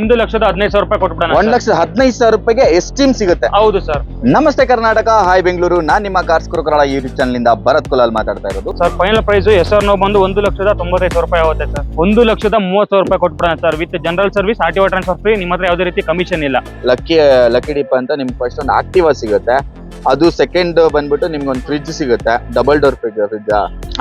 1,15,000 ರೂಪಾಯಿ ಕೊಟ್ಬಿಡೋಣ. 1,15,000 ರೂಪಾಯಿಗೆ ಎಸ್ಟೀಮ್ ಸಿಗುತ್ತೆ. ಹೌದು ಸರ್. ನಮಸ್ತೆ ಕರ್ನಾಟಕ, ಹಾಯ್ ಬೆಂಗಳೂರು. ನಾನ್ ನಿಮ್ಮ ಕಾರ್ಸ್ ಕನ್ನಡ ಯೂಟ್ಯೂಬ್ ಚಾನಲ್ ಇಂದ ಭರತ್ ಕುಲಾಲ್ ಮಾತಾಡ್ತಾ ಇರೋದು. ಸರ್ ಫೈನಲ್ ಪ್ರೈಸ್ SR ಬಂದು 1,95,000 ರೂಪಾಯಿ ಆಗುತ್ತೆ ಸರ್. 1,30,000 ರೂಪಾಯಿ ಕೊಟ್ಬಿಡೋಣ sir. With general service, RTO transfer free. ನಿಮ್ಮ ಹತ್ರ ಯಾವುದೇ ರೀತಿ ಕಮಿಷನ್ ಇಲ್ಲ. ಲಕ್ಕಿ ಡಿಪ್ ಅಂತ ನಿಮ್ಗೆ ಫಸ್ಟ್ ಒಂದು ಆಕ್ಟಿವಾ ಸಿಗುತ್ತೆ. ಅದು ಸೆಕೆಂಡ್ ಬಂದ್ಬಿಟ್ಟು ನಿಮ್ಗೆ ಒಂದು ಫ್ರಿಡ್ಜ್ ಸಿಗುತ್ತೆ, ಡಬಲ್ ಡೋರ್ ಫ್ರಿಡ್ಜ್.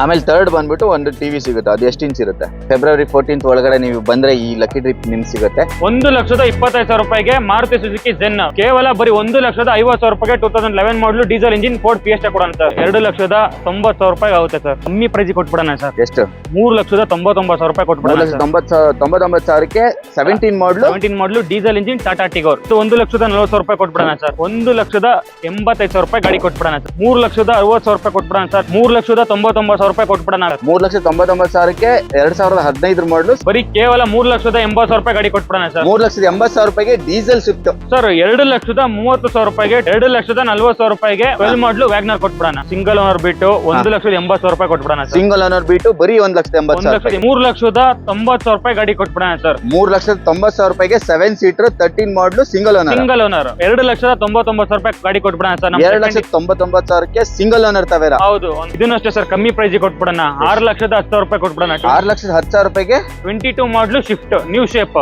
ಆಮೇಲೆ ಥರ್ಡ್ ಬಂದ್ಬಿಟ್ಟು ಒಂದು ಟಿವಿ ಸಿಗುತ್ತೆ. ಅದು ಎಷ್ಟು ಇಂಚ್ ಇರುತ್ತೆ. February 14th ಒಳಗಡೆ ನೀವು ಬಂದ್ರೆ ಈ ಲಕ್ಕಿ ಡ್ರಿಪ್ ನಿಮ್ಗೆ ಸಿಗುತ್ತೆ. 1,25,000 ರೂಪಾಯಿಗೆ ಮಾರುತಿ ಸುಜುಕಿ ಜೆನ್. ಕೇವಲ ಬರೀ 1,50,000 ರೂಪಾಯಿಗೆ 2011 ಮಾಡಲು ಡೀಸೆಲ್ ಇಂಜಿನ್ ಫೋರ್ಡ್ ಫಿಯೆಸ್ಟಾ ಕೊಡೋಣ ಸರ್. 2,90,000 ರೂಪಾಯಿ ಆಗುತ್ತೆ ಸರ್. ಕಮ್ಮಿ ಪ್ರೈಸ್ ಕೊಟ್ಬಿಡೋಣ ಸರ್. ಎಷ್ಟು? 3,99,000 ರೂಪಾಯಿ ಕೊಟ್ಬಿಡೋಣ. 99,000ಕ್ಕೆ 17 ಮಾಡಲು ಡೀಸೆಲ್ ಇಂಜಿನ್ ಟಾಟಾ ಟಿಗೋರ್. 1,40,000 ರೂಪಾಯಿ ಕೊಟ್ಬಿಡೋಣ ಸರ್. 1,85,000 ರೂಪಾಯಿ ಗಾಡಿ ಕೊಟ್ಬಿಡೋಣ ಸರ್. 3,60,000 ರೂಪಾಯಿ ಕೊಟ್ಬಿಡೋಣ ಸರ್. 3,99,000 ರೂಪಾಯಿ ಕೊಟ್ಬಿಡೋಣ. 3,99,000ಕ್ಕೆ 2015 ಮಾಡಲು ಬರೀ ಕೇವಲ 3,80,000 ರೂಪಾಯಿ ಗಾಡಿ ಕೊಟ್ಬಿಡೋಣ ಸರ್. 3,80,000 ರೂಪಾಯಿಗೆ ಡೀಸೆಲ್ ಸಿಕ್ತು ಸರ್. 2,30,000 ರೂಪಾಯಿಗೆ 2,40,000 ರೂಪಾಯಿಗೆ 12 ಮಾಡಲು ವ್ಯಾಗ್ನರ್ ಕೊಟ್ಬಿಡೋಣ. ಸಿಂಗಲ್ ಓನರ್ ಬಿಟ್ಟು 1,80,000 ರೂಪಾಯಿ ಕೊಟ್ಬಿಡೋಣ ಸರ್. ಸಿಂಗಲ್ ಓನರ್ ಬಿಟ್ಟು ಬರೀ 1,80,000. 3,90,000 ರೂಪಾಯಿ ಗಾಡಿ ಕೊಟ್ಬಿಡೋಣ ಸರ್. 3,90,000 ರೂಪಾಯಿಗೆ 7 ಸೀಟರ್ 13 ಮಾಡಲು ಸಿಂಗಲ್ ಓನರ್. 2,99,000 ರೂಪಾಯಿ ಗಾಡಿ ಕೊಟ್ಬಿಡೋಣ ಸರ್. 2,99,000ಕ್ಕೆ ಸಿಂಗಲ್ ಓನರ್ ತವೇರ. ಹೌದು, ಇದನ್ನು ಅಷ್ಟೇ ಸರ್. ಕಮ್ಮಿ ಪ್ರೈಸ್ ಕೊಟ್ಬಿಡೋಣ. 6,10,000 ರೂಪಾಯಿ ಕೊಟ್ಬಿಡೋಣ. 6,10,000 ರೂಪಾಯಿಗೆ 22 ಮಾಡಲು ಶಿಫ್ಟ್ ನ್ಯೂ ಶೇಪ್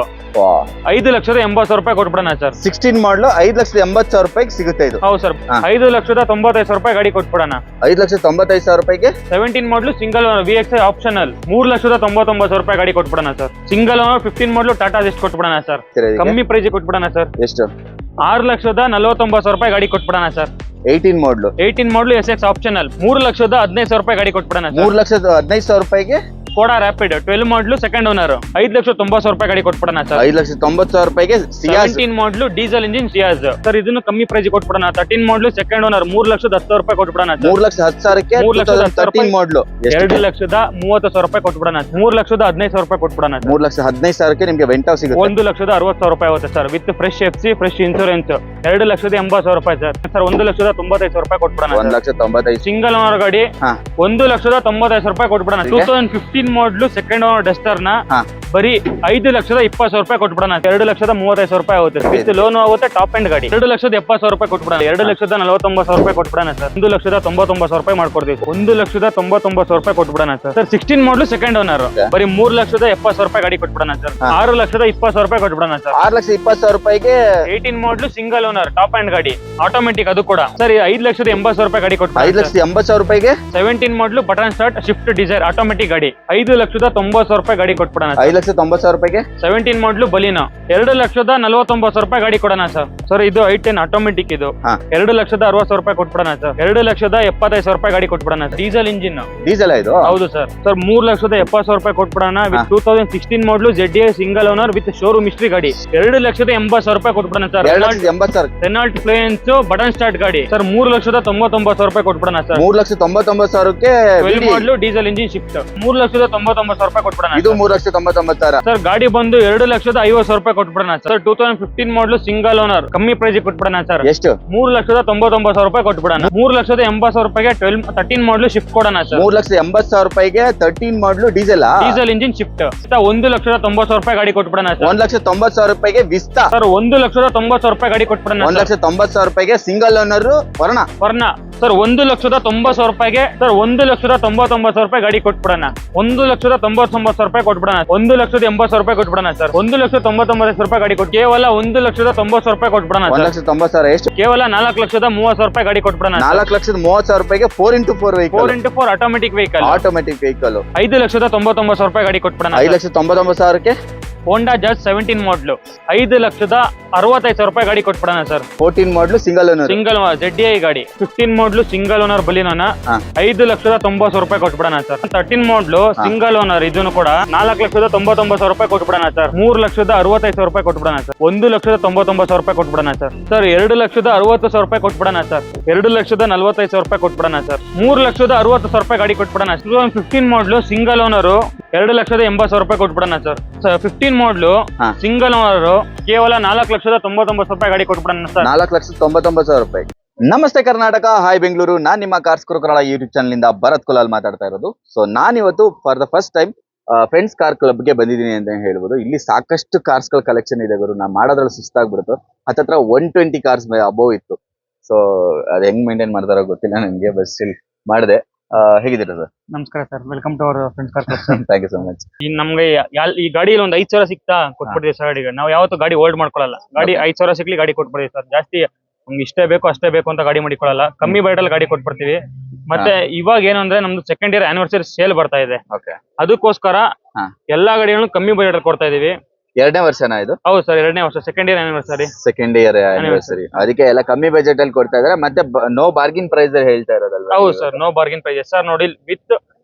5,80,000 ರೂಪಾಯಿ ಕೊಟ್ಬಿಡೋಣ ಸರ್. 16 ಮಾಡಲು 5,80,000 ರೂಪಾಯಿಗೆ ಸಿಗುತ್ತೆ ಇದು. ಹೌದು ಸರ್. 5,95,000 ರೂಪಾಯಿ ಗಾಡಿ ಕೊಟ್ಬಿಡೋಣ. 5,95,000 ರೂಪಾಯಿಗೆ 17 ಮಾಡಲು ಸಿಂಗಲ್ ಓನರ್ VXI ಆಪ್ಷನಲ್ 3,99,000 ರೂಪಾಯಿ ಗಾಡಿ ಕೊಟ್ಬಿಡೋಣ sir. Single owner 15 model Tata Zest ಕೊಟ್ಬಿಡೋಣ ಸರ್. ಕಮ್ಮಿ ಪ್ರೈಸ್ ಕೊಟ್ಬಿಡೋಣ ಸರ್. ಎಷ್ಟು? 6,49,000 ರೂಪಾಯಿ ಗಾಡಿ ಕೊಟ್ಬಿಡೋಣ ಸರ್. 18 ಮಾಡಲು SX ಆಪ್ಷನಲ್ 3,15,000 ರೂಪಾಯಿ ಗಾಡಿ ಕೊಟ್ಬಿಡೋಣ ಸರ್. 3,15,000 ರೂಪಾಯಿಗೆ ಕೋಡಾ ರ್ಯಾಪಿಡ್ 12 ಮಾಡಲು ಸೆಕೆಂಡ್ ಓನರ್ 5,90,000 ರೂಪಾಯಿ ಗಾಡಿ ಕೊಟ್ಬಿಡೋಣ ಸರ್. 5,90,000 ರೂಪಾಯಿಗೆ 17 ಮಾಡಲು ಡೀಸೆಲ್ ಇಂಜಿನ್ ಸಿಯಾಜ್ ಸರ್. ಇದನ್ನು ಕಮ್ಮಿ ಪ್ರೈಸ್ ಕೊಟ್ಬಿಡೋಣ. 13 ಮಾಡಲು ಸೆಕೆಂಡ್ ಓನರ್ 3,10,000 ರೂಪಾಯಿ ಕೊಟ್ಬಿಡೋಣ ಸರ್. 3,10,000ಕ್ಕೆ 13 ಮಾಡಲು 2,30,000 ರೂಪಾಯಿ ಕೊಟ್ಬಿಡೋಣ. 3,15,000 ರೂಪಾಯಿ ಕೊಟ್ಬಿಡೋಣ. 3,15,000ಕ್ಕೆ ನಿಮ್ಗೆ ವೆಂಟೋ ಸಿಗುತ್ತೆ. 1,60,000 ರೂಪಾಯಿ ಆಗುತ್ತೆ sir. With fresh FC, fresh insurance 2,80,000 ರೂಪಾಯಿ ಸರ್. 1,95,000 ರೂಪಾಯಿ ಕೊಟ್ಬಿಡೋಣ. 1,95,000 ಸಿಂಗಲ್ ಓನರ್ ಗಾಡಿ 1,90,000 ರೂಪಾಯಿ ಕೊಟ್ಬಿಡೋಣ. 2015 ಮಾಡಲು ಸೆಕೆಂಡ್ ಓನರ್ ಡಸ್ಟರ್ ನ ಬರೀ 5,20,000 ರೂಪಾಯಿ ಕೊಟ್ಬಿಡೋಣ. 2,35,000 ರೂಪಾಯಿ ಆಗುತ್ತೆ. ವಿತ್ ಲೋನ್ ಆಗುತ್ತೆ. ಟಾಪ್ ಎಂಡ್ ಗಾಡಿ 2,70,000 ರೂಪಾಯಿ ಕೊಟ್ಬಿಡೋಣ. 2,49,000 ರೂಪಾಯಿ ಕೊಟ್ಬಿಡೋಣ ಸರ್. 1,99,000 ರೂಪಾಯಿ ಮಾಡ್ಕೊಡ್ತೀವಿ. 1,99,000 ರೂಪಾಯಿ ಕೊಟ್ಬಿಡೋಣ ಸರ್. 16 ಮಾಡಲು ಸೆಕೆಂಡ್ ಓನರ್ ಬರೀ 3,70,000 ರೂಪಾಯಿ ಗಾಡಿ ಕೊಟ್ಬಿಡೋಣ ಸರ್. 6,20,000 ರೂಪಾಯಿ ಕೊಟ್ಬಿಡೋಣ ಸರ್. 6,20,000 ರೂಪಾಯಿಗೆ 18 ಮಾಡಲು ಸಿಂಗಲ್ ಓನರ್ ಟಾಪ್ ಎಂಡ್ ಗಾಡಿ ಆಟೋಮೆಟಿಕ್ ಅದು ಕೂಡ ಸರ್. 5,80,000 ರೂಪಾಯಿ ಗಾಡಿ ಕೊಟ್ಬಿಡೋಣ. 5,80,000 ರೂಪಾಯಿಗೆ 17 model button start Swift Dzire automatic ಗಾಡಿ 5,90,000 ರೂಪಾಯಿ ಗಾಡಿ ಕೊಟ್ಬಿಡೋಣ. 5,90,000 ರೂಪಾಯಿಗೆ 17 ಮಾಡಲು ಬಲಿನೋ 2,49,000 ರೂಪಾಯಿ ಗಾಡಿ ಕೊಡೋಣ ಸರ್. ಸರ್ ಇದು I10 ಆಟೋಮೆಟಿಕ್ ಇದು 2,60,000 ರೂಪಾಯಿ ಕೊಟ್ಬಿಡೋಣ ಸರ್. 2,75,000 ರೂಪಾಯಿ ಗಾಡಿ ಕೊಟ್ಬಿಡೋಣ. ಡೀಸೆಲ್ ಇಂಜಿನ್ ಡೀಸೆಲ್ ಇದು. ಹೌದು ಸರ್. ಸರ್ 3,70,000 ರೂಪಾಯಿ ಕೊಟ್ಬಿಡೋಣ. With 2016 model ZDI single owner with showroom history ಗಾಡಿ 2,80,000 ರೂಪಾಯಿ ಕೊಟ್ಬಿಡೋಣ sir. 2,80,000 Renault Fluence button start ಗಾಡಿ ಸರ್. 3,99,000 ರೂಪಾಯಿ ಕೊಟ್ಬಿಡೋಣ ಸರ್. 3,99,000ಕ್ಕೆ ಮಾಡಲು ಡೀಸೆಲ್ ಇಂಜಿನ್ ಶಿಫ್ಟ್ 3,99,000 ರೂಪಾಯಿ ಕೊಟ್ಬಿಡೋಣ. ಇದು 3,99,000 ಸರ್. ಗಾಡಿ ಬಂದು 2,50,000 ರೂಪಾಯಿ ಕೊಟ್ಬಿಡೋಣ ಸರ್. 2015 ಮಾಡಲು ಸಿಂಗಲ್ ಓನರ್ ಕಮ್ಮಿ ಪ್ರೈಸ್ ಕೊಟ್ಬಿಡೋಣ ಸರ್. ಎಷ್ಟು? 3,99,000 ರೂಪಾಯಿ ಕೊಟ್ಬಿಡೋಣ. 3,80,000 ರೂಪಾಯಿಗೆ 13 ಮಾಡಲು ಶಿಫ್ಟ್ ಕೊಡೋಣ ಸರ್. 3,80,000 ರೂಪಾಯಿಗೆ 13 ಮಾಡಲು ಡೀಸೆಲ್ ಇಂಜಿನ್ ಶಿಫ್ಟ್ 1,90,000 ರೂಪಾಯಿ ಗಾಡಿ ಕೊಟ್ಬಿಡೋಣ ಸರ್. 1,90,000 ರೂಪಾಯಿಗೆ ವಿಸ್ತಾ ಸರ್. 1,90,000 ರೂಪಾಯಿ ಗಾಡಿ ಕೊಟ್ಬಿಡೋಣ. 1,90,000 ರೂಪಾಯಿಗೆ ಸಿಂಗಲ್ ಓನರ್ ವರ್ಣ ಸರ್. 1,90,000 ರೂಪಾಯಿಗೆ ಸರ್. 1,99,000 ರೂಪಾಯಿ ಗಾಡಿ ಕೊಟ್ಬಿಡೋಣ. 1,99,000 ರೂಪಾಯಿ ಕೊಟ್ಬಿಡೋಣ. 1,80,000 ರೂಪಾಯಿ ಕೊಟ್ಬಿಡೋಣ ಸರ್. 1,99,000 ರೂಪಾಯಿ ಗಾಡಿ ಕೊಟ್ಟು ಕೇವಲ 1,90,000 ರೂಪಾಯಿ ಕೊಟ್ಬಿಡೋಣ. 1,90,000 ಎಷ್ಟು? ಕೇವಲ 4,30,000 ರೂಪಾಯಿ ಗಾಡಿ ಕೊಟ್ಬಿಡೋಣ. 4,30,000 ರೂಪಾಯಿಗೆ 4x4 vehicle 4x4 automatic vehicle 5,99,000 ರೂಪಾಯಿ ಗಾಡಿ ಕೊಟ್ಬಿಡೋಣ. 5,99,000ಕ್ಕೆ ಹೋಂಡಾ ಜಸ್ಟ್ 17 ಮಾಡಲು 5,65,000 ರೂಪಾಯಿ ಗಾಡಿ ಕೊಟ್ಬಿಡೋಣ sir. 14 model single owner ZDI ಗಾಡಿ 15 ಮಾಡಲು ಸಿಂಗಲ್ ಓನರ್ ಬಲಿನೋನ 5,90,000 ರೂಪಾಯಿ ಕೊಟ್ಬಿಡೋಣ ಸರ್. 13 ಮಾಡಲು ಸಿಂಗಲ್ ಓನರ್ ಇದನ್ನು ಕೂಡ 4,99,000 ರೂಪಾಯಿ ಕೊಟ್ಬಿಡೋಣ ಸರ್. 3,60,000 ರೂಪಾಯಿ ಕೊಟ್ಬಿಡೋಣ ಸರ್. 1,99,000 ರೂಪಾಯಿ ಕೊಟ್ಬಿಡೋಣ ಸರ್. ಸರ್ 2,60,000 ರೂಪಾಯಿ ಕೊಟ್ಬಿಡೋಣ ಸರ್. 2,45,000 ರೂಪಾಯಿ ಕೊಟ್ಬಿಡೋಣ ಸರ್. 3,60,000 ರೂಪಾಯಿ ಗಾಡಿ ಕೊಟ್ಬಿಡೋಣ. 15 ಮಾಡಲು ಸಿಂಗಲ್ ಓನರ್ 2,80,000 ರೂಪಾಯಿ ಕೊಟ್ಬಿಡೋಣ ಸರ್. 15 ಮಾಡಲು ಸಿಂಗಲ್ ಓನರ್ ಕೇವಲ 4,99,000 ರೂಪಾಯಿ ಗಾಡಿ ಕೊಟ್ಬಿಡೋಣ ಸರ್. 4,99,000 ರೂಪಾಯಿ. ನಮಸ್ತೆ ಕರ್ನಾಟಕ, ಹಾಯ್ ಬೆಂಗಳೂರು. ನಾನ್ ನಿಮ್ಮ ಕಾರ್ಸ್ ಕನ್ನಡ ಯೂಟ್ಯೂಬ್ ಚಾನಲ್ ಇಂದ ಭರತ್ ಕುಲಾಲ್ ಮಾತಾಡ್ತಾ ಇರೋದು. ಸೊ ನಾನಿವತ್ತು for the first time friends car club ಗೆ ಬಂದಿದ್ದೀನಿ ಅಂತ ಹೇಳ್ಬೋದು. ಇಲ್ಲಿ ಸಾಕಷ್ಟು ಕಾರ್ಸ್ ಗಳ ಕಲೆಕ್ಷನ್ ಇದೆ ಗುರು. ನಾ ಮಾಡೋದ್ರಲ್ಲಿ ಸುಸ್ತಾಗ್ಬಿಡ್ತು. ಹತ್ತತ್ರ 120 ಕಾರ್ಸ್ ಅಬೋವ್ ಇತ್ತು. ಸೊ ಅದ್ ಹೆಂಗ್ ಮೇಂಟೈನ್ ಮಾಡ್ತಾರೋ ಗೊತ್ತಿಲ್ಲ ನನಗೆ, ಬಸ್ ಸ್ಟಿಲ್ ಮಾಡಿದೆ. ಹೇಗಿದ್ದೀರಾ ಸರ್? ನಮಸ್ಕಾರ sir, welcome to our friends car club. Thank you so much. ಈ ನಮ್ಗೆ ಈ ಗಾಡಿಯಲ್ಲಿ ಒಂದು 5,000 ಸಿಕ್ತಾ ಕೊಟ್ಬಿಡ್ತೀವಿ ಸರ್. ಗಾಡಿಗೆ ನಾವು ಯಾವತ್ತು ಗಾಡಿ ಹೋಲ್ಡ್ ಮಾಡ್ಕೊಳ್ಳಲ್ಲ. ಗಾಡಿ 5,000 ಸಿಕ್ಲಿ ಗಾಡಿ ಕೊಟ್ಬಿಡ್ತೀವಿ ಸರ್. ಜಾಸ್ತಿ ನಮ್ಗೆ ಇಷ್ಟೇ ಬೇಕು ಅಷ್ಟೇ ಬೇಕು ಅಂತ ಗಾಡಿ ಮಾಡಿಕೊಳ್ಳಲ್ಲ. ಕಮ್ಮಿ ಬೈಟಲ್ಲಿ ಗಾಡಿ ಕೊಟ್ಬಿಡ್ತೀವಿ. ಮತ್ತೆ ಇವಾಗ ಏನು ಅಂದ್ರೆ ನಮ್ದು ಸೆಕೆಂಡ್ ಇಯರ್ ಆನಿವರ್ಸರಿ ಸೇಲ್ ಬರ್ತಾ ಇದೆ. ಅದಕ್ಕೋಸ್ಕರ ಎಲ್ಲಾ ಗಾಡಿಗಳನ್ನು ಕಮ್ಮಿ ಬೈಟಲ್ಲಿ ಕೊಡ್ತಾ ಇದೀವಿ. 2ನೇ ವರ್ಷನಾ ಇದು? ಹೌದು ಸರ್, 2ನೇ ವರ್ಷ, second year anniversary. Second year anniversary, ಅದಕ್ಕೆ ಎಲ್ಲ ಕಮ್ಮಿ ಬಜೆಟ್ ಅಲ್ಲಿ ಕೊಡ್ತಾ ಇದಾರೆ. ಮತ್ತೆ ನೋ ಬಾರ್ಗಿನ್ ಪ್ರೈಸ್ ಹೇಳ್ತಾ ಇರೋದಲ್ವಾ? ಹೌದು sir, no bargain price sir. ನೋಡಿ ವಿತ್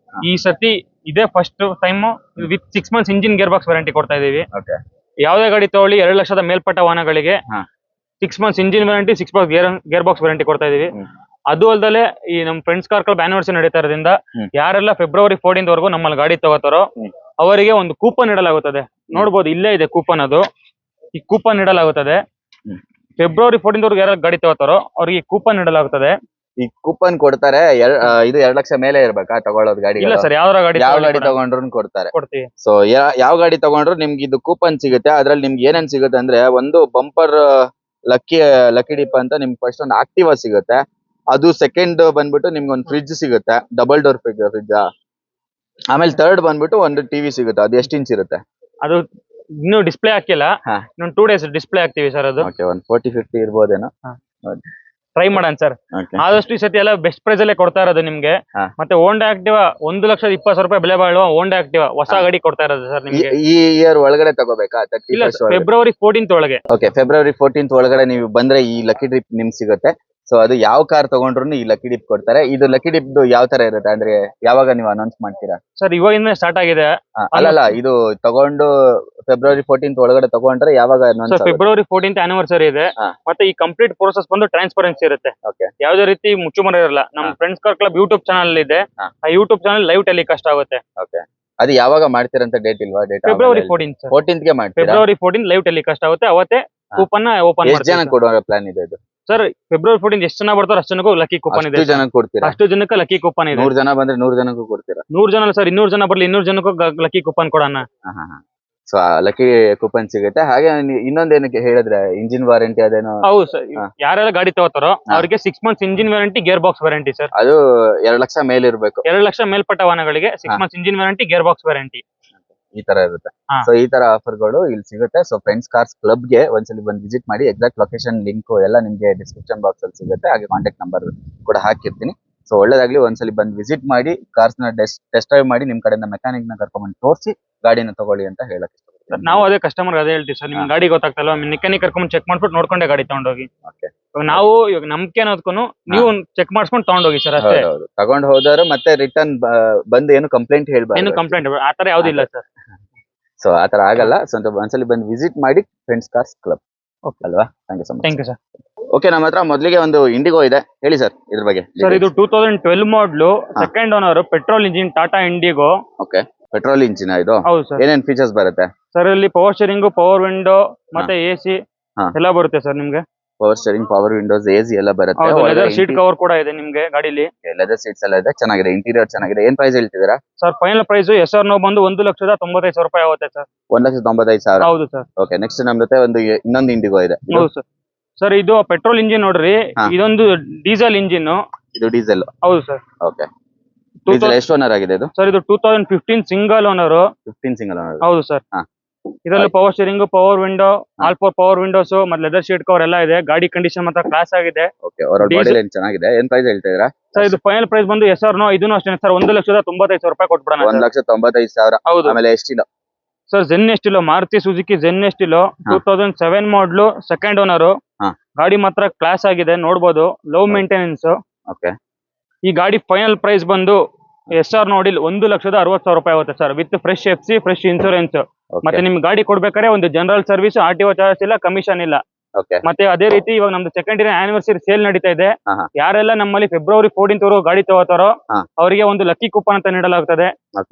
ಈ ಸತಿ ಇದೇ first time with 6 months engine gear box warranty ಕೊಡ್ತಾ ಇದೀವಿ. ಯಾವ್ದೇ ಗಾಡಿ ತಗೊಳ್ಳಿ 2 ಲಕ್ಷದ ಮೇಲ್ಪಟ್ಟ ವಾಹನಗಳಿಗೆ 6 months engine warranty, 6 months gear box warranty ಕೊಡ್ತಾ ಇದೀವಿ. ಅದು ಅಲ್ದಲೆ ಈ ನಮ್ ಫ್ರೆಂಡ್ಸ್ ಕಾರ್ ಕ್ಲಬ್ ಆನಿವರ್ಸರಿ ನಡೀತಾ ಇರೋದ್ರಿಂದ ಯಾರೆಲ್ಲ February 14th ವರೆಗೂ ನಮ್ಮಲ್ಲಿ ಗಾಡಿ ತಗೋತಾರೋ ಅವರಿಗೆ ಒಂದು ಕೂಪನ್ ನೀಡಲಾಗುತ್ತದೆ. ನೋಡ್ಬೋದು, ಇಲ್ಲೇ ಇದೆ ಕೂಪನ್. ಅದು ಈ ಕೂಪನ್ ನೀಡಲಾಗುತ್ತದೆ. February 14th ವರೆಗೂ ಯಾರು ಗಾಡಿ ತಗೋತಾರೋ ಅವ್ರಿಗೆ ಕೂಪನ್ ನೀಡಲಾಗುತ್ತದೆ. ಈ ಕೂಪನ್ ಕೊಡ್ತಾರೆ. ಇದು 2 ಲಕ್ಷ ಮೇಲೆ ಇರ್ಬೇಕಾ ತಗೊಳ್ಳೋದು ಗಾಡಿ? ಇಲ್ಲ ಸರ್, ಯಾವ ಗಾಡಿ ತಗೊಂಡ್ರು ಕೊಡ್ತಾರೆ. ಕೊಡ್ತೀವಿ. ಸೊ ಯಾವ ಗಾಡಿ ತಗೊಂಡ್ರು ನಿಮ್ಗೆ ಇದು ಕೂಪನ್ ಸಿಗುತ್ತೆ. ಅದ್ರಲ್ಲಿ ನಿಮ್ಗೆ ಏನೇನ್ ಸಿಗುತ್ತೆ ಅಂದ್ರೆ, ಒಂದು ಬಂಪರ್ ಲಕ್ಕಿ ಡಿಪ್ ಅಂತ ನಿಮ್ಗೆ ಫಸ್ಟ್ ಒಂದು ಆಕ್ಟಿವಾ ಸಿಗುತ್ತೆ. ಅದು ಸೆಕೆಂಡ್ ಬಂದ್ಬಿಟ್ಟು ನಿಮ್ಗೆ ಒಂದು ಫ್ರಿಡ್ಜ್ ಸಿಗುತ್ತೆ, ಡಬಲ್ ಡೋರ್ ಫ್ರಿಡ್ಜ್. ಆಮೇಲೆ ಥರ್ಡ್ ಬಂದ್ಬಿಟ್ಟು ಒಂದು ಟಿವಿ ಸಿಗುತ್ತೆ. ಅದು ಎಷ್ಟು ಇಂಚ್ ಇರುತ್ತೆ? ಅದು ಇನ್ನು ಡಿಸ್ಪ್ಲೇ ಹಾಕಿಲ್ಲ, ಇನ್ನೊಂದು 2 days ಡಿಸ್ಪ್ಲೇ ಹಾಕ್ತಿವಿ ಸರ್. ಅದು ಒಂದು 40-50 ಇರ್ಬೋದೇನೋ. ಟ್ರೈ ಮಾಡೋಣ ಸರ್. ಆದಷ್ಟು ಈ ಸತಿ ಎಲ್ಲ ಬೆಸ್ಟ್ ಪ್ರೈಸ್ ಅಲ್ಲೇ ಕೊಡ್ತಾ ಇರೋದು ನಿಮ್ಗೆ. ಮತ್ತೆ ಹೋಂಡಾ ಆಕ್ಟಿವಾ 1,20,000 ರೂಪಾಯಿ ಬೆಲೆ ಬಾಳುವ ಹೋಂಡಾ ಆಕ್ಟಿವಾ ಹೊಸ ಗಾಡಿ ಕೊಡ್ತಾ ಇರೋದು ಸರ್ ನಿಮ್ಗೆ. ಈ ಇಯರ್ ಒಳಗಡೆ ತಗೋಬೇಕಾ? ಇಲ್ಲ, February 14th ಒಳಗೆ. ಓಕೆ, February 14th ಒಳಗಡೆ ನೀವು ಬಂದ್ರೆ ಈ ಲಕ್ಕಿ ಡಿಪ್ ನಿಮ್ಗೆ ಸಿಗುತ್ತೆ. ಸೊ ಅದು ಯಾವ ಕಾರ್ ತಗೊಂಡ್ರು ಈ ಲಕ್ಕಿ ಡಿಪ್ ಕೊಡ್ತಾರೆ. ಇದು ಲಕ್ಕಿ ಡಿಪ್ ಯಾವ ತರ ಇರುತ್ತೆ ಅಂದ್ರೆ, ಯಾವಾಗ ನೀವು ಅನೌನ್ಸ್ ಮಾಡ್ತೀರಾ ಸರ್? ಇವಾಗಿಂದ ಸ್ಟಾರ್ಟ್ ಆಗಿದೆ. ಅಲ್ಲಲ್ಲ, ಇದು ತಗೊಂಡು February 14th ಒಳಗಡೆ ತಗೊಂಡ್ರೆ ಯಾವಾಗ ಅನೌನ್ಸ್? February 14th ಆನಿವರ್ಸರಿ ಇದೆ. ಮತ್ತೆ ಈ ಕಂಪ್ಲೀಟ್ ಪ್ರೋಸೆಸ್ ಬಂದು ಟ್ರಾನ್ಸ್ಪರೆನ್ಸಿ ಇರುತ್ತೆ. ಯಾವುದೇ ರೀತಿ ಮುಚ್ಚುಮರೆ ಇರಲ್ಲ. ನಮ್ಮ friends car club YouTube channel ಇದೆ. ಆ ಯೂಟ್ಯೂಬ್ ಚಾನಲ್ ಲೈವ್ ಟೆಲಿಕಾಸ್ಟ್ ಆಗುತ್ತೆ. ಅದು ಯಾವಾಗ ಮಾಡ್ತೀರಂತ ಡೇಟ್ ಇಲ್ವಾ? ಡೇಟ್ February 14th ಗೆ ಮಾಡ್ತೀರಾ? February 14th ಲೈವ್ ಟೆಲಿಕಾಸ್ಟ್ ಆಗುತ್ತೆ. ಅವತ್ತೇ ಕೂಪನ್ ಓಪನ್ ಎಷ್ಟು ಜನ ಕೊಡುವ ಪ್ಲಾನ್ ಇದೆ ಇದು ಸರ್? February 14th ಎಷ್ಟು ಜನ ಬರ್ತಾರೋ ಅಷ್ಟು ಜನಕ್ಕೂ ಲಕ್ಕಿ ಕೂಪನ್ ಇದೆ. ಜನ ಕೊಡ್ತೀರಾ? ಅಷ್ಟು ಜನಕ್ಕೆ ಲಕ್ಕಿ ಕೂಪನ್ ಇದೆ. 100 ಜನ ಬಂದ್ರೆ 100 ಜನಕ್ಕೂ ಕೊಡ್ತೀರಾ? 100 ಜನ ಸರ್, 200 ಜನ ಬರ್ಲಿ 200 ಜನಕ್ಕೂ ಲಕ್ಕಿ ಕೂಪನ್ ಕೊಡೋಣ. ಸೊ ಲಕ್ಕಿ ಕೂಪನ್ ಸಿಗುತ್ತೆ. ಹಾಗೆ ಇನ್ನೊಂದೇನಕ್ಕೆ ಹೇಳಿದ್ರೆ, ಇಂಜಿನ್ ವಾರಂಟಿ ಅದೇನೋ? ಹೌದು ಸರ್, ಯಾರೆಲ್ಲ ಗಾಡಿ ತಗೋತಾರೋ ಅವ್ರಿಗೆ 6 months engine warranty, gear box warranty sir. ಅದು 2 ಲಕ್ಷ ಮೇಲೆ ಇರಬೇಕು. 2 ಲಕ್ಷ ಮೇಲ್ಪಟ್ಟ ವಾಹನಗಳಿಗೆ 6 months engine warranty, gear box warranty ಈ ತರ ಇರುತ್ತೆ. ಸೊ ಈ ತರ ಆಫರ್ಗಳು ಇಲ್ಲಿ ಸಿಗುತ್ತೆ. ಸೊ ಫ್ರೆಂಡ್ಸ್ ಕಾರ್ಸ್ ಕ್ಲಬ್ ಗೆ ಒಂದ್ಸಲಿ ಬಂದು ವಿಸಿಟ್ ಮಾಡಿ. ಎಕ್ಸಾಕ್ಟ್ ಲೊಕೇಶನ್ ಲಿಂಕ್ ಎಲ್ಲ ನಿಮ್ಗೆ ಡಿಸ್ಕ್ರಿಪ್ಷನ್ ಬಾಕ್ಸ್ ಅಲ್ಲಿ ಸಿಗುತ್ತೆ. ಹಾಗೆ ಕಾಂಟ್ಯಾಕ್ಟ್ ನಂಬರ್ ಕೂಡ ಹಾಕಿರ್ತೀನಿ. ಸೊ ಒಳ್ಳೇದಾಗ್ಲಿ, ಒಂದ್ಸಲಿ ಬಂದು ವಿಸಿಟ್ ಮಾಡಿ, ಕಾರ್ಸ್ ನ ಟೆಸ್ಟ್ ಡ್ರೈವ್ ಮಾಡಿ, ನಿಮ್ ಕಡೆಯಿಂದ ಮೆಕ್ಯಾನಿಕ್ ನ ಕರ್ಕೊಂಡ್ಬಂದು ತೋರಿಸಿ ಗಾಡಿನ ತಗೊಳ್ಳಿ ಅಂತ ಹೇಳಕ್ ಇಷ್ಟಪಡ್ತೀನಿ. ನಾವು ಅದೇ ಕಸ್ಟಮರ್ ಅದೇ ಹೇಳ್ತೀವಿ ಸರ್, ನಿಮ್ ಗಾಡಿ ಗೊತ್ತಾಗ್ತಲ್ವಾ, ಮೆಕ್ಯಾನಿಕ್ ಕರ್ಕೊಂಡು ಚೆಕ್ ಮಾಡ್ಬಿಟ್ಟು ನೋಡ್ಕೊಂಡೆ ಗಾಡಿ ತಗೊಂಡೋಗಿ. ನಾವು ಇವಾಗ ನಂಬಿಕೆ ಅನ್ನೋದಕ್ಕೂ ನೀವು ಚೆಕ್ ಮಾಡ್ಸ್ಕೊಂಡು ತಗೊಂಡೋಗಿ ಸರ್ ಅಷ್ಟೇ. ತಗೊಂಡ್ ಹೋದವರು ಮತ್ತೆ ರಿಟರ್ನ್ ಬಂದು ಏನು ಕಂಪ್ಲೇಂಟ್ ಹೇಳ್ಬಾರ್ದು. ಏನು ಕಂಪ್ಲೇಂಟ್ ಆತರ ಯಾವ್ದು ಇಲ್ಲ ಸರ್. ಸೊ ಆತರ ಆಗಲ್ಲ. ಸೊ ಒಂದ್ಸಲಿ ಬಂದು ವಿಸಿಟ್ ಮಾಡಿ ಫ್ರೆಂಡ್ಸ್ ಕಾರ್ಸ್ ಕ್ಲಬ್ ಅಲ್ವಾ? Thank you so much. Thank you sir. Okay, ನಮ್ಮ ಹತ್ರ ಮೊದಲಿಗೆ ಒಂದು ಇಂಡಿಗೋ ಇದೆ. ಹೇಳಿ ಸರ್ ಇದ್ರ ಬಗ್ಗೆ. ಸರ್ ಇದು 2012 model, second owner, petrol engine, Tata IndiGo. Okay, petrol engine ಇದು? ಹೌದು ಸರ್. ಏನೇನ್ ಫೀಚರ್ಸ್ ಬರುತ್ತೆ ಸರ್? ಇಲ್ಲಿ ಪವರ್ ಸ್ಟೀರಿಂಗ್, ಪವರ್ ವಿಂಡೋ ಮತ್ತೆ AC ಎಲ್ಲ ಬರುತ್ತೆ ಸರ್ ನಿಮ್ಗೆ. Power steering, power Windows, AC ಎಲ್ಲ ಬರುತ್ತೆ. ಲೆದರ್ ಸೀಟ್ ಕವರ್ ಕೂಡ ಇದೆ ನಿಮ್ಗೆ ಗಾಡಿಲಿ. ಲೆದರ್ ಸೀಟ್ಸ್ ಎಲ್ಲ ಇದೆ, ಚೆನ್ನಾಗಿದೆ. ಇಂಟೀರಿಯರ್ ಚೆನ್ನಾಗಿದೆ. ಏನ್ ಪ್ರೈಸ್ ಹೇಳ್ತಿದ್ದೀರಾ sir? Final price SR no ಬಂದು 1,95,000 ರೂಪಾಯಿ ಆಗುತ್ತೆ ಸರ್. 1,95,000? ಹೌದು ಸರ್. ಓಕೆ, ನೆಕ್ಸ್ಟ್ ನಮ್ ಜೊತೆ ಇನ್ನೊಂದು ಇಂಡಿಗೋ ಇದೆ. ಹೌದು ಸರ್. ಸರ್ ಇದು ಪೆಟ್ರೋಲ್ ಇಂಜಿನ್ ನೋಡ್ರಿ, ಇದೊಂದು ಡೀಸೆಲ್ ಇಂಜಿನ್. ಇದು ಡೀಸೆಲ್? ಹೌದು ಸರ್. ಓಕೆ, ಎಷ್ಟು ಓನರ್ ಆಗಿದೆ ಇದು? ಸರ್ ಇದು 2015 ಸಿಂಗಲ್ ಓನರ್. 15 single owner? ಹೌದು ಸರ್. ಇದರಲ್ಲಿ power steering, power window, all 4 power Windows ಮತ್ತೆ ಲೆದರ್ ಶೀಟ್ ಕವರ್ ಎಲ್ಲ ಇದೆ. ಗಾಡಿ ಕಂಡೀಷನ್ ಮಾತ್ರ ಕ್ಲಾಸ್ ಆಗಿದೆ. ಓಕೆ, ಓವರಾಲ್ ಬಾಡಿ ಲೈನ್ ಚೆನ್ನಾಗಿದೆ. ಏನ್ ಪ್ರೈಸ್ ಹೇಳ್ತಿದ್ದೀರಾ ಸರ್? ಇದು ಫೈನಲ್ ಪ್ರೈಸ್ ಬಂದು SR ನೋ ಇದನ್ನು ಅಷ್ಟೇ ಸರ್, 1,95,000 ರೂಪಾಯಿ ಕೊಟ್ಬಿಡೋಣ. 1,95,000? ಹೌದು. ಆಮೇಲೆ ಎಷ್ಟಿಲ್ಲ sir? Zen Estilo, Maruti Suzuki Zen Estilo, 2007 model, second owner. ಗಾಡಿ ಮಾತ್ರ ಕ್ಲಾಸ್ ಆಗಿದೆ, ನೋಡ್ಬೋದು. Low maintenance. ಓಕೆ, ಈ ಗಾಡಿ ಫೈನಲ್ ಪ್ರೈಸ್ ಬಂದು SR ನೋಡಿ 1,60,000 ರೂಪಾಯಿ ಆಗುತ್ತೆ sir, with fresh FC, fresh insurance. ಮತ್ತೆ ನಿಮ್ ಗಾಡಿ ಕೊಡ್ಬೇಕಾದ್ರೆ ಒಂದು ಜನರಲ್ ಸರ್ವಿಸ್, RTO ಚಾರ್ಜ್ ಇಲ್ಲ, ಕಮಿಷನ್ ಇಲ್ಲ. ಮತ್ತೆ ಅದೇ ರೀತಿ ಇವಾಗ ನಮ್ದು ಸೆಕೆಂಡ್ ಇಯರ್ ಆನಿವರ್ಸರಿ ಸೇಲ್ ನಡೀತಾ ಇದೆ. ಯಾರೆಲ್ಲ ನಮ್ಮಲ್ಲಿ February 14th ವರೆಗೂ ಗಾಡಿ ತಗೋತಾರೋ ಅವರಿಗೆ ಒಂದು ಲಕ್ಕಿ ಕೂಪನ್ ಅಂತ ನೀಡಲಾಗುತ್ತದೆ.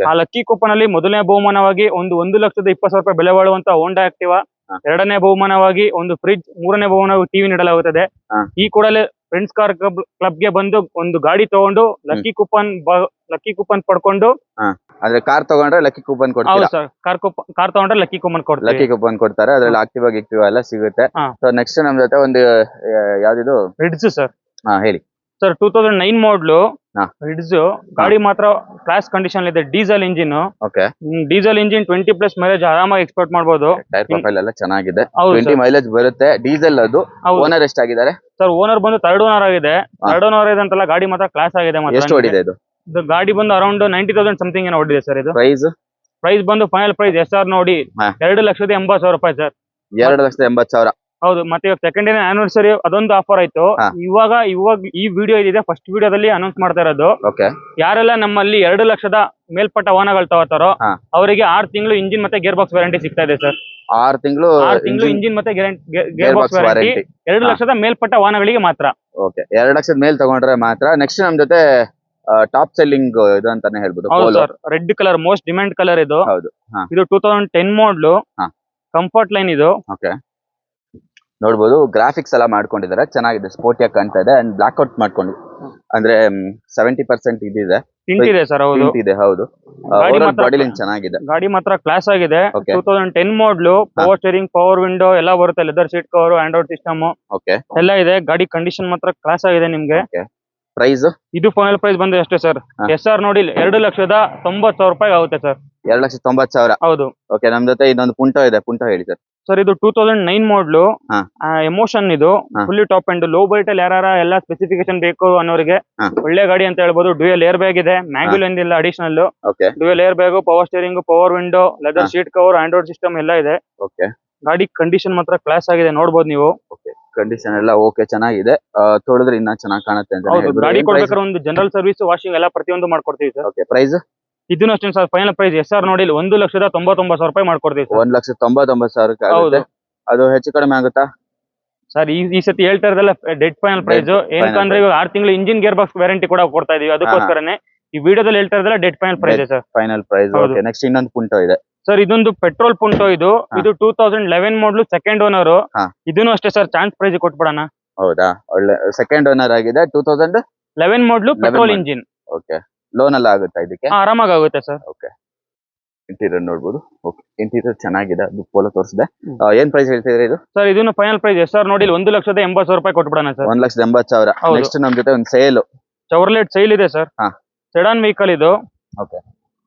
ಆ ಲಕ್ಕಿ ಕೂಪನ್ ಅಲ್ಲಿ ಮೊದಲನೇ ಬಹುಮಾನವಾಗಿ ಒಂದು 1,20,000 ರೂಪಾಯಿ ಬೆಲೆ ಬಾಳುವಂತ ಹೋಂಡಾ ಆಕ್ಟಿವಾ, ಎರಡನೇ ಬಹುಮಾನವಾಗಿ ಒಂದು ಫ್ರಿಡ್ಜ್, ಮೂರನೇ ಬಹುಮಾನವಾಗಿ ಟಿವಿ ನೀಡಲಾಗುತ್ತದೆ. ಈ ಕೂಡಲೇ ಫ್ರೆಂಡ್ಸ್ ಕಾರ್ ಕ್ಲಬ್ ಗೆ ಬಂದು ಒಂದು ಗಾಡಿ ತಗೊಂಡು ಲಕ್ಕಿ ಕೂಪನ್ ಪಡ್ಕೊಂಡು ಅಂದ್ರೆ ಕಾರ್ ತಗೊಂಡ್ರೆ ಲಕ್ಕಿ ಕೂಪನ್ ಹೌದು ಕೊಡ್ತೀರಾ? ಸರ್, ಕಾರ್ ತಗೊಂಡ್ರೆ ಲಕ್ಕಿ ಕೂಪನ್ ಲಕ್ಕಿ ಕೊಡ್ತೀವಿ. ಕೂಪನ್ ಕೊಡ್ತಾರೆ, ಅದ್ರಲ್ಲಿ ಆಕ್ಟಿವಾ ಗಿಕ್ಟಿವಾ ಎಲ್ಲ ಸಿಗುತ್ತೆ. ಹಾ. ಸೊ ನೆಕ್ಸ್ಟ್ ನಮ್ ಜೊತೆ ಒಂದು ಯಾವ್ದಿದು ರಿಡ್ಸ್ ಸರ್. ಹಾ ಹೇಳಿ ಸರ್ 2009 ಮಾಡ್ಲು ಹಾ. ರಿಡ್ಸ್ ಗಾಡಿ ಮಾತ್ರ ಕ್ಲಾಸ್ ಕಂಡೀಷನ್ ಇದೆ. Diesel engine, okay. Diesel engine 20+ mileage ಆರಾಮಾಗಿ ಎಕ್ಸ್ಪೆಕ್ಟ್ ಮಾಡಬಹುದು. ಟೈರ್ ಪ್ರೊಫೈಲ್ ಎಲ್ಲ ಚೆನ್ನಾಗಿದೆ, ಹೌದು 20 ಮೈಲೇಜ್ ಬರುತ್ತೆ. ಡೀಸೆಲ್ ಅದು. ಹೌದು. ಓನರ್ ಎಷ್ಟಾಗಿದ್ದಾರೆ? ಸರ್ ಓನರ್ ಬಂದು ಥರ್ಡ್ ಓನರ್ ಆಗಿದೆ. ಥರ್ಡ್ ಓನರ್ ಇದೆ ಅಂತಲ್ಲ, ಗಾಡಿ ಮಾತ್ರ ಕ್ಲಾಸ್ ಆಗಿದೆ. ಎಷ್ಟು ಹೊಡಿದೆ ಇದು? ಇದು ಗಾಡಿ ಬಂದು ಅರೌಂಡ್ 90,000 ಸಮಥಿಂಗ್ ಏನೋ ಹೊಡಿದೆ ಸರ್. ಇದು ಪ್ರೈಸ್ ಪ್ರೈಸ್ ಬಂದು ಫೈನಲ್ ಪ್ರೈಸ್ SR ನೋಡಿ ಹಾ. 2,80,000 ರೂಪಾಯಿ ಸರ್. 2,80,000. ಹೌದು, ಮತ್ತೆ ಇವಾಗ ಸೆಕೆಂಡ್ ಆನಿವರ್ಸರಿ ಅದೊಂದು ಆಫರ್ ಆಯ್ತು. ಹಾ. ಇವಾಗ ಈ ವಿಡಿಯೋ ಇದೆ, ಫಸ್ಟ್ ವಿಡಿಯೋದಲ್ಲಿ ಅನೌನ್ಸ್ ಮಾಡ್ತಾ ಇರೋದು. ಓಕೆ. ಯಾರೆಲ್ಲ ನಮ್ಮಲ್ಲಿ 2 ಲಕ್ಷದ ಮೇಲ್ಪಟ್ಟ ವಾಹನಗಳು ತಗೋತಾರೋ ಹಾ. ಅವರಿಗೆ 6 ತಿಂಗಳು ಇಂಜಿನ್ ಮತ್ತೆ ಗೇರ್ ಬಾಕ್ಸ್ ವ್ಯಾರಂಟಿ ಸಿಗ್ತಾ ಇದೆ ಸರ್. 6 ತಿಂಗಳು 6 ತಿಂಗಳು ಇಂಜಿನ್ ಮತ್ತೆ ಗೇರ್ ಬಾಕ್ಸ್ ವ್ಯಾರಂಟಿ 2 ಲಕ್ಷದ ಮೇಲ್ಪಟ್ಟ ವಾಹನಗಳಿಗೆ ಮಾತ್ರ. ಓಕೆ, 2 ಲಕ್ಷದ ಮೇಲ್ ತಗೊಂಡ್ರೆ ಮಾತ್ರ. ನೆಕ್ಸ್ಟ್ ನಮ್ ಜೊತೆ ಟಾಪ್ ಸೆಲ್ಲಿಂಗ್ ಇದು ಅಂತಾನೆ ಹೇಳ್ಬೋದು. ಹೌದು Polo. Sir, red colour most demand colour ಇದು. ಹೌದು. ಹಾ. ಇದು 2010 ಮಾಡ್ಲು. ಹಾ. ಕಂಫರ್ಟ್ ಲೈನ್ ಇದು. ಓಕೆ, ನೋಡ್ಬೋದು ಗ್ರಾಫಿಕ್ಸ್ ಎಲ್ಲ ಮಾಡ್ಕೊಂಡಿದ್ದಾರೆ, ಚೆನ್ನಾಗಿದೆ, ಸ್ಪೋರ್ಟಿಯಾಗಿ ಕಾಣ್ತಾ ಇದೆ. ಅಂಡ್ ಬ್ಲಾಕ್ ಔಟ್ ಮಾಡ್ಕೊಂಡಿದೆ, ಅಂದ್ರೆ 70% ಇದಿದೆ, ಟಿಂಟ್ ಇದೆ ಸರ್. ಹೌದು, tint ಇದೆ. ಹೌದು. ಗಾಡಿ ಮಾತ್ರ- ಬಾಡಿ ಲೈನ್ ಚೆನ್ನಾಗಿದೆ. ಗಾಡಿ ಮಾತ್ರ ಕ್ಲಾಸ್ ಆಗಿದೆ. Okay. 2010 model. Power steering, power window ಎಲ್ಲ ಬರುತ್ತೆ. Leather seat cover, Android system okay. ಎಲ್ಲ ಇದೆ. ಗಾಡಿ ಕಂಡೀಷನ್ ಮಾತ್ರ ಕ್ಲಾಸ್ ಆಗಿದೆ ನಿಮ್ಗೆ. ಪ್ರೈಸ್ ಇದು ಫೈನಲ್ ಪ್ರೈಸ್ ಬಂದು ಅಷ್ಟೇ ಸರ್. ಹಾ. SR ನೋಡಿ 2,90,000 ರೂಪಾಯಿ ಆಗುತ್ತೆ ಸರ್. 2,90,000. ಹೌದು ಓಕೆ, ನಮ್ ಜೊತೆ ಇನ್ನೊಂದು ಪುಂಟೋ ಇದೆ, ಪುಂಟೋ ಹೇಳಿ ಸರ್. ಸರ್. ಇದು 2009 ಮಾಡ್ಲು. ಹಾ. ಎಮೋಷನ್ ಇದು ಹಾ. ಫುಲ್ಲಿ ಟಾಪ್ ಅಂಡ್ ಲೋ ಬೈಟ್ ಅಲ್ಲಿ ಯಾರ ಎಲ್ಲ ಸ್ಪೆಸಿಫಿಕೇಶನ್ ಬೇಕು ಅನ್ನೋರಿಗೆ ಹಾ. ಒಳ್ಳೆ ಗಾಡಿ ಅಂತ ಹೇಳ್ಬೋದು. ಡ್ಯೂಯಲ್ ಏರ್ ಬ್ಯಾಗ್ ಇದೆ, ಮ್ಯಾಗ್ಯುಲ್ ಎಂದಿಲ್ಲ, additional okay. Dual air bag, power steering, power window, leather ಹಾ. ಶೀಟ್ ಕವರ್, ಆಂಡ್ರಾಯ್ಡ್ ಸಿಸ್ಟಮ್ ಎಲ್ಲ ಇದೆ. ಓಕೆ. ಗಾಡಿ ಕಂಡೀಷನ್ ಮಾತ್ರ ಕ್ಲಾಸ್ ಆಗಿದೆ, ನೋಡ್ಬೋದು ನೀವು. ಓಕೆ, ಕಂಡೀಷನ್ ಎಲ್ಲ ಓಕೆ, ಚೆನ್ನಾಗಿದೆ. ತೊಳೆದ್ರೆ ಇನ್ನ ಚೆನ್ನಾಗಿ ಕಾಣುತ್ತೆ ಅಂತ ಹೌದು, ಗಾಡಿ ಕೊಡ್ಬೇಕಾದ್ರೆ ಒಂದು ಜನರಲ್ ಸರ್ವಿಸ್, ವಾಷಿಂಗ್ ಎಲ್ಲ ಪ್ರತಿಯೊಂದು ಮಾಡ್ಕೊಡ್ತೀವಿ ಸರ್. ಓಕೆ. ಪ್ರೈಸ್ ಇದನ್ನು ಅಷ್ಟೇ ಸರ್. ಫೈನಲ್ ಪ್ರೈಸ್ SR ನೋಡಿ 1,99,000 ರೂಪಾಯಿ ಮಾಡ್ಕೊಡ್ತೀವಿ ಸರ್. 1,99,000 ಹೌದು ಆಗುತ್ತೆ. ಅದು ಹೆಚ್ಚು ಕಡಿಮೆ ಆಗುತ್ತಾ ಸರ್? ಈ ಸತಿ ಹೇಳ್ತಾ ಇರೋದಲ್ಲ ಡೆಡ್ ಫೈನಲ್ ಪ್ರೈಸ್. ಏನಂದ್ರೆ ಇವಾಗ 6 ತಿಂಗಳು ಇಂಜಿನ್ ಗೇರ್ ಬಾಕ್ಸ್ ವ್ಯಾರಂಟಿ ಕೂಡ ಕೊಡ್ತಾ ಇದೀವಿ. ಅದಕ್ಕೋಸ್ಕರನೇ ಈ ವಿಡಿಯೋದಲ್ಲಿ ಹೇಳ್ತಾ ಇರೋದಲ್ಲ dead final price sir. Final price. ಹೌದು. ಓಕೆ. ನೆಕ್ಸ್ಟ್ ಇನ್ನೊಂದು ಪುಂಟೋ ಇದೆ ಸರ್. ಇದೊಂದು ಪೆಟ್ರೋಲ್ ಪುಂಟೋ ಇದು. ಹಾ. ಇದು 2011 ಮಾಡ್ಲು, ಸೆಕೆಂಡ್ ಓನರ್. ಹಾ. ಇದನ್ನು ಅಷ್ಟೇ ಸರ್, ಚಾನ್ಸ್ ಪ್ರೈಸ್ ಕೊಟ್ಬಿಡೋಣ. ಹೌದಾ? ಒಳ್ಳೆ ಸೆಕೆಂಡ್ ಓನರ್ ಆಗಿದೆ. 2011 ಮಾಡ್ಲು, ಪೆಟ್ರೋಲ್ ಇಂಜಿನ್. ಓಕೆ. ಲೋನ್ ಎಲ್ಲ ಆಗುತ್ತಾ ಇದಕ್ಕೆ? ಆರಾಮಾಗಿ ಆಗುತ್ತೆ ಸರ್. ಓಕೆ. ಇಂಟೀರಿಯರ್ ನೋಡ್ಬೋದು. ಓಕೆ, ಇಂಟೀರಿಯರ್ ಚೆನ್ನಾಗಿದೆ. ಅದು ಪೋಲೋ ತೋರಿಸಿದೆ. ಏನ್ ಪ್ರೈಸ್ ಹೇಳ್ತಿದ್ರೆ ಇದು? ಸರ್ ಇದನ್ನು ಫೈನಲ್ ಪ್ರೈಸ್ SR ನೋಡಿ 1,80,000 ರೂಪಾಯಿ ಕೊಟ್ಬಿಡೋಣ ಸರ್. 1,80,000. ಹೌದು. ನೆಕ್ಸ್ಟ್ ನಮ್ ಜೊತೆ ಒಂದು ಸೇಲ್. ಚವರ್ಲೆಟ್ ಸೈಲ್ ಇದೆ ಸರ್. ಹಾ. ಸೆಡಾನ್ ವೆಹಿಕಲ್ ಇದು. ಓಕೆ.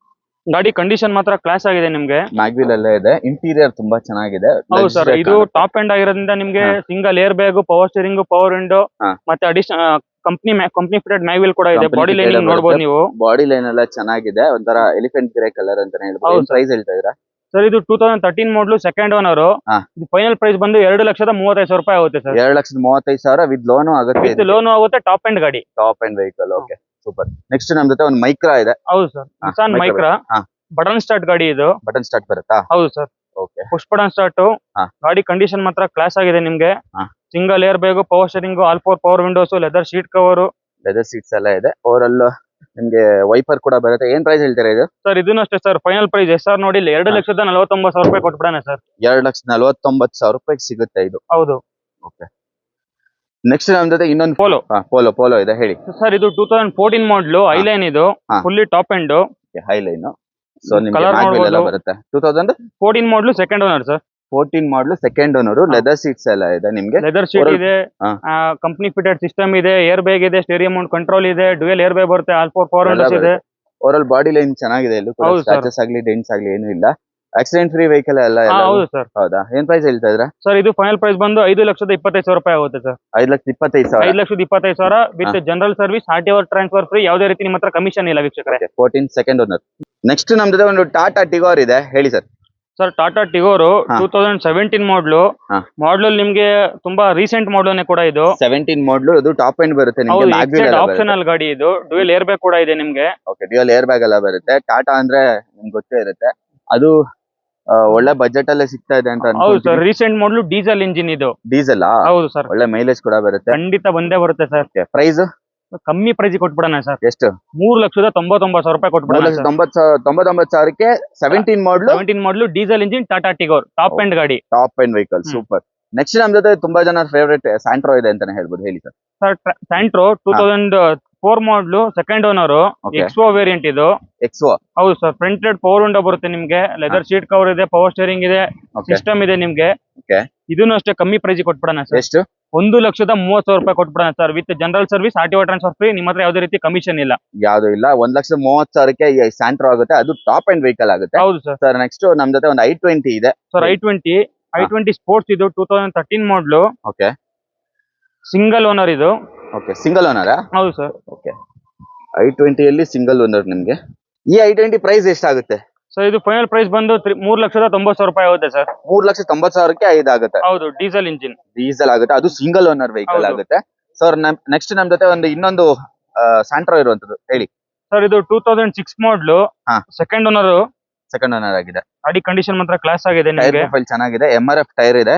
ಗಾಡಿ ಕಂಡೀಷನ್ ಮಾತ್ರ ಕ್ಲಾಸ್ ಆಗಿದೆ ನಿಮ್ಗೆ. ಮ್ಯಾಗ್ವಿಲ್ ಅಲ್ಲೇ ಇದೆ. ಇಂಟೀರಿಯರ್ ತುಂಬಾ ಚೆನ್ನಾಗಿದೆ. ಹೌದು ಸರ್. ಇದು ಟಾಪ್ ಎಂಡ್ ಆಗಿರೋದ್ರಿಂದ ನಿಮ್ಗೆ single air bag, power steering, power window, ಹಾ. ಮತ್ತೆ ಕಂಪ್ನಿ ಫಿಟೆಡ್ ಮ್ಯಾಗ್ವಿಲ್ ಕೂಡ ಇದೆ. Company ಬಾಡಿ fitted ಲೈನಿಂಗ್ ನೋಡ್ಬೋದು ಬರುತ್ತೆ. ನೀವು. ಬಾಡಿ ಲೈನ್ ಎಲ್ಲ ಚೆನ್ನಾಗಿದೆ. ಒಂಥರ ಎಲಿಫೆಂಟ್ ಗ್ರೇ ಕಲರ್ ಅಂತಾನೆ ಹೇಳ್ಬೋದು. ಹೌದು ಏನ್ ಪ್ರೈಸ್ ಹೇಳ್ತಾ ಇದ್ದೀರಾ? ಸರ್ ಇದು 2013 ಮಾಡ್ಲು, ಸೆಕೆಂಡ್ ಓನರ್. ಹಾ. ಇದು ಫೈನಲ್ ಪ್ರೈಸ್ ಬಂದು 2,35,000 ರೂಪಾಯಿ ಆಗುತ್ತೆ ಸರ್. 2,35,000 ವಿತ್ ಲೋನು ಆಗುತ್ತೆ. ವಿತ್ ಲೋನು ಆಗುತ್ತೆ. ಟಾಪ್ ಎಂಡ್ ಗಾಡಿ. Top end vehicle. Okay, super. Next ನಮ್ ಜೊತೆ ಒಂದು ಮೈಕ್ರಾ ಇದೆ. ಹೌದು ಸರ್. ಹಾ, ನಿಸಾನ್ Micra. ಮೈಕ್ರಾ. ಹಾ. ಬಟನ್ ಸ್ಟಾರ್ಟ್ ಗಾಡಿ ಇದು. ಬಟನ್ ಸ್ಟಾರ್ಟ್ ಬರುತ್ತಾ? ಹೌದು sir. Okay. Push button start. ಹಾ. ಗಾಡಿ ಕಂಡೀಷನ್ ಮಾತ್ರ ಕ್ಲಾಸ್ ಆಗಿದೆ ನಿಮ್ಗೆ. ಹಾ. Single air bag, power steering, all 4 power Windows, leather seat cover, leather seats ಎಲ್ಲ ಇದೆ. ಓವರ್ ನಿಮ್ಗೆ ವೈಪರ್ ಕೂಡ ಬರುತ್ತೆ. ಏನ್ ಪ್ರೈಸ್ ಹೇಳ್ತೀರಾ ಇದು? ಸರ್ ಇದನ್ನು ಅಷ್ಟೇ ಸರ್. ಫೈನಲ್ ಪ್ರೈಸ್ SR ನೋಡಿ 2,49,000 ರೂಪಾಯಿ ಕೊಟ್ಬಿಡೋಣ ಸರ್. 2,49,000 ರೂಪಾಯಿಗೆ ಸಿಗುತ್ತೆ ಇದು. ಹೌದು. ಓಕೆ. ನೆಕ್ಸ್ಟ್ ನಮ್ ಜೊತೆ ಇನ್ನೊಂದು ಪೋಲೋ. ಪೋಲೋ ಇದೆ, ಹೇಳಿ. ಸರ್ ಇದು 2014 ಮಾಡ್ಲು, ಐಲೈನ್ ಇದು. ಹಾ. Fully top end. High line. So ನಿಮ್ಗೆ Colour ಮ್ಯಾಗ್ವಿಲ್ ಎಲ್ಲ ನೋಡ್ಬೋದು. ಬರುತ್ತೆ. 2014 model, second owner sir. Model, second owner. Leather seats ಎಲ್ಲ ಇದೆ ನಿಮ್ಗೆ. ಲೆದರ್ ಶೀಟ್ Oral- ಇದೆ. ಹಾ. ಕಂಪ್ನಿ ಫಿಟೆಡ್ ಸಿಸ್ಟಮ್ ಇದೆ. ಏರ್ ಬ್ಯಾಗ್ ಇದೆ. ಸ್ಟೇರಿಯಂ ಮೌಂಟ್ ಕಂಟ್ರೋಲ್ ಇದೆ. ಡ್ಯೂಯಲ್ ಏರ್ ಬ್ಯಾಗ್ ಬರುತ್ತೆ. ಆಲ್ 4 ಪವರ್ ಎಲ್ಲ ವಿಂಡೋಸ್ ಇದೆ. ಓವರ್ ಬಾಡಿ ಲೈನ್ ಚೆನ್ನಾಗಿದೆ. ಎಲ್ಲೂ ಕೂಡ ಹೌದು sir. ಸ್ಕ್ರಾಚಸ್ ಆಗ್ಲಿ ಡೆಂಟ್ಸ್ ಆಗ್ಲಿ ಏನು ಇಲ್ಲ. ಆಕ್ಸಿಡೆಂಟ್ ಫ್ರೀ ವೆಹಿಕಲ್ ಎಲ್ಲ ಹಾ, ಎಲ್ಲ. ಹೌದು ಸರ್. ಹೌದಾ? ಏನ್ ಪ್ರೈಸ್ ಹೇಳ್ತಾ ಇದ್ರ? ಸರ್ ಇದು ಫೈನಲ್ ಪ್ರೈಸ್ ಬಂದು 5,25,000 ರೂಪಾಯಿ ಆಗುತ್ತೆ sir. 5,25,000. 5,25,000 with general service, RTO transfer free. ಯಾವುದೇ ರೀತಿ ನಿಮ್ಮ ಹತ್ರ ಕಮಿಷನ್ ಇಲ್ಲ ವೀಕ್ಷಕರೇ. 14 ಸೆಕೆಂಡ್ ಓನರ್. ನೆಕ್ಸ್ಟ್ ನಮ್ ಜೊತೆ ಒಂದು ಟಾಟಾ ಟಿಗೋರ್ ಇದೆ, ಹೇಳಿ ಸರ್. ಸರ್ ಟಾಟಾ ಟಿಗೋರ್ ಹಾ. 2017 ಮಾಡ್ಲು. ಹಾ. ಮಾಡ್ಲಲ್ಲಿ ನಿಮ್ಗೆ ತುಂಬಾ ರೀಸೆಂಟ್ ಮಾಡ್ಲನೇ ಕೂಡ ಇದು. 17 ಮಾಡ್ಲು. ಇದು ಟಾಪ್ ಎಂಡ್ ಬರುತ್ತೆ ನಿಮ್ಗೆ. ಹೌದು, ಮ್ಯಾಗ್ವಿಲ್ ಎಲ್ಲ ಬರುತ್ತೆ. ಆಪ್ಷನಲ್ ಗಾಡಿ ಇದು. ಡ್ಯೂಯಲ್ ಏರ್ ಬ್ಯಾಗ್ ಕೂಡ ಇದೆ ನಿಮ್ಗೆ. ಓಕೆ, ಡ್ಯೂಯಲ್ ಏರ್ ಬ್ಯಾಗ್ ಎಲ್ಲ ಬರುತ್ತೆ. ಟಾಟಾ ಅಂದ್ರೆ ನಿಮ್ಗೆ ಗೊತ್ತೇ ಇರುತ್ತೆ. ಅದು ಒಳ್ಳೆ ಬಜೆಟ್ ಅಲ್ಲೇ ಸಿಗ್ತಾ ಇದೆ ಅಂತ ಹೌದು sir. Recent model, diesel engine ಇದು. ಡೀಸೆಲ್. ಹೌದು ಸರ್. ಒಳ್ಳೆ ಮೈಲೇಜ್ ಕೂಡ ಬರುತ್ತೆ. ಖಂಡಿತ ಬಂದೇ ಬರುತ್ತೆ ಸರ್. ಪ್ರೈಸ್ ಕಮ್ಮಿ ಪ್ರೈಸ್ ಕೊಟ್ಬಿಡೋಣ ಸರ್. ಎಷ್ಟು? 3,99,000 ರೂಪಾಯಿ ಕೊಟ್ಬಿಡೋಣ ಸರ್. 3,99,000ಕ್ಕೆ 17 model. 17 model, diesel engine, Tata Tigor, top end ಗಾಡಿ. Top end vehicle. Super. Next ನಮ್ ಜೊತೆ ತುಂಬಾ ಜನ ಫೇವರೇಟ್ ಸ್ಯಾಂಟ್ರೋ ಇದೆ ಅಂತಾನೆ ಹೇಳ್ಬೋದು, ಹೇಳಿ sir. Sir Santro 2004 model second owner, Okay. XO variant ಇದು. ಎಕ್ಸೋ. ಹೌದು sir, front led power window ಬರುತ್ತೆ ನಿಮ್ಗೆ, ಲೆದರ್ ಶೀಟ್ ಕವರ್ ಇದೆ, ಪವರ್ ಸ್ಟೇರಿಂಗ್ ಇದೆ, Okay. ಸಿಸ್ಟಮ್ ಇದೆ ನಿಮ್ಗೆ. Okay. ಇದನ್ನು ಅಷ್ಟೇ ಕಮ್ಮಿ ಪ್ರೈಸ್ ಕೊಟ್ಬಿಡೋಣ ಸರ್. ಎಷ್ಟು? 1,30,30,000 ಕೊಟ್ಬಿಡೋಣ sir, with general service, RTO transfer free. ನಿಮ್ಮ ಹತ್ರ ಯಾವುದೇ ರೀತಿ ಕಮಿಷನ್ ಇಲ್ಲ. ಯಾವ್ದು ಇಲ್ಲ, 1,30,30,000ಕ್ಕೆ ಈ ಸ್ಯಾಂಟ್ರೋ ಆಗುತ್ತೆ, ಅದು ಟಾಪ್ ಅಂಡ್ ವೆಹಿಕಲ್ ಆಗುತ್ತೆ. ಹೌದು ಸರ್. ಸರ್ ನೆಕ್ಸ್ಟ್ ನಮ್ ಜೊತೆ ಒಂದು i20 ಇದೆ. ಸರ್ i20 ಸ್ಪೋರ್ಟ್ಸ್ ಇದು 2013 ಮಾಡಲು, ಓಕೆ. ಸಿಂಗಲ್ ಓನರ್ ಇದು. Okay, single owner. ಹೌದು ಸರ್. ಓಕೆ, i20 ಅಲ್ಲಿ ಸಿಂಗಲ್ ಓನರ್ ನಿಮ್ಗೆ. ಈ i20 ಪ್ರೈಸ್ ಎಷ್ಟಾಗುತ್ತೆ? ಸರ್ ಇದು ಫೈನಲ್ ಪ್ರೈಸ್ ಬಂದು 3,90,000 ಆಗುತ್ತೆ ಸರ್. 3,90,000ಕ್ಕೆ ಇದಾಗುತ್ತೆ. ಹೌದು, ಡೀಸೆಲ್ ಇಂಜಿನ್. ಡೀಸೆಲ್ ಆಗುತ್ತೆ, ಅದು ಸಿಂಗಲ್ ಓನರ್ ವೆಹಿಕಲ್ ಹೌದು. ಆಗುತ್ತೆ. ಸರ್ ನೆಕ್ಸ್ಟ್ ನಮ್ ಜೊತೆ ಇನ್ನೊಂದು ಸ್ಯಾಂಟ್ರೋ ಇರುವಂತದ್ದು, ಹೇಳಿ. ಸರ್ ಇದು 2006 ಮಾಡಲು, ಹಾ. Second owner. ಸೆಕೆಂಡ್ ಓನರ್ ಆಗಿದೆ. ಗಾಡಿ ಕಂಡೀಷನ್ ಮಾತ್ರ ಕ್ಲಾಸ್ ಆಗಿದೆ ಟೈರ್ ನಿಮಗೆ. ಪ್ರೊಫೈಲ್ ಚೆನ್ನಾಗಿದೆ, MRF ಟೈರ್ ಇದೆ,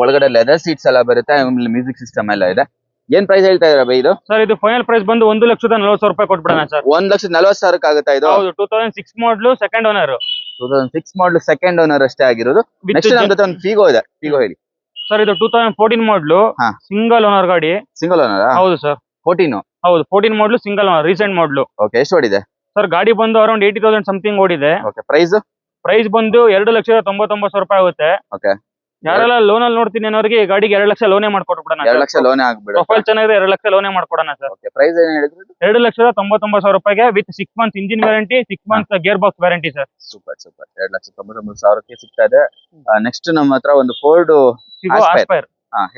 ಒಳಗಡೆ ಲೆದರ್ ಸೀಟ್ಸ್ ಎಲ್ಲ ಬರುತ್ತೆ, ಮ್ಯೂಸಿಕ್ ಸಿಸ್ಟಮ್ ಎಲ್ಲ ಇದೆ. ಏನ್ ಪ್ರೈಸ್ ಹೇಳ್ತಾ ಇದ್ರ ಬೈ ಇದು? ಸರ್ ಇದು ಫೈನಲ್ ಪ್ರೈಸ್ ಬಂದು 1,40,000 ಕೊಟ್ಬಿಡೋಣ ಸರ್. 1,40,000 ಆಗುತ್ತಾ ಇದು? ಹೌದು, 2006 ಮಾಡಲು, ಸೆಕೆಂಡ್ ಓನರ್. 2006 ಮಾಡಲು ಸೆಕೆಂಡ್ ಓನರ್ ಅಷ್ಟೇ ಆಗಿರೋದು. ನೆಕ್ಸ್ಟ್ ನಮ್ ಜೊತೆ ಒಂದು ಫಿಗೋ ಇದೆ, ಫಿಗೋ ಹೇಳಿ. ಸರ್ ಇದು 2014 ಮಾಡಲು, ಹಾ. ಸಿಂಗಲ್ ಓನರ್ ಗಾಡಿ. Single owner? ಹೌದು ಸರ್. 14. ಹೌದು, 14 model, single owner, recent model. Okay, ಎಷ್ಟು ಓಡಿದೆ? ಸರ್ ಗಾಡಿ ಬಂದು ಅರೌಂಡ್ 80,000 ಸಮಥಿಂಗ್ ಓಡಿದೆ. Okay, price? ಪ್ರೈಸ್ ಬಂದು 2,99,000 ಆಗುತ್ತೆ. ಓಕೆ. ಯಾರೆಲ್ಲ ಲೋನ್ ಅಲ್ಲಿ ನೋಡ್ತೀನಿ ಅನ್ನೋರಿಗೆ ಈ ಗಾಡಿಗೆ 2 ಲಕ್ಷ ಲೋನೇ ಮಾಡ್ಕೊಟ್ಬಿಡೋಣ. 2 ಲಕ್ಷ ಲೋನೇ ಆಗ್ಬಿಡುತ್ತೆ. ಪ್ರೊಫೈಲ್ ಚೆನ್ನಾಗಿದೆ, 2 ಲಕ್ಷ ಲೋನೇ ಮಾಡ್ಕೊಡೋಣ ಸರ್. ಓಕೆ, ಪ್ರೈಸ್ ಏನ್ ಹೇಳಿದ್ರು? 2,99,000 with 6 months engine warranty, 6 months gear box warranty sir. Super super. 2,99,000ಕ್ಕೆ ಸಿಗ್ತಾ ಇದೆ. ನೆಕ್ಸ್ಟ್ ನಮ್ಮ ಹತ್ರ ಒಂದು ಫೋರ್ಡ್ ಆಸ್ಪೈರ್.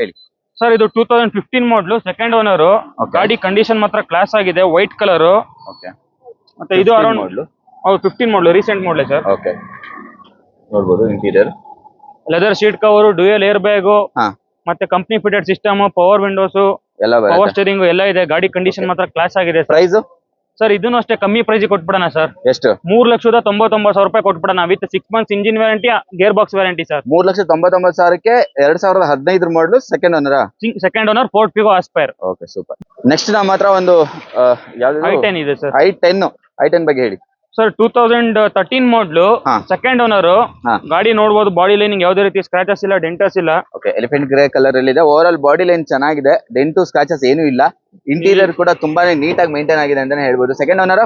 ಹೇಳಿ. ಸರ್ ಇದು 2015 ಮಾಡಲು, ಸೆಕೆಂಡ್ ಓನರ್. Okay. ಗಾಡಿ ಕಂಡೀಷನ್ ಮಾತ್ರ ಕ್ಲಾಸ್ ಆಗಿದೆ, ವೈಟ್ ಕಲರ್. ಓಕೆ. ಮತ್ತೆ ಇದು ಅರೌಂಡ್ ಹೌದು 15 model, recent model sir. Okay, ನೋಡ್ಬೋದು interior. Leather seat cover, dual air bag, ಹಾ. ಮತ್ತೆ company fitted system, power windows, ಎಲ್ಲ ಪವರ್ ಬರುತ್ತೆ. ಸ್ಟೇರಿಂಗ್ ಎಲ್ಲ ಇದೆ. ಗಾಡಿ ಕಂಡೀಷನ್ ಮಾತ್ರ ಕ್ಲಾಸ್ ಆಗಿದೆ ಸರ್. ಪ್ರೈಸ್ ಸರ್ ಇದನ್ನು ಅಷ್ಟೇ ಕಮ್ಮಿ ಪ್ರೈಸ್ ಕೊಟ್ಬಿಡೋಣ ಸರ್. ಎಷ್ಟು? 3,99,000 ಕೊಟ್ಬಿಡೋಣ with 6 months engine warranty, gear box warranty sir. 3,99,000ಕ್ಕೆ 2015 model, second owner. Second owner, Ford Figo Aspire. Okay, super. Next ನಮ್ಮ ಹತ್ರ ಒಂದು ಯಾವ್ದು i10 ಇದೆ ಸರ್. i10 ಬಗ್ಗೆ ಹೇಳಿ. ಸರ್ 2013 ಮಾಡಲು, ಹಾ. Second owner. ಹಾ. ಗಾಡಿ ನೋಡಬಹುದು, ಬಾಡಿ ಲೈನಿಂಗ್ ಯಾವುದೇ ರೀತಿ ಸ್ಕ್ರಾಚಸ್ ಇಲ್ಲ, ಡೆಂಟಸ್ ಇಲ್ಲ. ಓಕೆ, ಎಲಿಫೆಂಟ್ ಗ್ರೇ ಕಲರ್ ಅಲ್ಲಿ ಇದೆ. ಓವರ್ ಆಲ್ ಬಾಡಿ ಲೈನ್ ಚೆನ್ನಾಗಿದೆ, ಡೆಂಟು ಸ್ಕ್ರಾಚಸ್ ಏನೂ ಇಲ್ಲ. ಇಂಟೀರಿಯರ್ ಕೂಡ ತುಂಬಾನೇ ನೀಟಾಗಿ ಮೇಂಟೈನ್ ಆಗಿದೆ ಅಂತಾನೆ ಹೇಳ್ಬೋದು. Second owner?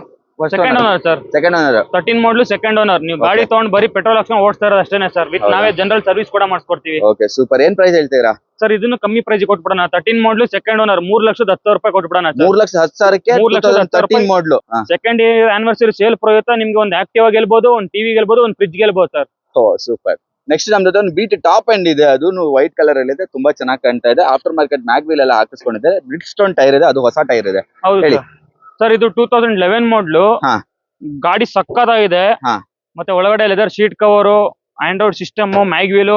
Second owner sir. Second owner. 13 model, second owner. ನೀವು ಗಾಡಿ ತಗೊಂಡು ಬರೀ ಪೆಟ್ರೋಲ್ ಹಾಕ್ಸ್ಕೊಂಡು ಓಡಿಸ್ತಾ ಇರೋದು ಅಷ್ಟೇನೆ ಸರ್. ವಿತ್ ಹೌದಾ? ನಾವೇ ಜನರಲ್ ಸರ್ವಿಸ್ ಕೂಡ ಮಾಡಿಸ್ಕೊಡ್ತೀವಿ. Okay, super. ಏನ್ ಪ್ರೈಸ್ ಹೇಳ್ತೀರಾ? ಸರ್ ಇದನ್ನು ಕಮ್ಮಿ ಪ್ರೈಸ್ ಕೊಟ್ಬಿಡೋಣ. 13 ಮಾಡಲು, ಸೆಕೆಂಡ್ ಓನರ್, 3,10,000 ಕೊಟ್ಬಿಡೋಣ ಸರ್. 3,10,000ಕ್ಕೆ 3,10,000 ಮಾಡಲು. ಸೆಕೆಂಡ್ ಆನಿವರ್ಸರಿ ಸೇಲ್ ಪ್ರಯುಕ್ತ ನಿಮ್ಗೆ ಒಂದು ಆಕ್ಟಿವಾ ಗೆಲ್ಬಹುದು, ಒಂದು ಟಿವಿ ಗೆಲ್ಬಹುದು, ಒಂದು ಫ್ರಿಜ್ ಗೆಲ್ಬಹುದು ಸರ್. ಓ, ಸೂಪರ್. ನೆಕ್ಸ್ಟ್ ನಮ್ ಜೊತೆ ಒಂದು ಬೀಟ್ ಟಾಪ್ ಎಂಡ್ ಇದೆ, ಅದು ವೈಟ್ ಕಲರ್ ಅಲ್ಲಿ ಇದೆ, ತುಂಬಾ ಚೆನ್ನಾಗಿ ಕಾಣ್ತಾ ಇದೆ. ಆಫ್ಟರ್ ಮಾರ್ಕೆಟ್ ಮ್ಯಾಗ್ ವೀಲ್ ಎಲ್ಲ ಹಾಕಿಸ್ಕೊಂಡಿದೆ. ಬ್ರಿಡ್ಸ್ಟೋನ್ ಟೈರ್ ಇದೆ, ಅದು ಹೊಸ ಟೈರ್ ಇದೆ. ಹೌದು ಹೇಳಿ. ಸರ್ ಇದು 2011 ಮಾಡಲು. ಹಾ. ಗಾಡಿ ಸಕ್ಕತ್ತಾಗಿದೆ. ಹಾ. ಮತ್ತೆ ಒಳಗಡೆ leather seat cover, Android system, mag wheel,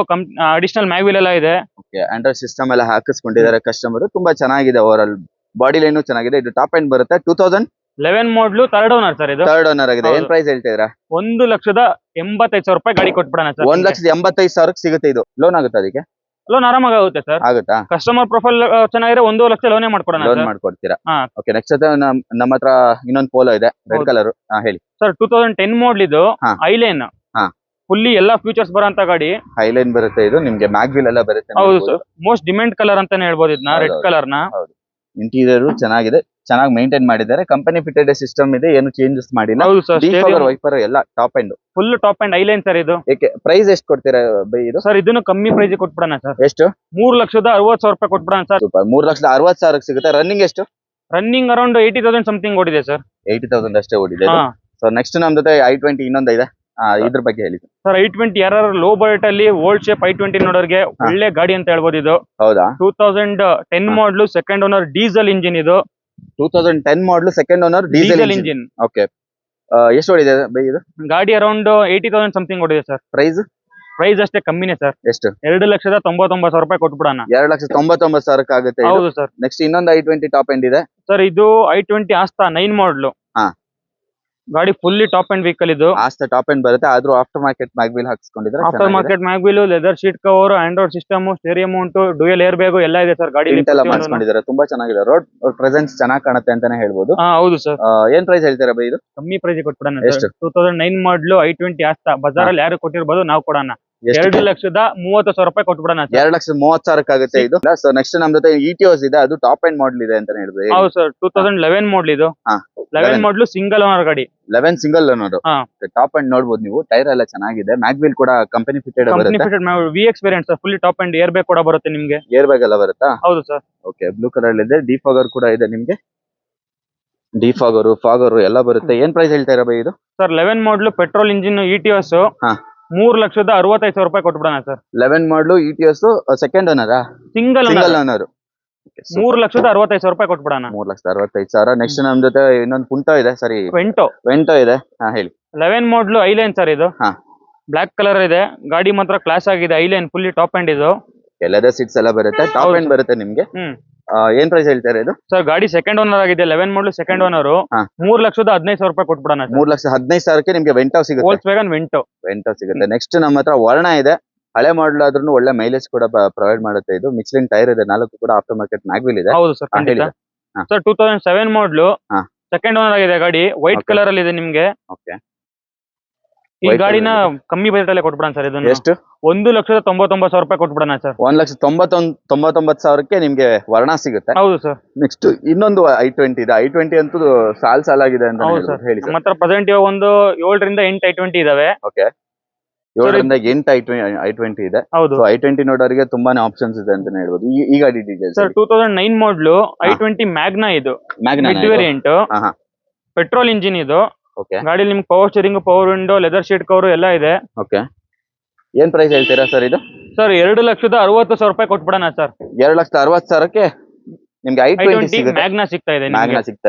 additional mag wheel ಎಲ್ಲ ಇದೆ. ಓಕೆ, ಆಂಡ್ರಾಯ್ಡ್ ಸಿಸ್ಟಮ್ ಎಲ್ಲ ಹಾಕಿಸ್ಕೊಂಡಿದ್ದಾರೆ ಕಸ್ಟಮರ್. ತುಂಬಾ ಚೆನ್ನಾಗಿದೆ, ಓವರ್ ಆಲ್ ಬಾಡಿ ಲೈನು ಚೆನ್ನಾಗಿದೆ. ಇದು ಟಾಪ್ ಎಂಡ್ ಬರುತ್ತೆ. 2011 ಮಾಡಲು, ಥರ್ಡ್ ಓನರ್ ಸರ್. ಇದು ಥರ್ಡ್ ಓನರ್ ಆಗಿದೆ. ಏನ್ ಹೌದು. ಪ್ರೈಸ್ ಹೇಳ್ತಿದ್ದೀರಾ? 1,85,000 ಗಾಡಿ ಕೊಟ್ಬಿಡೋಣ ಸರ್. 1,85,000ಕ್ಕೆ ಸಿಗುತ್ತೆ. ಇದು ಲೋನ್ ಆಗುತ್ತೆ ಅದಕ್ಕೆ? ಲೋನ್ ಆರಾಮಾಗಿ ಆಗುತ್ತೆ ಸರ್. ಆಗುತ್ತಾ? ಕಸ್ಟಮರ್ ಪ್ರೊಫೈಲ್ ಚೆನ್ನಾಗಿದ್ರೆ 1 ಲಕ್ಷ ಲೋನೇ ಮಾಡ್ಕೊಡೋಣ ಲೋನ್ ಸರ್. ಮಾಡ್ಕೊಡ್ತೀರಾ? ಹಾ. ಓಕೆ, ನೆಕ್ಸ್ಟ್ ನಮ್ಮ ಹತ್ರ ಇನ್ನೊಂದು ಪೋಲೋ ಇದೆ, ರೆಡ್ ಹೌದು. ಕಲರ್. ಹೇಳಿ. ಸರ್ 2010 ಮಾಡಲ್ ಇದು. ಹಾ. ಐಲೈನ್. ಹಾ. ಫುಲ್ಲಿ ಎಲ್ಲಾ ಫೀಚರ್ಸ್ ಬರೋಂತ ಗಾಡಿ. ಹೈಲೈನ್ ಬರುತ್ತೆ, ಇದು ನಿಮ್ಗೆ ಮ್ಯಾಗ್ ವೀಲ್ ಎಲ್ಲ ಬರುತ್ತೆ. ಹೌದು ಸರ್. ಮೋಸ್ಟ್ ಡಿಮ್ಯಾಂಡ್ ಕಲರ್ ಅಂತಾನೆ ಹೇಳ್ಬೋದು ಇದನ್ನ, ರೆಡ್ ಹೌದು. ಕಲರ್ ನ. ಇಂಟೀರಿಯರ್ ಚೆನ್ನಾಗಿದೆ, ಚೆನ್ನಾಗಿ ಮೇಂಟೈನ್ ಮಾಡಿದ್ದಾರೆ. ಕಂಪನಿ ಫಿಟೆಡ್ ಸಿಸ್ಟಮ್ ಇದೆ, ಏನು ಚೇಂಜಸ್ ಮಾಡಿಲ್ಲ. ಹೌದು ಸರ್. ವೈಪರ್ ಎಲ್ಲ top end. Full top end highline sir ಇದು. ಏಕೆ ಪ್ರೈಸ್ ಎಷ್ಟು ಕೊಡ್ತೀರಾ ಬೈ ಇದು? ಸರ್ ಇದನ್ನು ಕಮ್ಮಿ ಪ್ರೈಸ್ ಕೊಟ್ಬಿಡೋಣ ಸರ್. ಎಷ್ಟು? 3,60,000 ಕೊಟ್ಬಿಡೋಣ ಸರ್. ಸೂಪರ್. 3,60,000ಕ್ಕೆ ಸಿಗುತ್ತೆ. ರನ್ನಿಂಗ್ ಎಷ್ಟು? ರನ್ನಿಂಗ್ ಅರೌಂಡ್ 80,000 ಸಮಥಿಂಗ್ ಓಡಿದೆ ಸರ್. 80,000 ಅಷ್ಟೇ ಓಡಿದೆ. ಹಾ. ಸೊ ನೆಕ್ಸ್ಟ್ ನಮ್ ಜೊತೆ i20 ಇನ್ನೊಂದು ಇದೆ, ಇದ್ರ ಬಗ್ಗೆ ಹೇಳಿ. ಸರ್ i20 ಯಾರು ಲೋ ಬಜೆಟ್ ಅಲ್ಲಿ ಓಲ್ಡ್ ಶೇಪ್ i20 ನೋಡೋರಿಗೆ ಒಳ್ಳೆ ಗಾಡಿ ಅಂತ ಹೇಳ್ಬೋದು ಇದು. ಹೌದಾ? 2010 ಮಾಡಲು, ಸೆಕೆಂಡ್ ಓನರ್, ಡೀಸೆಲ್ ಇಂಜಿನ್ ಇದು. 2010 ಮಾಡಲು, second owner, diesel engine. Okay, ಎಷ್ಟು ಓಡಿದೆ ಬೈ ಇದು? ಗಾಡಿ ಅರೌಂಡ್ 80,000 ಸಮಥಿಂಗ್ ಓಡಿದೆ ಸರ್. ಪ್ರೈಸ್ ಅಷ್ಟೇ ಕಮ್ಮಿನೇ ಸರ್. ಎಷ್ಟು? 2,99,000 ಕೊಟ್ಬಿಡೋಣ. 2,99,000 ಆಗುತ್ತೆ. ಹೌದು ಸರ್. ನೆಕ್ಸ್ಟ್ ಇನ್ನೊಂದು i20 ಟಾಪ್ ಎಂಡ್ ಇದೆ ಸರ್. ಇದು i20 ಆಸ್ತಾ 9 ಮಾಡಲು. ಹಾ. ಗಾಡಿ ಫುಲ್ಲಿ ಟಾಪ್ ಅಂಡ್ ವೆಹಿಕಲ್ ಇದು. ಆಸ್ತಾ ಟಾಪ್ ಎಂಡ್ ಬರುತ್ತೆ, ಆದ್ರೂ ಆಫ್ಟರ್ ಮಾರ್ಕೆಟ್ ಮ್ಯಾಗ್ ವೀಲ್ ಹಾಕಿಸ್ಕೊಂಡಿದ್ರೆ. After market mag wheel, leather seat cover, Android system, stereo mount, dual air bag ಎಲ್ಲ ಇದೆ ಸರ್ ಗಾಡಿ. ಎಲ್ಲ ಮಾಡಿಸ್ಕೊಂಡಿದ್ದಾರೆ, ತುಂಬಾ ಚೆನ್ನಾಗಿದೆ. ರೋಡ್ ಪ್ರೆಸೆನ್ಸ್ ಚೆನ್ನಾಗಿ ಕಾಣುತ್ತೆ ಅಂತಾನೆ ಹೇಳ್ಬೋದು. ಹೌದು ಸರ್. ಏನ್ ಪ್ರೈಸ್ ಹೇಳ್ತೀರಾ ಬೈ ಇದು? ಕಮ್ಮಿ ಪ್ರೈಸ್ ಕೊಟ್ಬಿಡೋಣ. ಎಷ್ಟು? 2009 ಮಾಡಲು i20 ಆಸ್ತಾ. ಬಜಾರ್ ಅಲ್ಲಿ ಯಾರು ಕೊಟ್ಟಿರ್ಬೋದು, ನಾವು ಕೊಡೋಣ. 2,30,30,000 ರೂಪಾಯಿ ಕೊಟ್ಬಿಡೋಣ ಸರ್. 2,30,000 ಇದು. ಸೊ ನೆಕ್ಸ್ಟ್ ನಮ್ ಜೊತೆ ಇಟಿಯೋಸ್ ಇದೆ, ಅದು ಟಾಪ್ ಅಂಡ್ ಮಾಡಲ್ ಇದೆ ಅಂತ ಹೇಳ್ಬೋದು. ಹೌದು ಸರ್, 2011 ಮಾಡಲ್ ಇದು. 11 ಮಾಡಲ್ ಸಿಂಗಲ್ ಓನರ್ ಗಾಡಿ. 11 ಸಿಂಗಲ್ ಓನರ್. ಟಾಪ್ ಅಂಡ್ ನೋಡ್ಬೋದು ನೀವು, ಟೈರ್ ಎಲ್ಲ ಚೆನ್ನಾಗಿದೆ, ಮ್ಯಾಗ್ವಿಲ್ ಕೂಡ ಕಂಪನಿ ಫಿಟೆಡ್ ಬರುತ್ತೆ. VX variant sir, fully top and air bag ಕೂಡ ಬರುತ್ತೆ ನಿಮ್ಗೆ. ಏರ್ ಬ್ಯಾಗ್ ಎಲ್ಲ ಬರುತ್ತಾ? ಹೌದು ಸರ್. ಓಕೆ, ಬ್ಲೂ ಕಲರ್ ಇದೆ, ಡಿಫಾಗರ್ ಕೂಡ ಇದೆ ನಿಮ್ಗೆ. ಫಾಗರ್ ಎಲ್ಲ ಬರುತ್ತೆ. ಏನ್ ಪ್ರೈಸ್ ಹೇಳ್ತಾ ಇರೋ ಇದು? Sir 11 model petrol engine Etios 3,65,000 ರೂಪಾಯಿ ಕೊಟ್ಬಿಡೋಣ ಸರ್. 11 ಮಾಡಲು ಇಟಿಯೋಸ್ ಸೆಕೆಂಡ್ ಓನರಾ? Single owner. 3,65,000 ರೂಪಾಯಿ ಕೊಟ್ಬಿಡೋಣ. 3,65,000. ನೆಕ್ಸ್ಟ್ ನಮ್ ಜೊತೆ ಇನ್ನೊಂದು ಪುಂಟೋ ಇದೆ, ಸರಿ ವೆಂಟೋ ಇದೆ. ಹೇಳಿ. 11 ಮಾಡಲ್ ಐಲೈನ್ ಸರ್ ಇದು. ಬ್ಲಾಕ್ ಕಲರ್ ಇದೆ, ಗಾಡಿ ಮಾತ್ರ ಕ್ಲಾಸ್ ಆಗಿದೆ. ಐಲೈನ್ ಫುಲ್ಲಿ ಟಾಪ್ ಅಂಡ್ ಇದು. ಲೆದರ್ ಸೀಟ್ಸ್ ಎಲ್ಲ ಬರುತ್ತೆ, ಟಾಪ್ ಅಂಡ್ ಬರುತ್ತೆ ನಿಮ್ಗೆ. ಏನ್ ಪ್ರೈಸ್ ಹೇಳ್ತಾರೆ ಇದು? ಸರ್ ಗಾಡಿ ಸೆಕೆಂಡ್ ಓನರ್ ಆಗಿದೆ, 11 ಮಾಡಲ್ ಸೆಕೆಂಡ್ ಓನರ್. 3,15,000 ರೂಪಾಯಿ ಕೊಟ್ಬಿಡೋಣ. 3,15,000 ನಿಮ್ಗೆ ವೆಂಟೋ ಸಿಗುತ್ತೆ. ವೋಲ್ಕ್ಸ್ವ್ಯಾಗನ್ ವೆಂಟೋ ಸಿಗುತ್ತೆ. ನೆಕ್ಸ್ಟ್ ನಮ್ಮ ಹತ್ರ ವರ್ಣ ಇದೆ, ಹಳೆ ಮಾಡಲ್ ಆದ್ರೂ ಒಳ್ಳೆ ಮೈಲೇಜ್ ಕೂಡ ಪ್ರೊವೈಡ್ ಮಾಡುತ್ತೆ. ಇದು ಮಿಕ್ಸ್ಲಿನ್ ಟೈರ್ ಇದೆ, 4 ಕೂಡ ಆಫ್ಟರ್ ಮಾರ್ಕೆಟ್ ಮ್ಯಾಗ್ವಿಲ್ ಇದೆ. ಹೌದು ಸರ್, ಖಂಡಿತ. ಸರ್ 2007 ಮಾಡಲ್ ಸೆಕೆಂಡ್ ಓನರ್ ಆಗಿದೆ ಗಾಡಿ, ವೈಟ್ ಕಲರ್ ಅಲ್ಲಿ ಇದೆ ನಿಮ್ಗೆ. ಈ ಗಾಡಿನ ಕಮ್ಮಿ ಬಜೆಟ್ ಅಲ್ಲೇ ಕೊಟ್ಬಿಡೋಣ ಸರ್. ಇದನ್ನ ಎಷ್ಟು? 1,99,000 ರೂಪಾಯಿ ಕೊಟ್ಬಿಡೋಣ ಸರ್. 1,99,000 ನಿಮ್ಗೆ ವರ್ಣ ಸಿಗುತ್ತೆ. ಹೌದು ಸರ್. ನೆಕ್ಸ್ಟ್ ಇನ್ನೊಂದು I20 ಇದೆ. I20 ಅಂತೂ ಸಾಲಾಗಿದೆ ಅಂತ ಹೇಳಿ. ನಮ್ಮ ಹತ್ರ ಪ್ರೆಸೆಂಟ್ ಇವಾಗ ಒಂದು 7 ರಿಂದ 8 I20 ಇದಾವೆ. ಓಕೆ, 7 ರಿಂದ 8 I20 ಇದೆ. ಹೌದು. I20 ನೋಡೋರಿಗೆ ತುಂಬಾನೇ ಆಪ್ಷನ್ಸ್ ಇದೆ ಅಂತ ಹೇಳ್ಬೋದು. ಈ ಗಾಡಿ ಡೀಟೇಲ್ಸ್ ಸರ್ 2009 ಮಾಡಲ್ I20 ಮ್ಯಾಗ್ನಾ ಇದು. ಮಿಡ್ ವೇರಿಯಂಟ್, ಪೆಟ್ರೋಲ್ ಇಂಜಿನ್ ಇದು. ಗಾಡಿ ನಿಮ್ಗೆ power steering, power window, leather seat cover ಎಲ್ಲ ಇದೆ. ಓಕೆ, ಏನ್ ಪ್ರೈಸ್ ಹೇಳ್ತೀರಾ ಸರ್ ಇದು? ಸರ್ 2,60,000 ರೂಪಾಯಿ ಕೊಟ್ಬಿಡೋಣ ಸರ್. 2,60,000 ನಿಮ್ಗೆ I20 ಮ್ಯಾಗ್ನಾ ಸಿಗ್ತಾ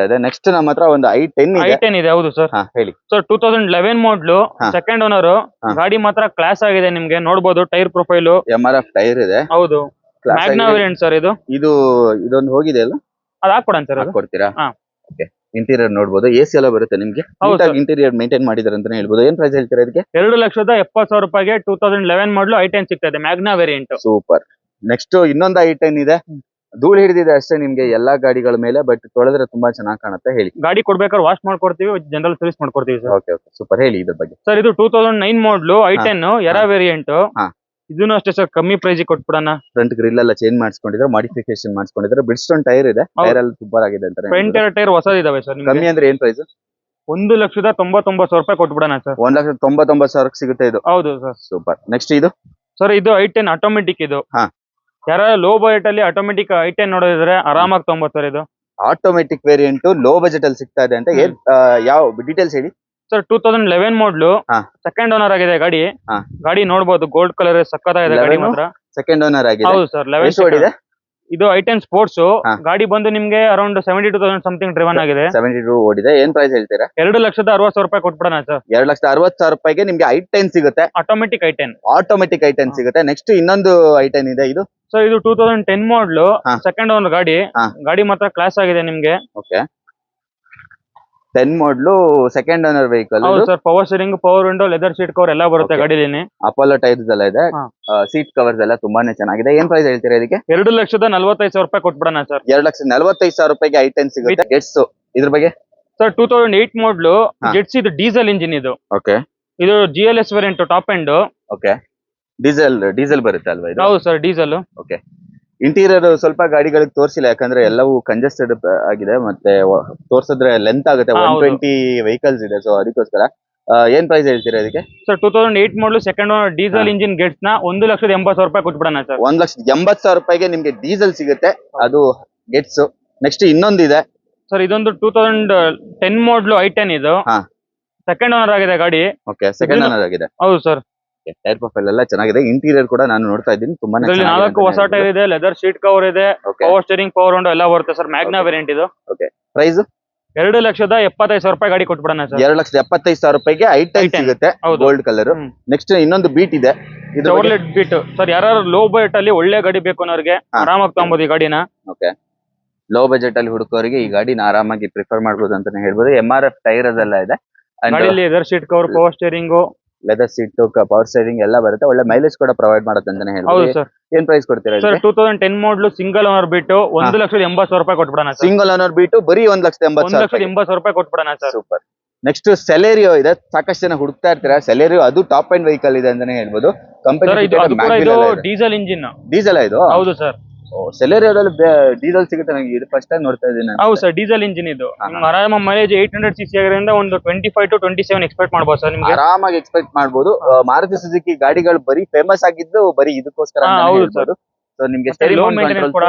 ಇದೆ. ನೆಕ್ಸ್ಟ್ ನಮ್ಮ ಹತ್ರ ಒಂದು I10 ಇದೆ. ಹೌದು ಸರ್. ಹೇಳಿ. ಸರ್ 2011 ಮಾಡಲ್ ಸೆಕೆಂಡ್ ಓನರ್. ಗಾಡಿ ಮಾತ್ರ ಕ್ಲಾಸ್ ಆಗಿದೆ, ನಿಮ್ಗೆ ನೋಡಬಹುದು. ಟೈರ್ ಪ್ರೊಫೈಲ್ MRF ಟೈರ್ ಇದೆ. ಹೌದು, ಮ್ಯಾಗ್ನಾ ವೇರಿಯಂಟ್ ಸರ್ ಇದು. ಇದೊಂದು ಹೋಗಿದೆ ಅಲ್ಲ, ಅದು ಹಾಕೊಡೋಣ ಸರ್. ಕೊಡ್ತೀರಾ? ಓಕೆ, ಇಂಟೀರಿಯರ್ ನೋಡಬಹುದು, AC ಎಲ್ಲ ಬರುತ್ತೆ ನಿಮ್ಗೆ. ಇಂಟೀರಿಯರ್ ಮೇಂಟೈನ್ ಮಾಡಿದಾರೆ ಅಂತ ಹೇಳ್ಬೋದು. ಏನ್ ಪ್ರೈಸ್ ಹೇಳ್ತೀರಾ ಇದಕ್ಕೆ? 2,70,000 ರೂಪಾಯಿಗೆ 2011 ಮಾಡಲ್ I10 ಸಿಗ್ತಾ ಇದೆ, ಮ್ಯಾಗ್ನಾ ವೇರಿಯಂಟ್. ಸೂಪರ್. ನೆಕ್ಸ್ಟ್ ಇನ್ನೊಂದು I10 ಇದೆ, ಧೂಳು ಹಿಡಿದಿದೆ ಅಷ್ಟೇ ನಿಮ್ಗೆ ಎಲ್ಲಾ ಗಾಡಿಗಳ ಮೇಲೆ, ಬಟ್ ತೊಳೆದ್ರೆ ತುಂಬಾ ಚೆನ್ನಾಗಿ ಕಾಣುತ್ತೆ. ಹೇಳಿ. ಗಾಡಿ ಕೊಡ್ಬೇಕಾದ್ರೆ ವಾಶ್ ಮಾಡ್ಕೊಡ್ತೀವಿ, ಜನರಲ್ ಸರ್ವಿಸ್ ಮಾಡ್ಕೊಡ್ತೀವಿ ಸರ್. Okay, super. ಹೇಳಿ ಇದ್ರ ಬಗ್ಗೆ. ಸರ್ ಇದು 2009 ಮಾಡಲ್ I10 ಎರಾ ವೇರಿಯಂಟ್. ಇದನ್ನು ಅಷ್ಟೇ ಸರ್, ಕಮ್ಮಿ ಪ್ರೈಸ್ ಕೊಟ್ಬಿಡೋಣ. ಫ್ರಂಟ್ ಗ್ರಿಲ್ ಎಲ್ಲ ಚೇಂಜ್ ಮಾಡಿಸ್ಕೊಂಡಿದ್ರೆ, ಮಾಡಿಫಿಕೇಶನ್ ಮಾಡಿಸ್ಕೊಂಡಿದ್ರೆ. ಬ್ರಿಡ್ಸ್ಟೋನ್ ಟೈರ್ ಇದೆ, ಟೈರ್ ಎಲ್ಲ ಸೂಪರ್ ಆಗಿದೆ ಅಂತ. ಫ್ರಂಟ್ ಟೈರ್ ಹೊಸದಿದಾವೆ ಸರ್. ಕಮ್ಮಿ ಅಂದ್ರೆ ಏನ್ ಪ್ರೈಸ್? 1,99,000 ರೂಪಾಯಿ ಕೊಟ್ಬಿಡೋಣ ಸರ್. 1,99,000 ಸಿಗುತ್ತೆ ಇದು. ಹೌದು ಸರ್. ಸೂಪರ್. ನೆಕ್ಸ್ಟ್ ಇದು ಸರ್, ಇದು I10 ಆಟೋಮೆಟಿಕ್ ಇದು. ಯಾರ ಲೋ ಬಜೆಟ್ ಅಲ್ಲಿ ಆಟೋಮೆಟಿಕ್ I10 ನೋಡಿದ್ರೆ ಆರಾಮಾಗಿ ತಗೊಂಬೋದು ಸರ್. ಇದು ಆಟೋಮೆಟಿಕ್ ವೇರಿಯಂಟ್ ಲೋ ಬಜೆಟ್ ಅಲ್ಲಿ ಸಿಗ್ತಾ ಇದೆ ಅಂತ. ಯಾವ ಡೀಟೇಲ್ಸ್ ಹೇಳಿ ಸರ್. 2011 ಮಾಡಲ್ ಸೆಕೆಂಡ್ ಓನರ್ ಆಗಿದೆ ಗಾಡಿ. ಗಾಡಿ ನೋಡಬಹುದು, ಗೋಲ್ಡ್ ಕಲರ್ ಸಕ್ಕತ್ತಾಗಿದೆ ಗಾಡಿ ಮಾತ್ರ. ಸೆಕೆಂಡ್ ಓನರ್ ಆಗಿದೆ. ಹೌದು ಸರ್. 11 ಇದು I10 ಸ್ಪೋರ್ಟ್ಸ್ ಗಾಡಿ ಬಂದು ನಿಮ್ಗೆ ಅರೌಂಡ್ 72,000 ಸಮಥಿಂಗ್ ಡ್ರಿವನ್ ಆಗಿದೆ. 72 ಓಡಿದೆ. ಏನ್ ಪ್ರೈಸ್ ಹೇಳ್ತೀರಾ? 2,60,000 ರೂಪಾಯಿ ಕೊಟ್ಬಿಡೋಣ ಸರ್. 2,60,000 ರೂಪಾಯಿಗೆ ನಿಮ್ಗೆ I10 ಸಿಗುತ್ತೆ. ಆಟೋಮೆಟಿಕ್ I10 ಸಿಗುತ್ತೆ. ನೆಕ್ಸ್ಟ್ ಇನ್ನೊಂದು I10 ಇದೆ. ಇದು ಸರ್ ಇದು 2010 ಮಾಡಲ್ ಸೆಕೆಂಡ್ ಓನರ್ ಗಾಡಿ. ಗಾಡಿ ಮಾತ್ರ ಕ್ಲಾಸ್ ಆಗಿದೆ ನಿಮ್ಗೆ. ಓಕೆ, 10 ಮಾಡಲು ಸೆಕೆಂಡ್ ಓನರ್ ವೆಹಿಕಲ್. ಹೌದು sir. Power steering, power window, leather seat cover ಎಲ್ಲ ಬರುತ್ತೆ ಗಾಡಿಲಿ. ಅಪೋಲೋ ಟೈರ್ಸ್ ಎಲ್ಲ ಇದೆ, ಸೀಟ್ ಕವರ್ಸ್ ಎಲ್ಲ ತುಂಬಾನೇ ಚೆನ್ನಾಗಿದೆ. ಏನ್ ಪ್ರೈಸ್ ಹೇಳ್ತೀರಾ ಇದಕ್ಕೆ? 2,45,000 ರೂಪಾಯಿ ಕೊಟ್ಬಿಡೋಣ ಸರ್. 2,45,000 ರೂಪಾಯಿಗೆ I10 ಸಿಗುತ್ತೆ. ಗೆಟ್ಸ್ ಇದ್ರ ಬಗ್ಗೆ ಸರ್ 2008 ಮಾಡಲ್ ಜೆಟ್ಸ್. ಇದು ಡೀಸೆಲ್ ಇಂಜಿನ್ ಇದು. ಓಕೆ, ಇದು GLS variant top end. Okay, diesel ಬರುತ್ತೆ ಅಲ್ವಾ ಇದು? ಹೌದು ಸರ್, ಡೀಸೆಲ್. ಓಕೆ, ಇಂಟೀರಿಯರ್ ಸ್ವಲ್ಪ ಗಾಡಿಗಳಿಗೆ ತೋರಿಸಿಲ್ಲ, ಯಾಕಂದ್ರೆ ಎಲ್ಲವೂ ಕಂಜೆಸ್ಟೆಡ್ ಆಗಿದೆ, ಮತ್ತೆ ತೋರ್ಸಿದ್ರೆ ಲೆಂತ್ ಆಗುತ್ತೆ. 120 ವೆಹಿಕಲ್ಸ್ ಇದೆ, ಸೊ ಅದಕ್ಕೋಸ್ಕರ. ಏನ್ ಪ್ರೈಸ್ ಹೇಳ್ತೀರಾ ಇದಕ್ಕೆ? Sir 2008 model second owner diesel engine gets ನ 1,80,000 ರೂಪಾಯಿ ಕೊಟ್ಬಿಡೋಣ ಸರ್. 1,80,000 ರೂಪಾಯಿಗೆ ನಿಮ್ಗೆ ಡೀಸೆಲ್ ಸಿಗುತ್ತೆ, ಅದು ಗೆಟ್ಸ್. ನೆಕ್ಸ್ಟ್ ಇನ್ನೊಂದಿದೆ ಸರ್, ಇದೊಂದು 2010 ಮಾಡಲ್ I10 ಇದು. ಸೆಕೆಂಡ್ ಓನರ್ ಆಗಿದೆ ಗಾಡಿ. ಓಕೆ, ಸೆಕೆಂಡ್ ಓನರ್ ಆಗಿದೆ. ಹೌದು ಸರ್. ಟೈರ್ ಪ್ರೊಫೈಲ್ ಎಲ್ಲ ಚೆನ್ನಾಗಿದೆ. ಇಂಟೀರಿಯರ್ ಕೂಡ ನಾನು ನೋಡ್ತಾ ಇದ್ದೀನಿ, ತುಂಬಾನೇ ಚೆನ್ನಾಗಿದೆ. 4 ಹೊಸ ಟೈರ್ ಇದೆ, ಲೆದರ್ ಶೀಟ್ ಕವರ್ ಇದೆ, ಪವರ್ ಸ್ಟೀರಿಂಗ್, ಪವರ್ ವಿಂಡೋ ಎಲ್ಲ ಬರುತ್ತೆ ಸರ್. ಮ್ಯಾಗ್ನಾ ವೇರಿಯಂಟ್ ಇದು. ಓಕೆ, ಪ್ರೈಸ್ 2,75,000 ರೂಪಾಯಿ ಗಾಡಿ ಕೊಟ್ಬಿಡೋಣ ಸರ್. 2,75,000 ರೂಪಾಯಿಗೆ I10 ಸಿಗುತ್ತೆ, ಗೋಲ್ಡ್ ಕಲರ್. ನೆಕ್ಸ್ಟ್ ಇನ್ನೊಂದು ಬೀಟ್ ಇದೆ, ಚೌರ್ಲೆಟ್ ಬೀಟ್ ಸರ್. ಯಾರು ಲೋ ಬಜೆಟ್ ಅಲ್ಲಿ ಒಳ್ಳೆ ಗಾಡಿ ಬೇಕು ಅನ್ನೋರಿಗೆ ಆರಾಮಾಗಿ ತಗೊಬಹುದು ಈ ಗಾಡಿನ. ಓಕೆ, ಲೋ ಬಜೆಟ್ ಅಲ್ಲಿ ಹುಡುಕೋರಿಗೆ ಈ ಗಾಡಿನ ಆರಾಮಾಗಿ ಪ್ರಿಫರ್ ಮಾಡಬಹುದು ಅಂತಾನೆ ಹೇಳ್ಬೋದು. MRF ಟೈರ್ಸ್ ಎಲ್ಲ ಇದೆ. Leather seat cover, power steering, leather seat, power steering ಎಲ್ಲ ಬರುತ್ತೆ. ಒಳ್ಳೆ ಮೈಲೇಜ್ ಕೂಡ ಪ್ರೊವೈಡ್ ಮಾಡುತ್ತೆ ಅಂತಾನೆ ಹೇಳ್ಬೋದು. ಏನ್ ಪ್ರೈಸ್ ಕೊಡ್ತೀರಾ ಸರ್? 2010 ಮಾಡಲ್ ಸಿಂಗಲ್ ಓನರ್ ಬಿಟ್ಟು 1,80,000 ರೂಪಾಯಿ ಕೊಟ್ಬಿಡೋಣ. ಸಿಂಗಲ್ ಓನರ್ ಬಿಟ್ಟು ಬರೀ 1,80,000 ರೂಪಾಯಿ ಕೊಟ್ಬಿಡೋಣ ಸರ್. ಸೂಪರ್. ನೆಕ್ಸ್ಟ್ ಸೆಲೆರಿಯೋ ಇದೆ, ಸಾಕಷ್ಟು ಜನ ಹುಡುಕ್ತಾ ಇರ್ತೀರಾ. ಸೆಲೆರಿಯೋ ಅದು ಟಾಪ್ ಅಂಡ್ ವೆಹಿಕಲ್ ಇದೆ ಅಂತಾನೆ ಹೇಳ್ಬೋದು. ಸರ್ ಇದು ಅದು ಕೂಡ ಇದು ಕಂಪನಿ ಡೀಸೆಲ್ ಇಂಜಿನ್. ಡೀಸೆಲ್ ಇದು. ಹೌದು ಸರ್. ಸೆಲೆರಿಯೋದಲ್ಲಿ ಡೀಸೆಲ್ ಸಿಗುತ್ತೆ ನನಗೆ, ಇದು ಫಸ್ಟ್ ಟೈಮ್ ನೋಡ್ತಾ ಇದ್ದೀನಿ. ಹೌದು ಸರ್, ಡೀಸೆಲ್ ಇಂಜಿನ್ ಇದು. ನಿಮ್ಗೆ ಆರಾಮ ಮೈಲೇಜ್ 800 cc ಆಗಿರೋದ್ರಿಂದ ಒಂದು 25 to 27 ಎಕ್ಸ್ಪೆಕ್ಟ್ ಮಾಡಬಹುದು ಸರ್ ನಿಮ್ಗೆ. ಆರಾಮಾಗಿ ಎಕ್ಸ್ಪೆಕ್ಟ್ ಮಾಡಬಹುದು. ಮಾರುತಿ ಸುಜುಕಿ ಗಾಡಿಗಳು ಬರೀ ಫೇಮಸ್ ಆಗಿದ್ದು ಬರೀ ಇದಕ್ಕೋಸ್ಕರ ಹೌದು ಸರ್. ಸೊ ನಿಮ್ಗೆ ಲೋ ಮೇಂಟೆನೆನ್ಸ್ ಕೂಡ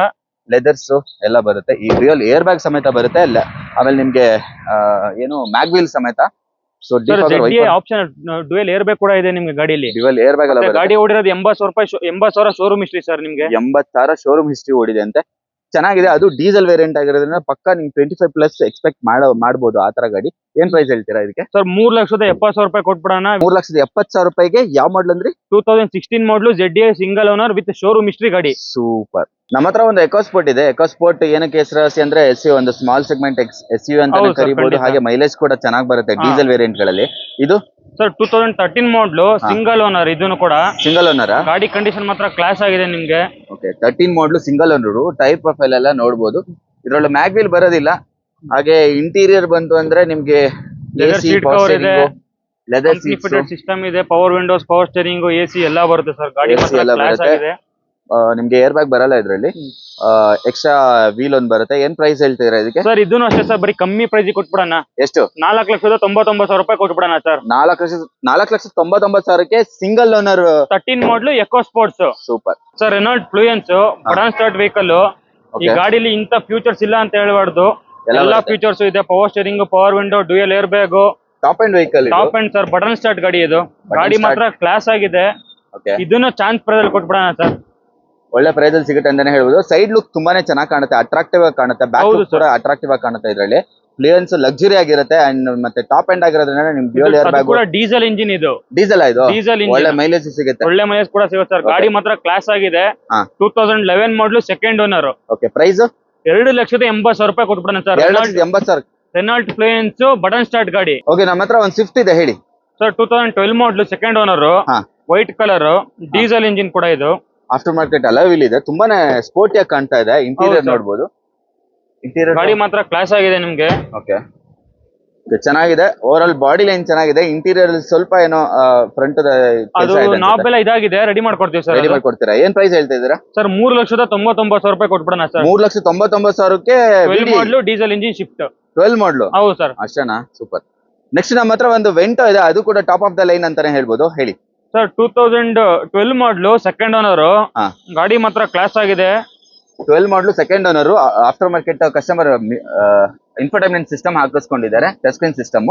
ಲೆದರ್ಸ್ ಎಲ್ಲ ಬರುತ್ತೆ. ಈ ರಿಯಲ್ ಏರ್ ಬ್ಯಾಗ್ ಸಮೇತ ಬರುತ್ತೆ. ಆಮೇಲೆ ನಿಮ್ಗೆ ಏನು ಮ್ಯಾಗ್ವಿಲ್ ಸಮೇತ. So option dual air bag ಕೂಡ ಇದೆ ನಿಮ್ಗೆ ಗಾಡಿಯಲ್ಲಿ. ಡ್ಯುಯಲ್ ಏರ್ ಬ್ಯಾಗ್ ಎಲ್ಲ ಗಾಡಿ ಓಡಿರೋದು 80,000 ಶೋರೂಮ್ ಹಿಸ್ಟ್ರಿ ಸರ್ ನಿಮ್ಗೆ. 80,000 ಶೋರೂಮ್ ಹಿಸ್ಟ್ರಿ ಓಡಿದೆ ಅಂತೆ. ಚೆನ್ನಾಗಿದೆ. ಅದು ಡೀಸೆಲ್ ವೇರಿಯಂಟ್ ಆಗಿರೋದ್ರಿಂದ ಪಕ್ಕ ನಿಮ್ಗೆ 25+ ಎಕ್ಸ್ಪೆಕ್ಟ್ ಮಾಡಬಹುದು ಆ ತರ ಗಾಡಿ. ಏನ್ ಪ್ರೈಸ್ ಹೇಳ್ತೀರಾ ಇದಕ್ಕೆ? ಸರ್ 3,70,000 ರೂಪಾಯಿ ಕೊಟ್ಬಿಡೋಣ. 3,70,000 ರೂಪಾಯಿಗೆ ಯಾವ ಮಾಡಲ್ ಅಂದ್ರಿ? 2016 model ZDI single owner with showroom history ಗಾಡಿ. ಸೂಪರ್. ನಮ್ಮ ಹತ್ರ ಒಂದು ಎಕೋಸ್ಪೋರ್ಟ್ ಇದೆ. ಎಕೋಸ್ಪೋರ್ಟ್ ಏನಕ್ಕೆ ಹೆಸರಾಸಿ ಅಂದ್ರೆ SUV, ಒಂದು ಸ್ಮಾಲ್ ಸೆಗ್ಮೆಂಟ್ SUV ಅಂತ ಕರಿಬಹುದು. ಹಾಗೆ ಮೈಲೇಜ್ ಕೂಡ ಚೆನ್ನಾಗಿ ಬರುತ್ತೆ ಡೀಸೆಲ್ ವೇರಿಯಂಟ್ ಗಳಲ್ಲಿ. ಇದು ಸರ್ 2013 ಮಾಡಲು ಸಿಂಗಲ್ ಓನರ್. ಇದನ್ನು ಕೂಡ ಸಿಂಗಲ್ ಓನರ್. ಗಾಡಿ ಕಂಡೀಷನ್ ಮಾತ್ರ ಕ್ಲಾಸ್ ಆಗಿದೆ ನಿಮ್ಗೆ. ಓಕೆ, 13 ಮಾಡಲು ಸಿಂಗಲ್ ಓನರ್. ಟೈರ್ ಪ್ರೊಫೈಲ್ ಎಲ್ಲ ನೋಡಬಹುದು. ಇದ್ರೊಳಗೆ ಮ್ಯಾಗ್ವಿಲ್ ಬರೋದಿಲ್ಲ. ಹಾಗೆ ಇಂಟೀರಿಯರ್ ಬಂತು ಅಂದ್ರೆ ನಿಮ್ಗೆ ಲೆದರ್ ಸೀಟ್ ಕವರ್ ಇದೆ, ಲೆದರ್ ಫಿಟೆಡ್ ಸಿಸ್ಟಮ್ ಇದೆ, power Windows, power steering, AC ಎಲ್ಲ ಬರುತ್ತೆ ಸರ್. ಗಾಡಿ ಮಾತ್ರ ಕ್ಲಾಸ್ ಆಗಿದೆ. ನಿಮ್ಗೆ ಏರ್ ಬ್ಯಾಗ್ ಬರಲ್ಲ ಇದ್ರಲ್ಲಿ. ಎಕ್ಸ್ಟ್ರಾ ವೀಲ್ ಒಂದ್ ಬರುತ್ತೆ. ಏನ್ ಪ್ರೈಸ್ ಹೇಳ್ತೀರಾ ಇದಕ್ಕೆ? ಸರ್ ಇದನ್ನು ಅಷ್ಟೇ ಸರ್, ಬರೀ ಕಮ್ಮಿ ಪ್ರೈಸ್ ಕೊಟ್ಬಿಡೋಣ. ಎಷ್ಟು? 4,99,000 ರೂಪಾಯಿ ಕೊಟ್ಬಿಡೋಣ ಸರ್. 4,99,000ಕ್ಕೆ single owner 13 model eco sports. Super sir Renault Fluence button start vehicle. ಈ ಗಾಡಿಲಿ ಇಂತ ಫ್ಯೂಚರ್ಸ್ ಇಲ್ಲ ಅಂತ ಹೇಳ್ಬಾರ್ದು. ಎಲ್ಲಾ ಫೀಚರ್ಸ್ ಇದೆ. Power steering, power window, dual air bag, top end vehicle. Top end sir, button start ಗಾಡಿ ಇದು. ಗಾಡಿ ಮಾತ್ರ ಕ್ಲಾಸ್ ಆಗಿದೆ. ಇದನ್ನ ಚಾನ್ಸ್ ಪ್ರೈಸ್ ಕೊಟ್ಬಿಡೋಣ ಸರ್. ಒಳ್ಳೆ ಪ್ರೈಸ್ ಅಲ್ಲಿ ಸಿಗುತ್ತೆ ಅಂತಾನೆ ಹೇಳ್ಬೋದು. ಸೈಡ್ ಲುಕ್ ತುಂಬಾನೇ ಚೆನ್ನಾಗಿ ಕಾಣುತ್ತೆ, ಅಟ್ರಾಕ್ಟಿವ್ ಆಗಿ ಕಾಣುತ್ತೆ. ಬ್ಯಾಕ್ ಲುಕ್ ಕೂಡ ಅಟ್ರಾಕ್ಟಿವ್ ಆಗಿ ಕಾಣುತ್ತೆ. ಇದರಲ್ಲಿ ಕ್ಲಿಯರೆನ್ಸ್ ಲಕ್ಸುರಿ ಆಗಿರುತ್ತೆ. ಅಂಡ್ ಮತ್ತೆ ಟಾಪ್ ಎಂಡ್ ಆಗಿರೋದ್ರಿಂದ ನಿಮ್ dual air bag. Diesel engine ಇದು. ಡೀಸೆಲ್ ಇದು. ಡೀಸೆಲ್ ಒಳ್ಳೆ ಮೈಲೇಜ್ ಸಿಗುತ್ತೆ. ಒಳ್ಳೆ ಮೈಲೇಜ್ ಕೂಡ ಸಿಗುತ್ತೆ ಸರ್. ಗಾಡಿ ಮಾತ್ರ ಕ್ಲಾಸ್ ಆಗಿದೆ. 2011 ಮಾಡಲು ಸೆಕೆಂಡ್ ಓನರ್. ಓಕೆ, ಪ್ರೈಸ್ 2,80,000 ರೂಪಾಯಿ ಕೊಟ್ಬಿಡೋಣ sir. 2,80,000. Renault Fluence button start ಗಾಡಿ. ಓಕೆ, ನಮ್ಮ ಹತ್ರ ಒಂದು ಸ್ವಿಫ್ಟ್ ಇದೆ, ಹೇಳಿ sir. 2012 model second owner, white colour, diesel engine ಕೂಡ ಇದು. ಆಫ್ಟರ್ ಮಾರ್ಕೆಟ್ ಅಲಾವಿಲ್ ಇದೆ. ತುಂಬಾನೇ ಸ್ಪೋರ್ಟಿಯಾಗಿ ಕಾಣ್ತಾ ಇದೆ. ಇಂಟೀರಿಯರ್ ನೋಡಬಹುದು. ಇಂಟೀರಿಯರ್ ಗಾಡಿ ಮಾತ್ರ ಕ್ಲಾಸ್ ಆಗಿದೆ ನಿಮ್ಗೆ. ಓಕೆ, ಚೆನ್ನಾಗಿದೆ. ಓವರ್ ಆಲ್ ಬಾಡಿ ಲೈನ್ ಚೆನ್ನಾಗಿದೆ. ಇಂಟೀರಿಯರ್ ಸ್ವಲ್ಪ ಏನೋ ಫ್ರಂಟ್ ನಾಬ್ ಎಲ್ಲ ಇದಾಗಿದೆ. ರೆಡಿ ಮಾಡ್ಕೊಡ್ತೀವಿ ಸರ್. ರೆಡಿ ಮಾಡ್ಕೊಡ್ತೀರಾ? ಏನ್ ಪ್ರೈಸ್ ಹೇಳ್ತಾ ಇದ್ದೀರಾ? ಸರ್ 3,99,000 ರೂಪಾಯಿ ಕೊಟ್ಬಿಡೋಣ ಸರ್. 3,99,000ಕ್ಕೆ ಮಾಡಲು ಡೀಸೆಲ್ ಇಂಜಿನ್ ಶಿಫ್ಟ್ 12 ಮಾಡಲು. ಹೌದು ಸರ್. ಅಷ್ಟೇನಾ? ಸೂಪರ್. ನೆಕ್ಸ್ಟ್ ನಮ್ಮ ಹತ್ರ ಒಂದು ವೆಂಟೋ ಇದೆ. ಅದು ಕೂಡ ಟಾಪ್ ಆಫ್ ದ ಲೈನ್ ಅಂತಾನೆ ಹೇಳ್ಬೋದು. ಹೇಳಿ ಸರ್. 2012 model second owner. ಗಾಡಿ ಮಾತ್ರ ಕ್ಲಾಸ್ ಆಗಿದೆ. 12 model second owner. After market customer infotainment system ಹಾಕಿಸ್ಕೊಂಡಿದ್ದಾರೆ, ಟಚ್ ಸ್ಕ್ರೀನ್ ಸಿಸ್ಟಮ್.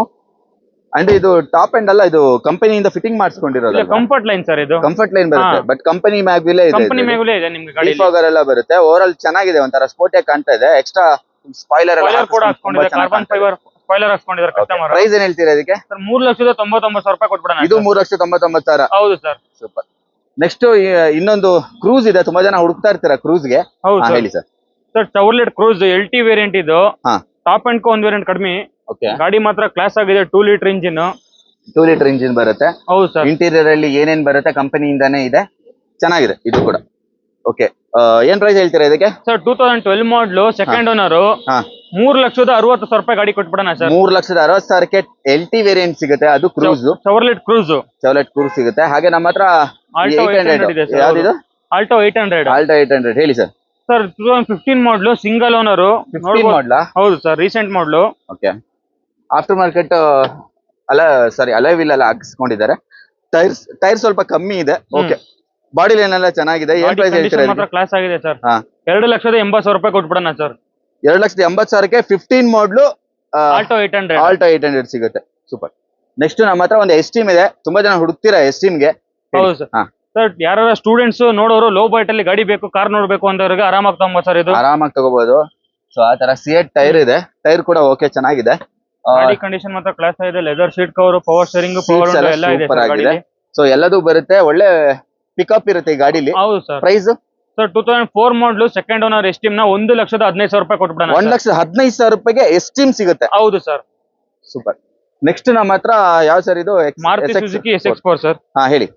ಅಂಡ್ ಇದು ಟಾಪ್ ಎಂಡ್ ಅಲ್ಲ, ಇದು ಕಂಪನಿಯಿಂದ ಫಿಟ್ಟಿಂಗ್ ಮಾಡಿಸ್ಕೊಂಡಿರೋದು. ಕಂಫರ್ಟ್ ಲೈನ್ ಸರ್ ಇದು. ಕಂಫರ್ಟ್ ಲೈನ್ ಬರುತ್ತೆ, ಬಟ್ ಕಂಪನಿ ಮ್ಯಾಗ್ವಿಲೇ ಇದೆ. ಕಂಪನಿ ಮ್ಯಾಗ್ವಿಲೇ ಇದೆ ನಿಮ್ಗೆ. ಗಾಡಿ ಡಿಫಾಗರ್ ಎಲ್ಲ ಬರುತ್ತೆ. ಓವರ್ ಆಲ್ ಚೆನ್ನಾಗಿದೆ. ಒಂಥರ ಸ್ಪೋರ್ಟಿಯಾಗಿ ಕಾಣ್ತಾ ಇದೆ. ಎಕ್ಸ್ಟ್ರಾ ಸ್ಪಾಯ್ಲರ್ ಎಲ್ಲ ಕೂಡ ಹಾಕೊಂಡಿದ್ದಾರೆ. ಕಾರ್ಬನ್ ಫೈಬರ್ ಸ್ಪಾಯ್ಲರ್ ಹಾಕೊಂಡಿದ್ದಾರೆ ಕಸ್ಟಮರ್. ಪ್ರೈಸ್ ಏನ್ ಹೇಳ್ತೀರಾ ಇದಕ್ಕೆ? ಸರ್ 3,99,000 ರೂಪಾಯಿ ಕೊಟ್ಬಿಡೋಣ. ಇದು 3,99,000. ಹೌದು ಸರ್. ಸೂಪರ್. ನೆಕ್ಸ್ಟ್ ಇನ್ನೊಂದು ಕ್ರೂಸ್ ಇದೆ. ತುಂಬಾ ಜನ ಹುಡುಕ್ತಾ ಇರ್ತೀರಾ ಕ್ರೂಸ್ಗೆ. ಹೇಳಿ sir. Sir Chevrolet Cruze LT variant ಇದು. ಟಾಪ್ ಅಂಡ್ ಒಂದ್ ವೇರಿಯಂಟ್ ಕಡಿಮೆ. ಗಾಡಿ ಮಾತ್ರ ಕ್ಲಾಸ್ ಆಗಿದೆ. 2 ಲೀಟರ್ ಇಂಜಿನ್. 2 ಲೀಟರ್ ಇಂಜಿನ್ ಬರುತ್ತೆ. ಹೌದು ಸರ್. ಇಂಟೀರಿಯರ್ ಅಲ್ಲಿ ಏನೇನ್ ಬರುತ್ತೆ ಕಂಪನಿಯಿಂದಾನೇ ಇದೆ. ಚೆನ್ನಾಗಿದೆ ಇದು ಕೂಡ. ಓಕೆ, ಏನ್ ಪ್ರೈಸ್ ಹೇಳ್ತೀರಾ ಇದಕ್ಕೆ? Sir 2012 model second owner. 3,60,000 ರೂಪಾಯಿ ಗಾಡಿ ಕೊಟ್ಬಿಡೋಣ ಸರ್. 3,60,000ಕ್ಕೆ LT ವೇರಿಯಂಟ್ ಸಿಗುತ್ತೆ. ಅದು ಕ್ರೂಸ್, ಚೌರ್ಲೆಟ್ ಕ್ರೂಸ್. ಚೌರ್ಲೆಟ್ ಕ್ರೂಸ್ ಸಿಗುತ್ತೆ. ಹಾಗೆ ನಮ್ಮ ಹತ್ರ ಆಲ್ಟೋ 800 ಇದೆ ಸರ್. ಯಾವ್ದಿದು? ಆಲ್ಟೋ 800. ಆಲ್ಟೋ 800 ಹೇಳಿ ಸರ್. ಸರ್ 2015 ಮಾಡಲು ಸಿಂಗಲ್ ಓನರ್. 15 ಮಾಡಲಾ? ಹೌದು sir, recent model. Okay, after market ಅಲೈವಿಲ್ ಎಲ್ಲ ಹಾಕಿಸ್ಕೊಂಡಿದ್ದಾರೆ. ಟೈರ್ ಸ್ವಲ್ಪ ಕಮ್ಮಿ ಇದೆ. ಓಕೆ, ಬಾಡಿ ಲೈನ್ ಎಲ್ಲ ಚೆನ್ನಾಗಿದೆ. ಏನ್ ಪ್ರೈಸ್ ಹೇಳ್ತೀರಾ? ಮಾತ್ರ ಕ್ಲಾಸ್ ಆಗಿದೆ ಸರ್. 2,80,000 ರೂಪಾಯಿ ಕೊಟ್ಬಿಡೋಣ ಸರ್. 2,80,000ಕ್ಕೆ 15 ಮಾಡಲು ಆಲ್ಟೋ 800. ಆಲ್ಟೋ 800 ಸಿಗುತ್ತೆ. ಸೂಪರ್. ನೆಕ್ಸ್ಟ್ ನಮ್ಮ ಹತ್ರ ಒಂದು ಎಸ್ಟೀಮ್ ಇದೆ. ತುಂಬಾ ಜನ ಹುಡುಕ್ತೀರಾ ಎಸ್ಟೀಮ್ಗೆ. ಹೌದು ಸರ್. ಸರ್ ಯಾರು ಸ್ಟೂಡೆಂಟ್ಸ್ ನೋಡೋರು ಲೋ ಬೈಟ್ ಅಲ್ಲಿ ಗಾಡಿ ಬೇಕು, ಕಾರ್ ನೋಡ್ಬೇಕು ಅಂತವ್ರಿಗೆ ಆರಾಮಾಗಿ ತಗೋಬಹುದು ಸರ್. ಇದು ಆರಾಮಾಗಿ ತಗೋಬಹುದು. ಸೊ ಆ ತರ ಸಿಯೆಟ್ ಟೈರ್ ಇದೆ. ಟೈರ್ ಕೂಡ ಓಕೆ, ಚೆನ್ನಾಗಿದೆ. ಗಾಡಿ ಕಂಡೀಷನ್ ಮಾತ್ರ ಕ್ಲಾಸ್ ಆಗಿದೆ. Leather seat cover, power steering, power window ಎಲ್ಲ ಇದೆ ಸರ್ ಗಾಡಿಲಿ. ಸೊ ಎಲ್ಲದೂ ಬರುತ್ತೆ. ಒಳ್ಳೆ ಪಿಕಪ್ ಇರುತ್ತೆ ಈ ಗಾಡಿಲಿ. ಹೌದು sir. Price sir 2004 model second owner esteem ನ 1,15,000 ರೂಪಾಯಿ ಕೊಟ್ಬಿಡೋಣ. 1,15,000 ರೂಪಾಯಿಗೆ ಎಸ್ಟೀಮ್ ಸಿಗುತ್ತೆ. ಹೌದು ಸರ್. ಸೂಪರ್. ನೆಕ್ಸ್ಟ್ ನಮ್ಮ ಹತ್ರ ಯಾವ ಸರ್ ಇದು? Maruti Suzuki SX4 sir. ಹೇಳಿ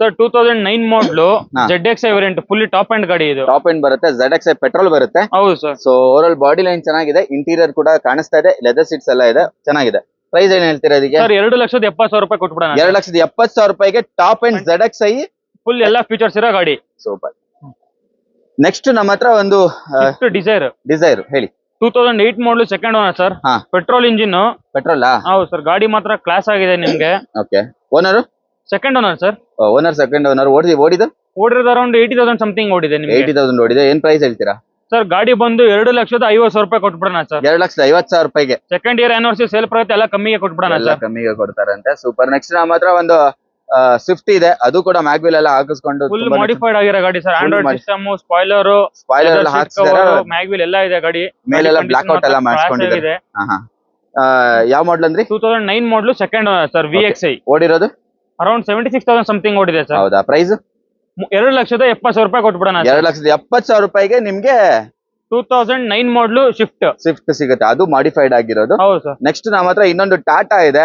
ಸರ್. 2009 ಮಾಡಲು ZXi variant fully top end ಗಾಡಿ ಇದು. ಟಾಪ್ ಎಂಡ್ ಬರುತ್ತೆ. ZXi ಪೆಟ್ರೋಲ್ ಬರುತ್ತೆ. ಹೌದು sir. So over all body line ಚೆನ್ನಾಗಿದೆ. ಇಂಟೀರಿಯರ್ ಕೂಡ ಕಾಣಿಸ್ತಾ ಇದೆ. ಲೆದರ್ ಸೀಟ್ಸ್ ಎಲ್ಲ ಇದೆ, ಚೆನ್ನಾಗಿದೆ. ಪ್ರೈಸ್ ಏನ್ ಹೇಳ್ತೀರಾ ಇದಕ್ಕೆ? ಸರ್ 2,70,000 ರೂಪಾಯಿ ಕೊಟ್ಬಿಡೋಣ. 2,70,000 ರೂಪಾಯಿಗೆ ಟಾಪ್ ಅಂಡ್ ZXi ಫುಲ್ ಎಲ್ಲಾ ಫೀಚರ್ಸ್ ಇರೋ ಗಾಡಿ. ಸೂಪರ್. ನೆಕ್ಸ್ಟ್ ನಮ್ಮ ಹತ್ರ ಒಂದು ಡಿಸೈರ್ ಹೇಳಿ. 2008 model second owner sir. Petrol engine. Petrol ಹೌದು ಸರ್. ಗಾಡಿ ಮಾತ್ರ ಕ್ಲಾಸ್ ಆಗಿದೆ ನಿಮ್ಗೆ. Okay. Owner second owner sir. Second owner. ಓಡಿರೋದು ಅರೌಂಡ್ 80,000 ಸಮಥಿಂಗ್ ಓಡಿದೆ ನಿಮ್ಗೆ. 80,000 ಓಡಿದೆ. ಏನ್ ಪ್ರೈಸ್ ಹೇಳ್ತೀರಾ ಸರ್? ಗಾಡಿ ಬಂದು 2,50,000 ರೂಪಾಯಿ ಕೊಟ್ಬಿಡೋಣ ಸರ್. 2,50,000 ರೂಪಾಯಿಗೆ ಸೆಕೆಂಡ್ ಇಯರ್ ಆನಿವರ್ಸರಿ ಸೇಲ್ ಪ್ರಯುಕ್ತ ಎಲ್ಲ ಕಮ್ಮಿಗೆ ಕೊಟ್ಬಿಡೋಣ ಸರ್. ಕಮ್ಮಿಗೆ ಕೊಡ್ತಾರಂತೆ. ಸೂಪರ್. ನೆಕ್ಸ್ಟ್ ನಮ್ಮ ಹತ್ರ ಒಂದು ಸ್ವಿಫ್ಟ್ ಇದೆ. ಅದು ಕೂಡ ಮ್ಯಾಗ್ವಿಲ್ ಎಲ್ಲ ಹಾಕಿಸ್ಕೊಂಡು ಫುಲ್ ಮಾಡಿಫೈಡ್ ಆಗಿರೋ ಗಾಡಿ ಸರ್. ಆಂಡ್ರಾಯ್ಡ್ ಸಿಸ್ಟಮ್, ಸ್ಪಾಯ್ಲರ್ ಎಲ್ಲ ಹಾಕ್ಸಿದ್ದಾರೆ. ಮ್ಯಾಗ್ವಿಲ್ ಎಲ್ಲ ಇದೆ ಗಾಡಿ. ಮೇಲೆಲ್ಲ ಬ್ಲಾಕ್ ಔಟ್ ಎಲ್ಲ ಮಾಡಿಸ್ಕೊಂಡಿದೆ. ಯಾವ ಮಾಡಲ್ ಅಂದ್ರಿ? 2009 model second owner sir. VXi. ಓಡಿರೋದು ಅರೌಂಡ್ 76,000 ಸಮಥಿಂಗ್ ಓಡಿದೆ ಸರ್. ಹೌದಾ? ಪ್ರೈಸ್ 2,70,000 ರೂಪಾಯಿ ಕೊಟ್ಬಿಡೋಣ. 2,70,000 ರೂಪಾಯಿಗೆ ನಿಮ್ಗೆ 2009 ಮಾಡಲ್ ಸ್ವಿಫ್ಟ್ ಸಿಗುತ್ತೆ. ಅದು ಮಾಡಿಫೈಡ್ ಆಗಿರೋದು. ಹೌದು ಸರ್. ನೆಕ್ಸ್ಟ್ ನಮ್ಮ ಹತ್ರ ಇನ್ನೊಂದು ಟಾಟಾ ಇದೆ.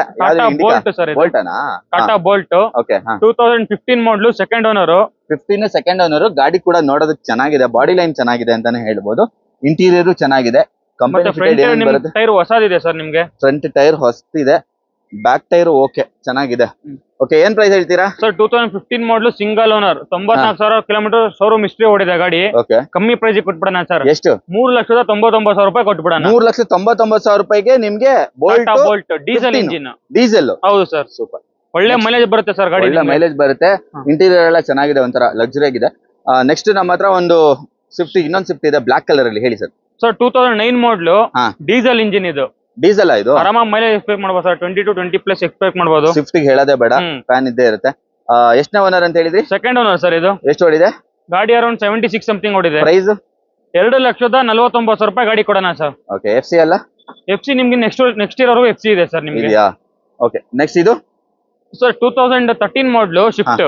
Bolt sir. ಬೋಲ್ಟನಾ? Tata Bolt. Okay. 2015 model second owner. 15 second owner. ಗಾಡಿ ಕೂಡ ನೋಡೋದಕ್ಕೆ ಚೆನ್ನಾಗಿದೆ. ಬಾಡಿ ಲೈನ್ ಚೆನ್ನಾಗಿದೆ ಅಂತಾನೆ ಹೇಳ್ಬೋದು. ಇಂಟೀರಿಯರ್ ಚೆನ್ನಾಗಿದೆ. ಕಂಪನಿ ಟೈರ್ ಹೊಸದಿದೆ ಸರ್ ನಿಮ್ಗೆ. ಫ್ರಂಟ್ ಟೈರ್ ಹೊಸದಿದೆ. ಬ್ಯಾಕ್ ಟೈರ್ ಓಕೆ ಚೆನ್ನಾಗಿದೆ. ಓಕೆ. ಏನ್ ಪ್ರೈಸ್ ಹೇಳ್ತೀರಾ sir? 2015 model single owner. 94,000 kilometre showroom history ಓಡಿದೆ ಗಾಡಿ. ಓಕೆ. ಕಮ್ಮಿ ಪ್ರೈಸ್ ಕೊಟ್ಬಿಡೋಣ ಸರ್. ಎಷ್ಟು? 3,99,000 ರೂಪಾಯಿ ಕೊಟ್ಬಿಡೋಣ. 3,99,000 ರೂಪಾಯಿಗೆ ನಿಮ್ಗೆ ಬೋಲ್ಟ್ ಡೀಸೆಲ್ ಇಂಜಿನ್. ಡೀಸೆಲ್. ಹೌದು ಸರ್. ಸೂಪರ್. ಒಳ್ಳೆ ಮೈಲೇಜ್ ಬರುತ್ತೆ ಸರ್ ಗಾಡಿ. ಒಳ್ಳೆ ಮೈಲೇಜ್ ಬರುತ್ತೆ. ಇಂಟೀರಿಯರ್ ಎಲ್ಲ ಚೆನ್ನಾಗಿದೆ. ಒಂಥರ ಲಕ್ಸುರಿ ಆಗಿದೆ. ನೆಕ್ಸ್ಟ್ ನಮ್ಮ ಹತ್ರ ಒಂದು ಇನ್ನೊಂದು ಸ್ವಿಫ್ಟ್ ಇದೆ ಬ್ಲಾಕ್ ಕಲರ್ ಅಲ್ಲಿ. ಹೇಳಿ ಸರ್. 2009 ಮಾಡಲ್ ಡೀಸೆಲ್ ಇಂಜಿನ್. ಇದು ಡೀಸೆಲ್ ಇದು ಆರಾಮಾಗಿ ಮೈಲೇಜ್ ಎಕ್ಸ್ಪೆಕ್ಟ್ ಮಾಡಬಹುದು ಸರ್. 20 to 20+ ಎಕ್ಸ್ಪೆಕ್ಟ್ ಮಾಡಬಹುದು. ಸ್ವಿಫ್ಟ್ ಗೆ ಹೇಳೋದೇ ಬೇಡ. ಫ್ಯಾನ್ ಇದ್ದೇ ಇರುತ್ತೆ. ಎಷ್ಟನೇ ಓನರ್ ಅಂತ ಹೇಳಿದ್ರಿ? Second owner sir. ಇದು ಎಷ್ಟು ಓಡಿದೆ ಗಾಡಿ? ಅರೌಂಡ್ 76 ಸಮಥಿಂಗ್ ಓಡಿದೆ. ಪ್ರೈಸ್ 2,49,000 ರೂಪಾಯಿ ಗಾಡಿ ಕೊಡೋಣ ಸರ್. ಓಕೆ. FC ಅಲ್ಲ? FC ನಿಮ್ಗೆ ನೆಕ್ಸ್ಟ್ ಇಯರ್ ವರೆಗೂ FC ಇದೆ ಸರ್ ನಿಮ್ಗೆ. ಓಕೆ. ನೆಕ್ಸ್ಟ್ ಇದು ಸರ್ 2013 ಮಾಡಲ್ ಶಿಫ್ಟ್.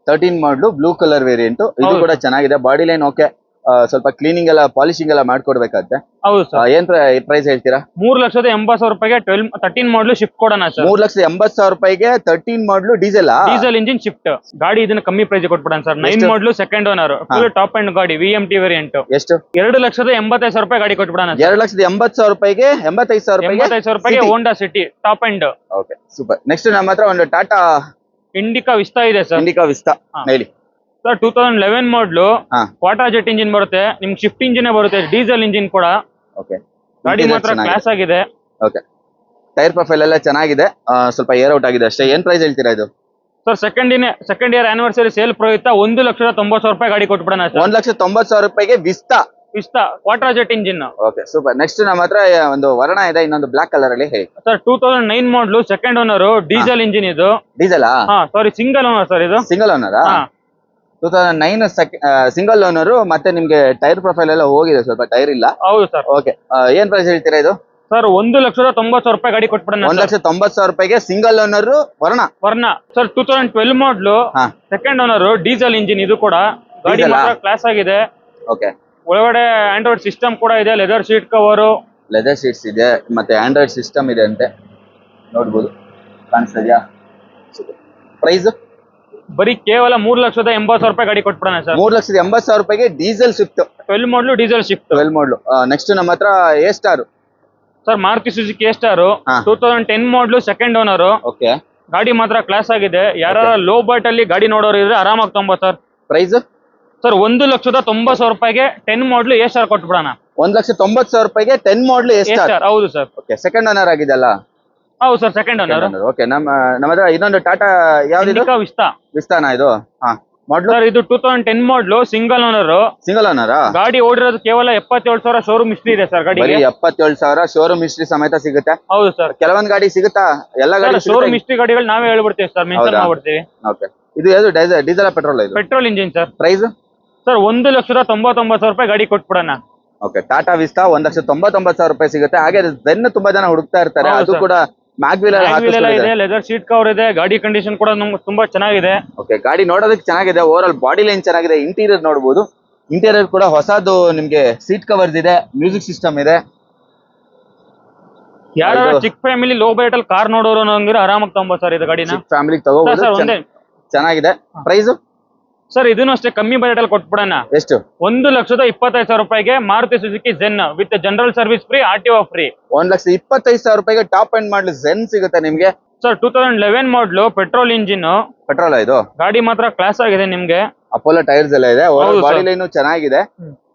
13 ಮಾಡಲು ಬ್ಲೂ ಕಲರ್ ವೇರಿಯಂಟ್. ಇದು ಕೂಡ ಚೆನ್ನಾಗಿದೆ. Body line okay. ಸ್ವಲ್ಪ ಕ್ಲೀನಿಂಗ್ ಎಲ್ಲ ಪಾಲಿಶಿಂಗ್ ಎಲ್ಲ ಮಾಡ್ಕೊಡ್ಬೇಕಾಗುತ್ತೆ. ಹೌದು ಸರ್. ಏನ್ ಪ್ರೈಸ್ ಹೇಳ್ತೀರಾ? 3,80,000 ರೂಪಾಯಿಗೆ 13 ಮಾಡಲ್ ಶಿಫ್ಟ್ ಕೊಡೋಣ ಸರ್. 3,80,000 ರೂಪಾಯಿಗೆ 13 ಮಾಡಲು ಡೀಸೆಲ್ ಇಂಜಿನ್ ಶಿಫ್ಟ್ ಗಾಡಿ. ಇದನ್ನ ಕಮ್ಮಿ ಪ್ರೈಸ್ ಕೊಟ್ಬಿಡೋಣ sir. 9 model second owner. Full top end ಗಾಡಿ. VMT variant. ಎಷ್ಟು? 2,85,000 ರೂಪಾಯಿ ಗಾಡಿ ಕೊಟ್ಬಿಡೋಣ. 2,80,000 ರೂಪಾಯಿಗೆ 85,000 ರೂಪಾಯಿಗೆ Honda City top end. Okay. Super. Next ನಮ್ಮ ಹತ್ರ ಒಂದು ಟಾಟಾ ಇಂಡಿಕಾ ವಿಸ್ತಾ ಇದೆ ಸರ್. ಇಂಡಿಕಾ ವಿಸ್ತಾ ಹೇಳಿ sir. 2011 model Quadrajet engine ಬರುತ್ತೆ ನಿಮ್ಗೆ. ಶಿಫ್ಟ್ ಇಂಜಿನ್ ಬರುತ್ತೆ. ಡೀಸೆಲ್ ಇಂಜಿನ್ ಕೂಡ. ಓಕೆ. ಗಾಡಿ ಮಾತ್ರ ಕ್ಲಾಸ್ ಆಗಿದೆ. ಓಕೆ. ಟೈರ್ ಪ್ರೊಫೈಲ್ ಎಲ್ಲ ಚೆನ್ನಾಗಿದೆ. ಸ್ವಲ್ಪ ಏರ್ ಔಟ್ ಆಗಿದೆ ಅಷ್ಟೇ. ಏನ್ ಪ್ರೈಸ್ ಹೇಳ್ತೀರಾ ಇದು? Sir second year anniversary sale ಪ್ರಯುಕ್ತ 1,90,000 ರೂಪಾಯಿ ಗಾಡಿ ಕೊಟ್ಬಿಡೋಣ ಸರ್. 1,90,000 ರೂಪಾಯಿಗೆ Vista Quadrajet engine. Okay. Super. Next ನಮ್ಮ ಹತ್ರ ಒಂದು ವರ್ಣ ಇದೆ. ಇನ್ನೊಂದು ಬ್ಲಾಕ್ ಕಲರ್ ಅಲ್ಲಿ. ಹೇಳಿ ಸರ್. 2009 ಮಾಡಲು ಸೆಕೆಂಡ್ ಓನರ್. Diesel engine. ಇದು ಡೀಸೆಲ್ ಸಾರಿ ಸಿಂಗಲ್ ಓನರ್ ಸರ್. ಇದು ಸಿಂಗಲ್ ಓನರ್. 2009 single owner. ಮತ್ತೆ ನಿಮ್ಗೆ ಟೈರ್ ಪ್ರೊಫೈಲ್ ಎಲ್ಲ ಹೋಗಿದೆ. ಸ್ವಲ್ಪ ಟೈರ್ ಇಲ್ಲ. ಹೌದು ಸರ್. ಓಕೆ. ಏನ್ ಪ್ರೈಸ್ ಹೇಳ್ತೀರಾ ಇದು? ಸರ್ 1,90,000 ರೂಪಾಯಿ ಗಾಡಿ ಕೊಟ್ಬಿಡೋಣ. 1,90,000 ರೂಪಾಯಿಗೆ ಸಿಂಗಲ್ ಓನರ್ ವರ್ಣ sir. 2012 model second owner. Diesel engine. ಇದು ಕೂಡ ಗಾಡಿ ಮಾತ್ರ ಕ್ಲಾಸ್ ಆಗಿದೆ. ಓಕೆ. ಒಳಗಡೆ ಆಂಡ್ರಾಯ್ಡ್ ಸಿಸ್ಟಮ್ ಕೂಡ ಇದೆ. Leather seat cover. Leather seats ಇದೆ. ಮತ್ತೆ ಆಂಡ್ರಾಯ್ಡ್ ಸಿಸ್ಟಮ್ ಇದೆ ಅಂತೆ. ನೋಡ್ಬೋದು. ಕಾಣಿಸ್ತಾ? ಪ್ರೈಸ್ ಬರೀ ಕೇವಲ 3,80,000 ರೂಪಾಯಿ ಗಾಡಿ ಕೊಟ್ಬಿಡೋಣ ಸರ್. 3,80,000 ರೂಪಾಯಿಗೆ ಡೀಸೆಲ್ ಸ್ವಿಫ್ಟ್. 12 ಮಾಡಲು ಡೀಸೆಲ್ ಶಿಫ್ಟ್. 12 ಮಾಡಲು. ನೆಕ್ಸ್ಟ್ ನಮ್ಮ ಹತ್ರ A star sir. Maruti Suzuki A star. 2010 ಮಾಡಲು ಸೆಕೆಂಡ್ ಓನರ್. ಓಕೆ. ಗಾಡಿ ಮಾತ್ರ ಕ್ಲಾಸ್ ಆಗಿದೆ. ಯಾರ ಲೋ ಬಟ್ ಅಲ್ಲಿ ಗಾಡಿ ನೋಡೋರು ಇದ್ರೆ ಆರಾಮಾಗಿ ತೊಂಬ ಸರ್. ಪ್ರೈಸ್ ಸರ್ 1,90,000 ರೂಪಾಯಿಗೆ 10 ಮಾಡಲು ಎ ಸ್ಟಾರ್ ಕೊಟ್ಬಿಡೋಣ. 1,90,000 ರೂಪಾಯಿಗೆ 10 ಮಾಡಲು ಎ ಸ್ಟಾರ್. ಹೌದು ಸರ್. ಓಕೆ. ಸೆಕೆಂಡ್ ಓನರ್ ಆಗಿದೆಲ್ಲ? ಹೌದು ಸರ್. Second owner. ಓಕೆ. ನಮ್ಮ ಹತ್ರ ಇನ್ನೊಂದು ಟಾಟಾ ಯಾವ್ದು? ವಿಸ್ತಾನ. ಇದು ಮಾಡಲು ಸರ್. ಇದು 2010 ಮಾಡಲು ಸಿಂಗಲ್ ಓನರ್. Single owner. ಗಾಡಿ ಓಡಿರೋದು ಕೇವಲ 77,000 ಶೋರೂಮ್ ಹಿಸ್ಟ್ರಿ ಇದೆ ಸರ್ ಗಾಡಿ. 77,000 ಶೋರೂಮ್ ಹಿಸ್ಟ್ರಿ ಸಮೇತ ಸಿಗುತ್ತೆ. ಹೌದು ಸರ್. ಕೆಲವೊಂದು ಗಾಡಿ ಸಿಗುತ್ತಾ? ಎಲ್ಲ ಗಾಡಿ ಶೋರೂಮ್ ಹಿಸ್ಟ್ರಿ ಗಾಡಿಗಳು ನಾವೇ ಹೇಳ್ಬಿಡ್ತೀವಿ ಸರ್. ಮೆನ್ಷನ್ ಮಾಡ್ಬಿಡ್ತೀವಿ. ಓಕೆ. ಇದು ಯಾವುದು ಡೀಸೆಲ್ ಪೆಟ್ರೋಲ್? ಇದು petrol engine sir. Price sir 1,99,000 ರೂಪಾಯಿ ಗಾಡಿ ಕೊಟ್ಬಿಡೋಣ. ಓಕೆ. ಟಾಟಾ ವಿಸ್ತಾ 1,99,000 ರೂಪಾಯಿ ಸಿಗುತ್ತೆ. ಹಾಗೆ ಬೆನ್ನು ತುಂಬಾ ಜನ ಹುಡುಕ್ತಾ ಇರ್ತಾರೆ. ಅದು ಕೂಡ ಮ್ಯಾಗ್ವಿಲ್ ಇದೆ. ಲೆದರ್ ಸೀಟ್ ಕವರ್ ಇದೆ. ಗಾಡಿ ಕಂಡೀಷನ್ ಕೂಡ ನಮ್ಗೆ ತುಂಬಾ ಚೆನ್ನಾಗಿದೆ. ಓಕೆ. ಗಾಡಿ ನೋಡೋದಕ್ಕೆ ಚೆನ್ನಾಗಿದೆ. ಓವರ್ ಆಲ್ ಬಾಡಿ ಲೈನ್ ಚೆನ್ನಾಗಿದೆ. ಇಂಟೀರಿಯರ್ ನೋಡಬಹುದು. ಇಂಟೀರಿಯರ್ ಕೂಡ ಹೊಸದು. ನಿಮ್ಗೆ ಸೀಟ್ ಕವರ್ಸ್ ಇದೆ. ಮ್ಯೂಸಿಕ್ ಸಿಸ್ಟಮ್ ಇದೆ. ಯಾರ ಚಿಕ್ಕ ಫ್ಯಾಮಿಲಿ ಲೋ ಬಜೆಟ್ ಅಲ್ಲಿ ಕಾರ್ ನೋಡೋರು ನಂಗಿರೋ ಆರಾಮಾಗಿ ತೊಂಬ ಸರ್. ಇದು ಗಾಡಿನ ಫ್ಯಾಮಿಲಿ ತಗೋಬಹುದು. ಚೆನ್ನಾಗಿದೆ. ಪ್ರೈಸ್ ಸರ್ ಇದನ್ನು ಅಷ್ಟೇ ಕಮ್ಮಿ ಬಜೆಟ್ ಅಲ್ಲಿ ಕೊಟ್ಬಿಡೋಣ. ಎಷ್ಟು? 1,25,000 ರೂಪಾಯಿಗೆ Maruti Suzuki Zen with general service free, RTO free. 1,25,000 ರೂಪಾಯಿಗೆ ಟಾಪ್ ಅಂಡ್ ಮಾಡಲ್ ಝೆನ್ ಸಿಗುತ್ತೆ ನಿಮ್ಗೆ. ಸರ್ 2011 ಮಾಡಲು ಪೆಟ್ರೋಲ್ ಇಂಜಿನ್. ಪೆಟ್ರೋಲ್ ಇದು ಗಾಡಿ ಮಾತ್ರ ಕ್ಲಾಸ್ ಆಗಿದೆ ನಿಮ್ಗೆ. ಅಪೋಲೋ ಟೈರ್ಸ್ ಎಲ್ಲ ಇದೆ, ಹೌದು ಬಾಡಿ sir. ಲೈನ್ ಚೆನ್ನಾಗಿದೆ.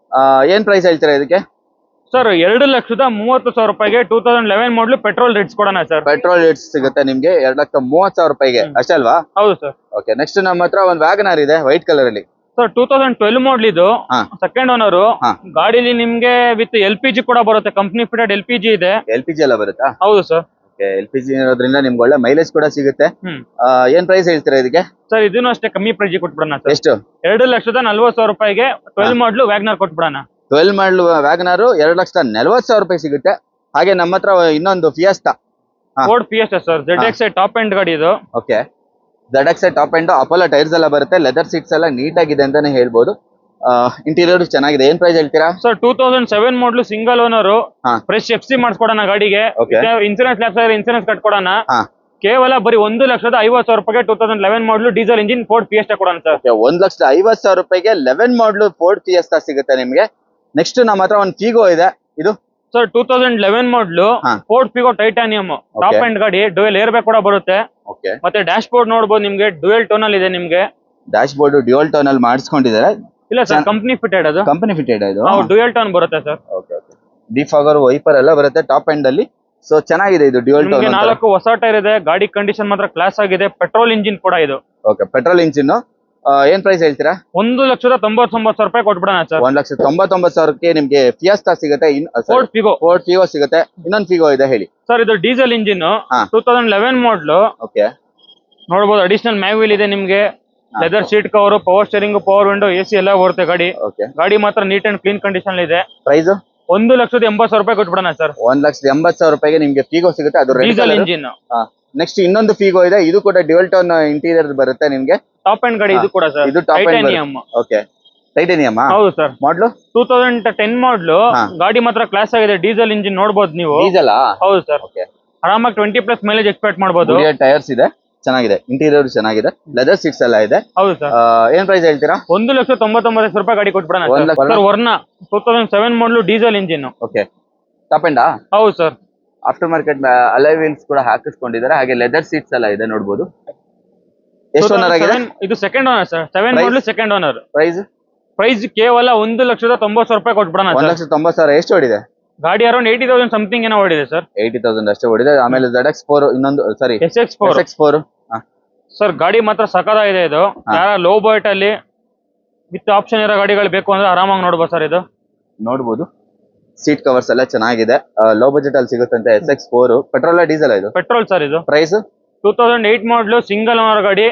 ಏನ್ ಪ್ರೈಸ್ ಹೇಳ್ತೀರಾ ಇದಕ್ಕೆ? ಸರ್ 2,30,000 ರೂಪಾಯಿಗೆ 2011 ಮಾಡಲು ಪೆಟ್ರೋಲ್ ರೇಟ್ಸ್ ಕೊಡೋಣ ಸರ್. ಪೆಟ್ರೋಲ್ ರೇಟ್ಸ್ ಸಿಗುತ್ತೆ ನಿಮ್ಗೆ 2,30,000 ರೂಪಾಯಿಗೆ ಅಷ್ಟೇ ಅಲ್ವಾ? ಹೌದು ಸರ್. ಓಕೆ, ನೆಕ್ಸ್ಟ್ ನಮ್ಮ ಹತ್ರ ಒಂದು ವ್ಯಾಗನಾರ್ ಇದೆ ವೈಟ್ ಕಲರ್ ಅಲ್ಲಿ. ಸರ್ 2012 ಮಾಡಲ್ ಇದು, ಹಾ. Second owner. ಹಾ. ಗಾಡಿಲಿ ನಿಮ್ಗೆ ವಿತ್ LPG ಕೂಡ ಬರುತ್ತೆ, ಕಂಪ್ನಿ ಫಿಟೆಡ್ LPG ಇದೆ. LPG ಎಲ್ಲ ಬರುತ್ತಾ? ಹೌದು ಸರ್. LPG ಇರೋದ್ರಿಂದ ನಿಮ್ಗೆ ಒಳ್ಳೆ ಮೈಲೇಜ್ ಕೂಡ ಸಿಗುತ್ತೆ. ಏನ್ ಪ್ರೈಸ್ ಹೇಳ್ತೀರಾ ಇದಕ್ಕೆ? ಸರ್ ಇದನ್ನು ಅಷ್ಟೇ ಕಮ್ಮಿ ಪ್ರೈಸ್ ಕೊಟ್ಬಿಡೋಣ ಸರ್. ಎಷ್ಟು? 2,40,000 ರೂಪಾಯಿಗೆ 12 ಮಾಡಲು ವ್ಯಾಗ್ನರ್ ಕೊಟ್ಬಿಡೋಣ. 12 ಮಾಡಲ್ ವ್ಯಾಗನಾರ್ 2,40,000 ರೂಪಾಯಿ ಸಿಗುತ್ತೆ. ಹಾಗೆ ನಮ್ಮ ಹತ್ರ ಇನ್ನೊಂದು Fiesta, Ford fiesta sir, ZXi top end ಗಾಡಿ ಇದು. Okay, ZXi top end, Apollo tyres ಎಲ್ಲ ಬರುತ್ತೆ, ಲೆದರ್ ಸೀಟ್ಸ್ ಎಲ್ಲ ನೀಟಾಗಿದೆ ಅಂತಾನೆ ಹೇಳ್ಬೋದು. ಇಂಟೀರಿಯರ್ ಚೆನ್ನಾಗಿದೆ. ಏನ್ ಪ್ರೈಸ್ ಹೇಳ್ತೀರಾ? ಸರ್ 2007 ಮಾಡಲು ಸಿಂಗಲ್ ಓನರ್, ಹಾ. ಫ್ರೆಶ್ FC ಮಾಡಿಸ್ಕೊಡೋಣ ಗಾಡಿಗೆ. Okay. ಇನ್ಸೂರೆನ್ಸ್ ಲ್ಯಾಪ್ಸ್ ಆದ್ರೆ ಇನ್ಸೂರೆನ್ಸ್ ಕಟ್ಕೊಡೋಣ. ಹಾ. ಕೇವಲ ಬರೀ 1,50,000 ರೂಪಾಯಿಗೆ 2011 ಮಾಡಲು ಡೀಸೆಲ್ ಇಂಜಿನ್ ಫೋರ್ಡ್ ಫಿಯೆಸ್ಟಾ ಕೊಡೋಣ ಸರ್. 1,50,000 ರೂಪಾಯಿಗೆ 11 ಮಾಡಲ್ ಫೋರ್ಡ್ ಫಿಯೆಸ್ಟಾ ಸಿಗುತ್ತೆ ನಿಮ್ಗೆ. ನೆಕ್ಸ್ಟ್ ನಮ್ಮ ಹತ್ರ ಒಂದು ಫಿಗೋ ಇದೆ. ಇದು ಸರ್ 2011 ಮಾಡಲು ಹಾ. Ford Figo titanium top end ಗಾಡಿ, ಡ್ಯುಯಲ್ ಏರ್ ಬ್ಯಾಗ್ ಕೂಡ ಬರುತ್ತೆ. ಓಕೆ, ಮತ್ತೆ ಡ್ಯಾಶ್ ಬೋರ್ಡ್ ನೋಡಬಹುದು ನಿಮ್ಗೆ, ಡ್ಯುಯಲ್ ಟೋನ್ ಅಲ್ಲಿ ಇದೆ ನಿಮ್ಗೆ. ಡ್ಯಾಶ್ ಬೋರ್ಡ್ ಡ್ಯುಯಲ್ ಟೋನ್ ಅಲ್ಲಿ ಮಾಡಿಸ್ಕೊಂಡಿದ್ದಾರೆ. ಇಲ್ಲ ಸರ್, ಕಂಪನಿ ಫಿಟೆಡ್ ಅದು. ಕಂಪನಿ ಫಿಟೆಡ್ ಇದು. ಡ್ಯುಯಲ್ ಟೋನ್ ಬರುತ್ತೆ ಸರ್. ಓಕೆ, ಡಿಫಾಗರ್ ವೈಪರ್ ಎಲ್ಲ ಬರುತ್ತೆ ಟಾಪ್ ಎಂಡ್ ಅಲ್ಲಿ. ಸೊ ಚೆನ್ನಾಗಿದೆ ಇದು ಡ್ಯುಯಲ್ ಟೋನ್. 4 ಹೊಸ ಟೈರ್ ಇದೆ, ಗಾಡಿ ಕಂಡೀಷನ್ ಮಾತ್ರ ಕ್ಲಾಸ್ ಆಗಿದೆ. ಪೆಟ್ರೋಲ್ ಇಂಜಿನ್ ಕೂಡ ಇದು. Okay, petrol engine. ಏನ್ ಪ್ರೈಸ್ ಹೇಳ್ತೀರಾ? 1,99,000 ರೂಪಾಯಿ ಕೊಟ್ಬಿಡೋಣ ಸರ್. 1,99,000ಕ್ಕೆ ನಿಮ್ಗೆ ಫಿಯಸ್ಟಾ ಸಿಗುತ್ತೆ. Ford Figo. ಫೋರ್ಡ್ ಫಿಗೋ ಸಿಗುತ್ತೆ. ಇನ್ನೊಂದು ಫಿಗೋ ಇದೆ, ಹೇಳಿ ಸರ್. ಇದು ಡೀಸೆಲ್ ಇಂಜಿನ್, ಹಾ. 2011 ಮಾಡಲು. ಓಕೆ, ನೋಡಬಹುದು ಅಡಿಷನಲ್ ಮ್ಯಾಗ್ವಿಲ್ ಇದೆ ನಿಮ್ಗೆ, leather seat cover, power steering, power window, AC ಎಲ್ಲ ಬರುತ್ತೆ ಗಾಡಿ. ಓಕೆ, ಗಾಡಿ ಮಾತ್ರ ನೀಟ್ ಅಂಡ್ ಕ್ಲೀನ್ ಕಂಡೀಷನ್ ಇದೆ. ಪ್ರೈಸ್ 1,80,000 ರೂಪಾಯಿ ಕೊಟ್ಬಿಡೋಣ ಸರ್. 1,80,000 ರೂಪಾಯಿಗೆ ನಿಮ್ಗೆ ಫಿಗೋ ಸಿಗುತ್ತೆ. ಅದು ಡೀಸೆಲ್ ಇಂಜಿನ್. ನೆಕ್ಸ್ಟ್ ಇನ್ನೊಂದು ಫಿಗೋ ಇದೆ, ಇದು ಕೂಡ ಡ್ಯುಯಲ್ ಟೋನ್ ಇಂಟೀರಿಯರ್ ಬರುತ್ತೆ ನಿಮ್ಗೆ. ಟಾಪ್ ಎಂಡ್ ಗಾಡಿ ಇದು ಕೂಡ ಸರ್. ಇದು top end. Titanium. Okay, titanium. ಹೌದು ಸರ್. ಮಾಡ್ಲು 2010 ಮಾಡಲು. ಗಾಡಿ ಮಾತ್ರ ಕ್ಲಾಸ್ ಆಗಿದೆ. ಡೀಸೆಲ್ ಇಂಜಿನ್ ನೋಡಬಹುದು ನೀವು. ಡೀಸೆಲ್. ಹೌದು ಸರ್. ಓಕೆ, ಆರಾಮಾಗಿ 20+ ಮೈಲೇಜ್ ಎಕ್ಸ್ಪೆಕ್ಟ್ ಮಾಡಬಹುದು. ಟೈರ್ಸ್ ಇದೆ, ಚೆನ್ನಾಗಿದೆ. ಇಂಟೀರಿಯರ್ ಚೆನ್ನಾಗಿದೆ, ಲೆದರ್ ಸೀಟ್ಸ್ ಎಲ್ಲ ಇದೆ. ಹೌದು ಸರ್. ಏನ್ ಪ್ರೈಸ್ ಹೇಳ್ತೀರಾ? 1,99,000 ರೂಪಾಯಿ ಗಾಡಿ ಕೊಟ್ಬಿಡೋಣ 1 lakh. Sir. Verna 2007 model diesel engine. Okay, top ಎಂಡಾ? ಹೌದು sir. After market alloy wheels ಕೂಡ ಹಾಕಿಸ್ಕೊಂಡಿದ್ದಾರೆ. ಹಾಗೆ ಲೆದರ್ ಸೀಟ್ಸ್ ಎಲ್ಲ ಇದೆ ನೋಡಬಹುದು. ಎಷ್ಟು ಓನರ್ ಆಗಿದೆ? ಇದು ಸೆಕೆಂಡ್ ಓನರ್ ಸರ್. 7 ಮಾಡಲು ಸೆಕೆಂಡ್ ಓನರ್. ಪ್ರೈಸ್ ಕೇವಲ 1,90,000 ರೂಪಾಯಿ ಕೊಟ್ಬಿಡೋಣ. 1,90,000. ಎಷ್ಟು ಓಡಿದೆ ಗಾಡಿ? ಅರೌಂಡ್ 80,000 ಸಮಥಿಂಗ್ ಏನೋ ಓಡಿದೆ ಸರ್. 80,000 ಅಷ್ಟೇ ಓಡಿದೆ. ಆಮೇಲೆ ZX4 ಇನ್ನೊಂದು, ಸಾರಿ SX4. ಸರ್ ಗಾಡಿ ಮಾತ್ರ ಸಖತ್ತಾಗಿದೆ ಇದು. ಯಾರ ಲೋ ಬಜೆಟ್ ಅಲ್ಲಿ ವಿತ್ ಆಪ್ಷನ್ ಇರೋ ಗಾಡಿಗಳು ಬೇಕು ಅಂದ್ರೆ ಆರಾಮಾಗಿ ನೋಡ್ಬೋದು ಸರ್. ಇದು ನೋಡಬಹುದು, ಸೀಟ್ ಕವರ್ಸ್ ಎಲ್ಲ ಚೆನ್ನಾಗಿದೆ. ಲೋ ಬಜೆಟ್ ಅಲ್ಲಿ ಸಿಗುತ್ತಂತೆ. SX4 ಪೆಟ್ರೋಲ್ ಡೀಸೆಲ್ ಇದು? Petrol sir. ಇದು ಪ್ರೈಸ್ 2008 ಮಾಡಲು ಸಿಂಗಲ್ ಓನರ್ ಗಾಡಿ.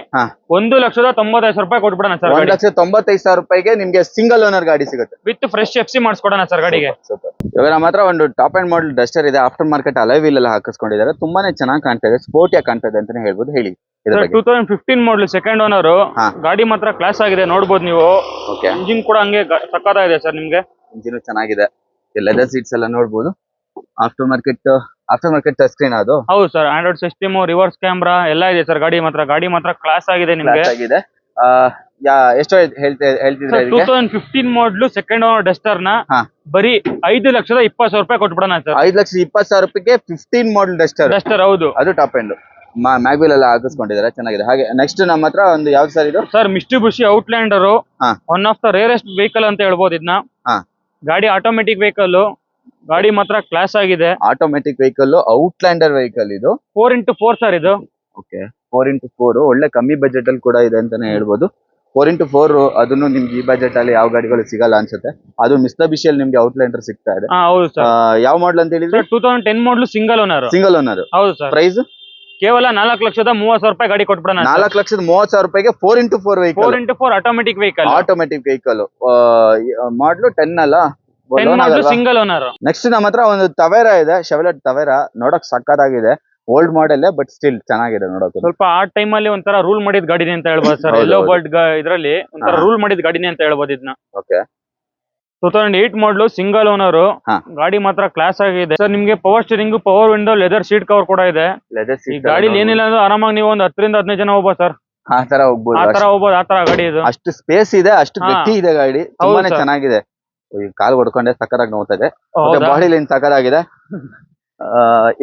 1,95,000 ರೂಪಾಯಿ ಕೊಟ್ಬಿಡೋಣ ಸರ್. 1,95,000 ರೂಪಾಯಿಗೆ ನಿಮ್ಗೆ ಸಿಂಗಲ್ ಓನರ್ ಗಾಡಿ ಸಿಗುತ್ತೆ ವಿತ್ ಫ್ರೆಶ್ FC ಮಾಡಿಸ್ಕೊಡೋಣ ಸರ್ ಗಾಡಿಗೆ. ಇವಾಗ ನಮ್ಮ ಹತ್ರ ಒಂದು ಟಾಪ್ ಅಂಡ್ ಮಾಡಲ್ ಡಸ್ಟರ್ ಇದೆ. ಆಫ್ಟರ್ ಮಾರ್ಕೆಟ್ ಅಲೈ ವೀಲ್ ಎಲ್ಲ ಹಾಕಿಸ್ಕೊಂಡಿದ್ದಾರೆ. ತುಂಬಾನೇ ಚೆನ್ನಾಗಿ ಕಾಣ್ತಾ ಇದೆ, ಸ್ಪೋರ್ಟಿಯಾಗಿ ಕಾಣ್ತಾ ಇದೆ ಅಂತಾನೆ ಹೇಳ್ಬೋದು. ಹೇಳಿ. 2015 ಮಾಡಲು ಸೆಕೆಂಡ್ ಓನರ್. ಗಾಡಿ ಮಾತ್ರ ಕ್ಲಾಸ್ ಆಗಿದೆ, ನೋಡಬಹುದು ನೀವು. ಓಕೆ, ಇಂಜಿನ್ ಕೂಡ ಹಂಗೆ ಸಖತ್ತಾಗಿದೆ ಸರ್ ನಿಮ್ಗೆ. ಇಂಜಿನ್ ಚೆನ್ನಾಗಿದೆ, ಲೆದರ್ ಸೀಟ್ಸ್ ಎಲ್ಲ ನೋಡಬಹುದು. ಆಫ್ಟರ್ ಮಾರ್ಕೆಟ್ ಟಚ್ ಸ್ಕ್ರೀನ್ ಅದು? ಹೌದು sir. Android system, reverse camera ಎಲ್ಲ ಇದೆ ಸರ್. ಗಾಡಿ ಮಾತ್ರ ಕ್ಲಾಸ್ ಆಗಿದೆ ನಿಮ್ಗೆ. ಎಷ್ಟು ಹೇಳ್ತಿದ್ರೆ? 2015 ಮಾಡಲು ಸೆಕೆಂಡ್ ಓನರ್ ಡಸ್ಟರ್ ನ ಬರೀ 5,20,000 ರೂಪಾಯಿ ಕೊಟ್ಬಿಡೋಣ ಸರ್. 5,20,000 ರೂಪಾಯಿಗೆ 15 ಮಾಡಲ್ ಡಸ್ಟರ್. ಹೌದು, ಅದು ಟಾಪ್ ಎಂಡ್. ಮ್ಯಾಗ್ವಿಲ್ ಎಲ್ಲ ಹಾಕಿಸ್ಕೊಂಡಿದ್ದಾರೆ, ಚೆನ್ನಾಗಿದೆ. ಹಾಗೆ ನೆಕ್ಸ್ಟ್ ನಮ್ಮ ಹತ್ರ ಒಂದು ಯಾವ್ದು ಸರ್ ಇದು? Sir Mitsubishi Outlander. One of the rarest vehicle ಅಂತ ಹೇಳ್ಬೋದು ಇದನ್ನ. ಗಾಡಿ ಆಟೋಮೆಟಿಕ್ ವೆಹಿಕಲ್. ಗಾಡಿ ಮಾತ್ರ ಕ್ಲಾಸ್ ಆಗಿದೆ. ಆಟೋಮೆಟಿಕ್ ವೆಹಿಕಲ್, ಔಟ್ಲ್ಯಾಂಡರ್ ವೆಹಿಕಲ್ ಇದು. 4x4 ಸರ್ ಇದು. ಓಕೆ, 4x4 ಒಳ್ಳೆ ಕಮ್ಮಿ ಬಜೆಟ್ ಅಲ್ಲಿ ಕೂಡ ಇದೆ ಅಂತಾನೆ ಹೇಳ್ಬೋದು. 4x4 ಅದನ್ನು ನಿಮ್ಗೆ ಈ ಬಜೆಟ್ ಅಲ್ಲಿ ಯಾವ ಗಾಡಿಗಳು ಸಿಗಲ್ಲ ಅನ್ಸುತ್ತೆ. ಅದು ಮಿಸ್ಟುಬಿಷಿಯಲ್ಲಿ ನಿಮ್ಗೆ ಔಟ್ಲ್ಯಾಂಡರ್ ಸಿಗ್ತಾ ಇದೆ. ಹೌದು ಸರ್. ಯಾವ ಮಾಡಲ್ ಅಂತ ಹೇಳಿದ್ರೆ? 2010 ಮಾಡಲು ಸಿಂಗಲ್ ಓನರ್. ಹೌದು ಸರ್. ಪ್ರೈಸ್ ಕೇವಲ 4,30,000 ರೂಪಾಯಿ ಗಾಡಿ ಕೊಟ್ಬಿಡೋಣ. 4,30,000 ರೂಪಾಯಿಗೆ 4x4 vehicle. 4x4 automatic vehicle. ಮಾಡಲು 10 ಅಲ್ಲ? Single owner. ನೆಕ್ಸ್ಟ್ ನಮ್ಮ ಹತ್ರ ಒಂದು ತವೇರಾ ಇದೆ, ಶೆವ್ಲೆಟ್ ತವೇರಾ. ನೋಡಕ್ ಸಕ್ಕತ್ತಾಗಿದೆ, ಓಲ್ಡ್ ಮಾಡೆಲ್ ಬಟ್ ಸ್ಟಿಲ್ ಚೆನ್ನಾಗಿದೆ ನೋಡೋಕೆ. ಸ್ವಲ್ಪ ಆ ಟೈಮ್ ಅಲ್ಲಿ ಒಂಥರ ರೂಲ್ ಮಾಡಿದ ಗಾಡಿನೇ ಅಂತ ಹೇಳ್ಬೋದು ಸರ್. ಎಲ್ಲೋ ಬರ್ಡ್ ಇದ್ರಲ್ಲಿ ಒಂಥರ ರೂಲ್ ಮಾಡಿದ ಗಾಡಿನೇ ಅಂತ ಹೇಳ್ಬೋದು ಇದನ್ನ. Okay, 2008 model single owner. ಗಾಡಿ ಮಾತ್ರ ಕ್ಲಾಸ್ ಆಗಿದೆ ಸರ್. ನಿಮ್ಗೆ power steering, power window, leather seat cover ಕೂಡ ಇದೆ. ಈ ಗಾಡಿಲಿ ಏನಿಲ್ಲ ಅಂದ್ರೆ ಆರಾಮಾಗಿ ನೀವು ಒಂದು 10 ರಿಂದ 15 ಜನ ಹೋಗ್ಬೋದು ಸರ್. ಆ ತರ ಹೋಗ್ಬೋದು. ಆ ತರ ಹೋಗ್ಬೋದು, ಆ ತರ ಗಾಡಿ ಇದು. ಅಷ್ಟು ಸ್ಪೇಸ್ ಇದೆ, ಅಷ್ಟು ಹಾ. ಗಟ್ಟಿ ಇದೆ ಗಾಡಿ, ತುಂಬಾನೇ sir. ಚೆನ್ನಾಗಿದೆ. ಈ ಕಾಲ್ ಹೊಡ್ಕೊಂಡೆ ಸಕ್ಕತ್ತಾಗಿ ನೋಡ್ತದೆ, ಹೌದಾ? ಬಾಡಿ ಲೈನ್ ಸಕ್ಕತ್ತಾಗಿದೆ.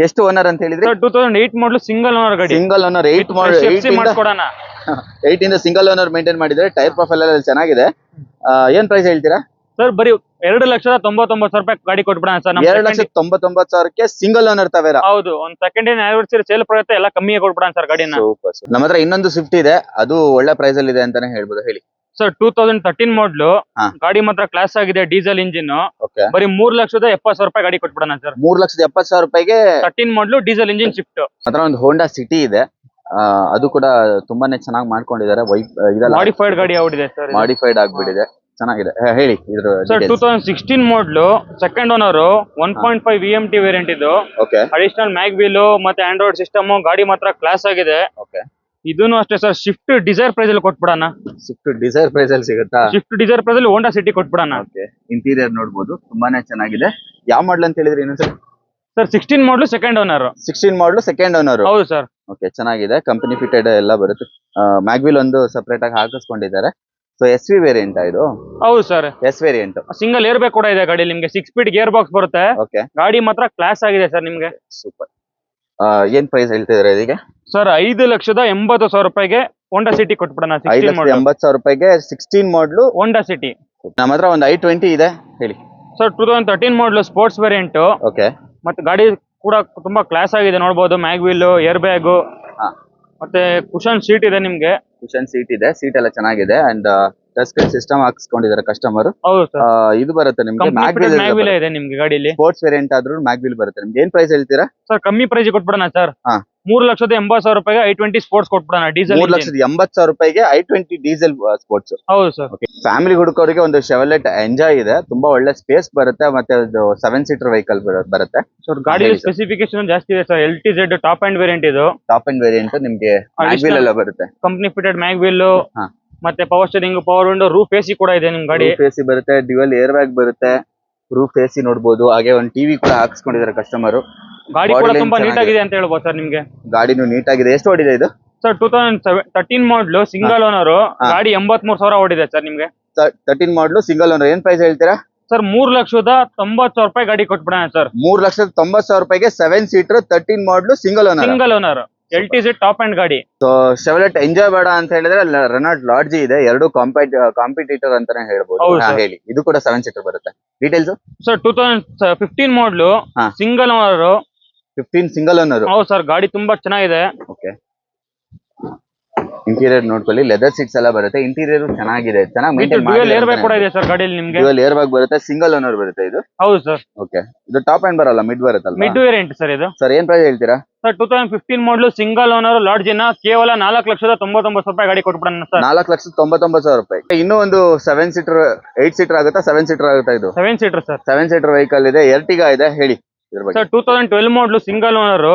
ಎಷ್ಟು ಓನರ್ ಅಂತ ಹೇಳಿದ್ರಿ? 2008 ಮಾಡಲು ಸಿಂಗಲ್ ಓನರ್ ಗಾಡಿ. ಸಿಂಗಲ್ ಓನರ್, 8 ಮಾಡ್ಕೊಡೋಣ. 8 ಇಂದ ಸಿಂಗಲ್ ಓನರ್ ಮೇಂಟೈನ್ ಮಾಡಿದ್ರೆ. ಟೈರ್ ಪ್ರೊಫೈಲ್ ಎಲ್ಲ ಚೆನ್ನಾಗಿದೆ. ಏನ್ ಪ್ರೈಸ್ ಹೇಳ್ತೀರಾ? ಸರ್ ಬರೀ 2,99,000 ಗಾಡಿ ಕೊಟ್ಬಿಡೋಣ ಸರ್. 2,99,000 single owner Tavera? ಹೌದು, ಒಂದ್ ಸೆಕೆಂಡ್ ಆನಿವರ್ಸರಿ ಸೇಲ್ ಪ್ರಯುಕ್ತ ಎಲ್ಲ ಕಮ್ಮಿ ಕೊಟ್ಬಿಡೋಣ ಸರ್ ಗಾಡಿನ. ನಮ್ಮ ಹತ್ರ ಇನ್ನೊಂದು ಸ್ವಿಫ್ಟ್ ಇದೆ, ಅದು ಒಳ್ಳೆ ಪ್ರೈಸ್ ಅಲ್ಲಿ ಇದೆ ಅಂತಾನೆ ಹೇಳ್ಬೋದು. ಹೇಳಿ ಸರ್. 2013 ಮಾಡಲು ಹಾ. ಗಾಡಿ ಮಾತ್ರ ಕ್ಲಾಸ್ ಆಗಿದೆ, ಡೀಸೆಲ್ ಇಂಜಿನ್. ಓಕೆ, ಬರೀ 3,70,000 ಗಾಡಿ ಕೊಟ್ಬಿಡೋಣ ಸರ್. 3,70,000 13 ಮಾಡಲು ಡೀಸೆಲ್ ಇಂಜಿನ್ ಶಿಫ್ಟ್. ಹತ್ರ ಒಂದು ಹೋಂಡಾ ಸಿಟಿ ಇದೆ, ಅದು ಕೂಡ ತುಂಬಾನೇ ಚೆನ್ನಾಗಿ ಮಾಡ್ಕೊಂಡಿದ್ದಾರೆ. ಇದೆಲ್ಲ ಮಾಡಿಫೈಡ್ ಗಾಡಿ ಯಾವ್ದಿದೆ ಸರ್? ಮಾಡಿಫೈಡ್ ಆಗ್ಬಿಟ್ಟಿದೆ, ಚೆನ್ನಾಗಿದೆ. ಹೇಳಿ ಇದ್ರ ಸರ್. details. 2016 ಮಾಡಲು ಸೆಕೆಂಡ್ ಓನರ್, 1.5 VMT ವೇರಿಯಂಟ್ ಇದು. ಓಕೆ ಅಡಿಷನಲ್ ಮ್ಯಾಗ್ ವೀಲ್ ಮತ್ತೆ ಆಂಡ್ರಾಯ್ಡ್ ಸಿಸ್ಟಮ್, ಗಾಡಿ ಮಾತ್ರ ಕ್ಲಾಸ್ ಆಗಿದೆ. ಓಕೆ, ಇದೂನು ಅಷ್ಟೇ ಸರ್. ಶಿಫ್ಟ್ ಡಿಸೈರ್ ಪ್ರೈಸ್ ಅಲ್ಲಿ ಕೊಟ್ಬಿಡೋಣ. ಸ್ವಿಫ್ಟ್ ಡಿಸೈರ್ ಪ್ರೈಸ್ ಅಲ್ಲಿ ಸಿಗುತ್ತಾ? ಶಿಫ್ಟ್ ಡಿಸೈರ್ ಪ್ರೈಸ್ ಅಲ್ಲಿ ಹೋಂಡಾ ಸಿಟಿ ಕೊಟ್ಬಿಡೋಣ. ಓಕೆ, ಇಂಟೀರಿಯರ್ ನೋಡ್ಬೋದು, ತುಂಬಾನೇ ಚೆನ್ನಾಗಿದೆ. ಯಾವ ಮಾಡಲ್ ಅಂತ ಹೇಳಿದ್ರಿ ಇನ್ನೊಂದ್ಸರಿ? ಸರ್ 16 ಮಾಡಲು ಸೆಕೆಂಡ್ ಓನರ್. 16 ಮಾಡಲು ಸೆಕೆಂಡ್ ಓನರ್. ಹೌದು ಸರ್. ಓಕೆ, ಚೆನ್ನಾಗಿದೆ, ಕಂಪನಿ ಫಿಟೆಡ್ ಎಲ್ಲ ಬರುತ್ತೆ. ಮ್ಯಾಗ್ವಿಲ್ ಒಂದು ಸಪರೇಟ್ ಆಗಿ ಹಾಕಿಸ್ಕೊಂಡಿದ್ದಾರೆ. ಸೊ SV ವೇರಿಯಂಟ್ ಇದು? ಹೌದು sir. S variant. Single air bag ಕೂಡ ಇದೆ ಗಾಡಿ, ನಿಮ್ಗೆ 6 ಸ್ಪೀಡ್ ಗೇರ್ ಬಾಕ್ಸ್ ಬರುತ್ತೆ. ಓಕೆ, ಗಾಡಿ ಮಾತ್ರ ಕ್ಲಾಸ್ ಆಗಿದೆ ಸರ್ ನಿಮ್ಗೆ. ಸೂಪರ್. ಏನ್ ಪ್ರೈಸ್ ಹೇಳ್ತಿದ್ದಾರೆ ಇದಕ್ಕೆ? Sir 5,80,000 Honda City ಕೊಟ್ಬಿಡೋಣ. 5,80,000 16 ಮಾಡಲು ಹೋಂಡಾ ಸಿಟಿ. ನಮ್ಮ ಹತ್ರ ಒಂದು i20 ಇದೆ, ಹೇಳಿ. ಸರ್ 2013 ಮಾಡಲು ಸ್ಪೋರ್ಟ್ಸ್ ವೇರಿಯಂಟ್. ಓಕೆ, ಮತ್ತೆ ಗಾಡಿ ಕೂಡ ತುಂಬಾ ಕ್ಲಾಸ್ ಆಗಿದೆ, ನೋಡಬಹುದು. ಮ್ಯಾಗ್ ವೀಲ್, ಏರ್ ಬ್ಯಾಗ್, ಹಾ, ಮತ್ತೆ ಕುಶನ್ ಸೀಟ್ ಇದೆ ನಿಮ್ಗೆ. ಕುಶನ್ ಸೀಟ್ ಇದೆ, ಸೀಟ್ ಎಲ್ಲ ಚೆನ್ನಾಗಿದೆ. ಅಂಡ್ ಟಚ್ ಸ್ಕ್ರೀನ್ ಸಿಸ್ಟಮ್ ಹಾಕಿಸ್ಕೊಂಡಿದ್ದಾರೆ ಕಸ್ಟಮರ್. ಹೌದು ಸರ್. ಇದು ಬರುತ್ತೆ ನಿಮ್ಗೆ ಮ್ಯಾಗ್ ವೀಲ್ ಇದೆ ನಿಮ್ಗೆ ಗಾಡಿಲಿ. ಸ್ಪೋರ್ಟ್ಸ್ ವೇರಿಯಂಟ್ ಆದ್ರೂ ಮ್ಯಾಗ್ ವೀಲ್ ಬರುತ್ತೆ. ನಿಮ್ಗೆ ಏನ್ ಪ್ರೈಸ್ ಹೇಳ್ತೀರಾ? ಸರ್ ಕಮ್ಮಿ ಪ್ರೈಸ್ ಕೊಟ್ಬಿಡೋಣ ಸರ್. ಹಾ. 3,80,000 i20 ಸ್ಪೋರ್ಟ್ಸ್ ಕೊಟ್ಬಿಡೋಣ. Diesel 3,80,000 i20 diesel sports. ಹೌದು ಸರ್. ಫ್ಯಾಮಿಲಿ ಹುಡುಕರಿಗೆ ಒಂದು ಶೆವಲೆಟ್ ಎಂಜಾಯ್ ಇದೆ, ತುಂಬಾ ಒಳ್ಳೆ ಸ್ಪೇಸ್ ಬರುತ್ತೆ, ಮತ್ತೆ 7 ಸೀಟರ್ ವೆಹಿಕಲ್ ಬರುತ್ತೆ. ಸರ್ ಗಾಡಿ ಸ್ಪೆಸಿಫಿಕೇಶನ್ ಜಾಸ್ತಿ ಇದೆ sir. LTZ top end variant ಇದು. ಟಾಪ್ ಅಂಡ್ ವೇರಿಯಂಟ್ ನಿಮ್ಗೆ ಮ್ಯಾಗ್ ವೀಲ್ ಎಲ್ಲ ಬರುತ್ತೆ. ಕಂಪನಿ ಫಿಟೆಡ್ ಮ್ಯಾಗ್ ವೀಲ್, ಹಾ, ಮತ್ತೆ power steering, power window, roof AC ಕೂಡ ಇದೆ ನಿಮ್ ಗಾಡಿ. ರೂಫ್ AC ಬರುತ್ತೆ, ಡ್ಯುಯಲ್ ಏರ್ ಬ್ಯಾಗ್ ಬರುತ್ತೆ, ರೂಫ್ AC ನೋಡಬಹುದು. ಹಾಗೆ ಒಂದು ಟಿವಿ ಕೂಡ ಹಾಕಿಸ್ಕೊಂಡಿದ್ದಾರೆ ಕಸ್ಟಮರ್. ಗಾಡಿ ಕೂಡ ತುಂಬಾ ನೀಟ್ ಆಗಿದೆ ಅಂತ ಹೇಳ್ಬೋದು ಸರ್ ನಿಮ್ಗೆ. ಗಾಡಿನೂ ನೀಟ್ ಆಗಿದೆ. ಎಷ್ಟು ಓಡಿದೆ ಇದು? ಸರ್ 2013 ಮಾಡಲು ಸಿಂಗಲ್ ಓನರ್, ಗಾಡಿ 83,000 ಓಡಿದೆ ಸರ್ ನಿಮ್ಗೆ. 13 ಮಾಡಲು ಸಿಂಗಲ್ ಓನರ್. ಏನ್ ಪ್ರೈಸ್ ಹೇಳ್ತೀರಾ? ಸರ್ 3,90,000 ಗಾಡಿ ಕೊಟ್ಬಿಡೋಣ ಸರ್. 3,90,000 7 ಸೀಟರ್ 13 ಮಾಡಲು single owner. Single owner LTZ top end ಗಾಡಿ. ಸೊ ಶೆವಲೆಟ್ ಎಂಜಾಯ್ ಬೇಡ ಅಂತ ಹೇಳಿದ್ರೆ ರೆನಾಲ್ಟ್ ಲಾಡ್ಜಿ ಇದೆ, ಎರಡು ಕಾಂಪಿಟೇಟರ್ ಅಂತಾನೆ ಹೇಳ್ಬೋದು. ಹೇಳಿ, ಇದು ಕೂಡ 7 ಸೀಟರ್ ಬರುತ್ತೆ. ಡೀಟೇಲ್ಸ್? ಸರ್ 2015 ಮಾಡಲು ಹಾ. Single owner. 15 single owner. ಹೌದು ಸರ್, ಗಾಡಿ ತುಂಬಾ ಚೆನ್ನಾಗಿದೆ. ಓಕೆ, ಇಂಟೀರಿಯರ್ ನೋಡ್ಕೊಳ್ಳಿ, ಲೆದರ್ ಸೀಟ್ಸ್ ಎಲ್ಲ ಬರುತ್ತೆ. ಇಂಟೀರಿಯರ್ ಚೆನ್ನಾಗಿದೆ, ಚೆನ್ನಾಗಿ ಮೇಂಟೈನ್ ಡ್ಯುಯಲ್ ಏರ್ ಬ್ಯಾಗ್ ಕೂಡ ಇದೆ ಸರ್ ಗಾಡಿಯಲ್ಲಿ ನಿಮ್ಗೆ. ಡ್ಯುಯಲ್ ಏರ್ ಬ್ಯಾಗ್ ಬರುತ್ತೆ, ಸಿಂಗಲ್ ಓನರ್ ಬರುತ್ತೆ ಇದು. ಹೌದು ಸರ್. ಓಕೆ, ಇದು ಟಾಪ್ ಅಂಡ್ ಬರಲ್ಲ, ಮಿಡ್ ಬರುತ್ತಲ್ಲ? ಮಿಡ್ ವೇರಿಯಂಟ್ ಸರ್ ಇದು. ಸರ್ ಏನ್ ಪ್ರೈಸ್ ಹೇಳ್ತೀರಾ? ಸರ್ 2015 ಮಾಡಲು ಸಿಂಗಲ್ ಓನರ್ ಲಾಡ್ಜಿನ ಕೇವಲ 4,99,000 ಗಾಡಿ ಕೊಟ್ಬಿಡೋಣ ಸರ್. 4,99,000. ಇನ್ನೂ ಒಂದು 7 ಸೀಟರ್ 8 ಸೀಟರ್ ಆಗುತ್ತಾ? 7 ಸೀಟರ್ ಆಗುತ್ತಾ? ಇದು 7 ಸೀಟರ್ ಸರ್. 7 ಸೀಟರ್ ವೆಹಿಕಲ್ ಇದೆ, ಎರ್ಟಿಗಾ ಇದೆ. ಹೇಳಿ ಇದ್ರ ಬಗ್ಗೆ. ಸರ್ 2012 ಮಾಡಲು ಸಿಂಗಲ್ ಓನರ್.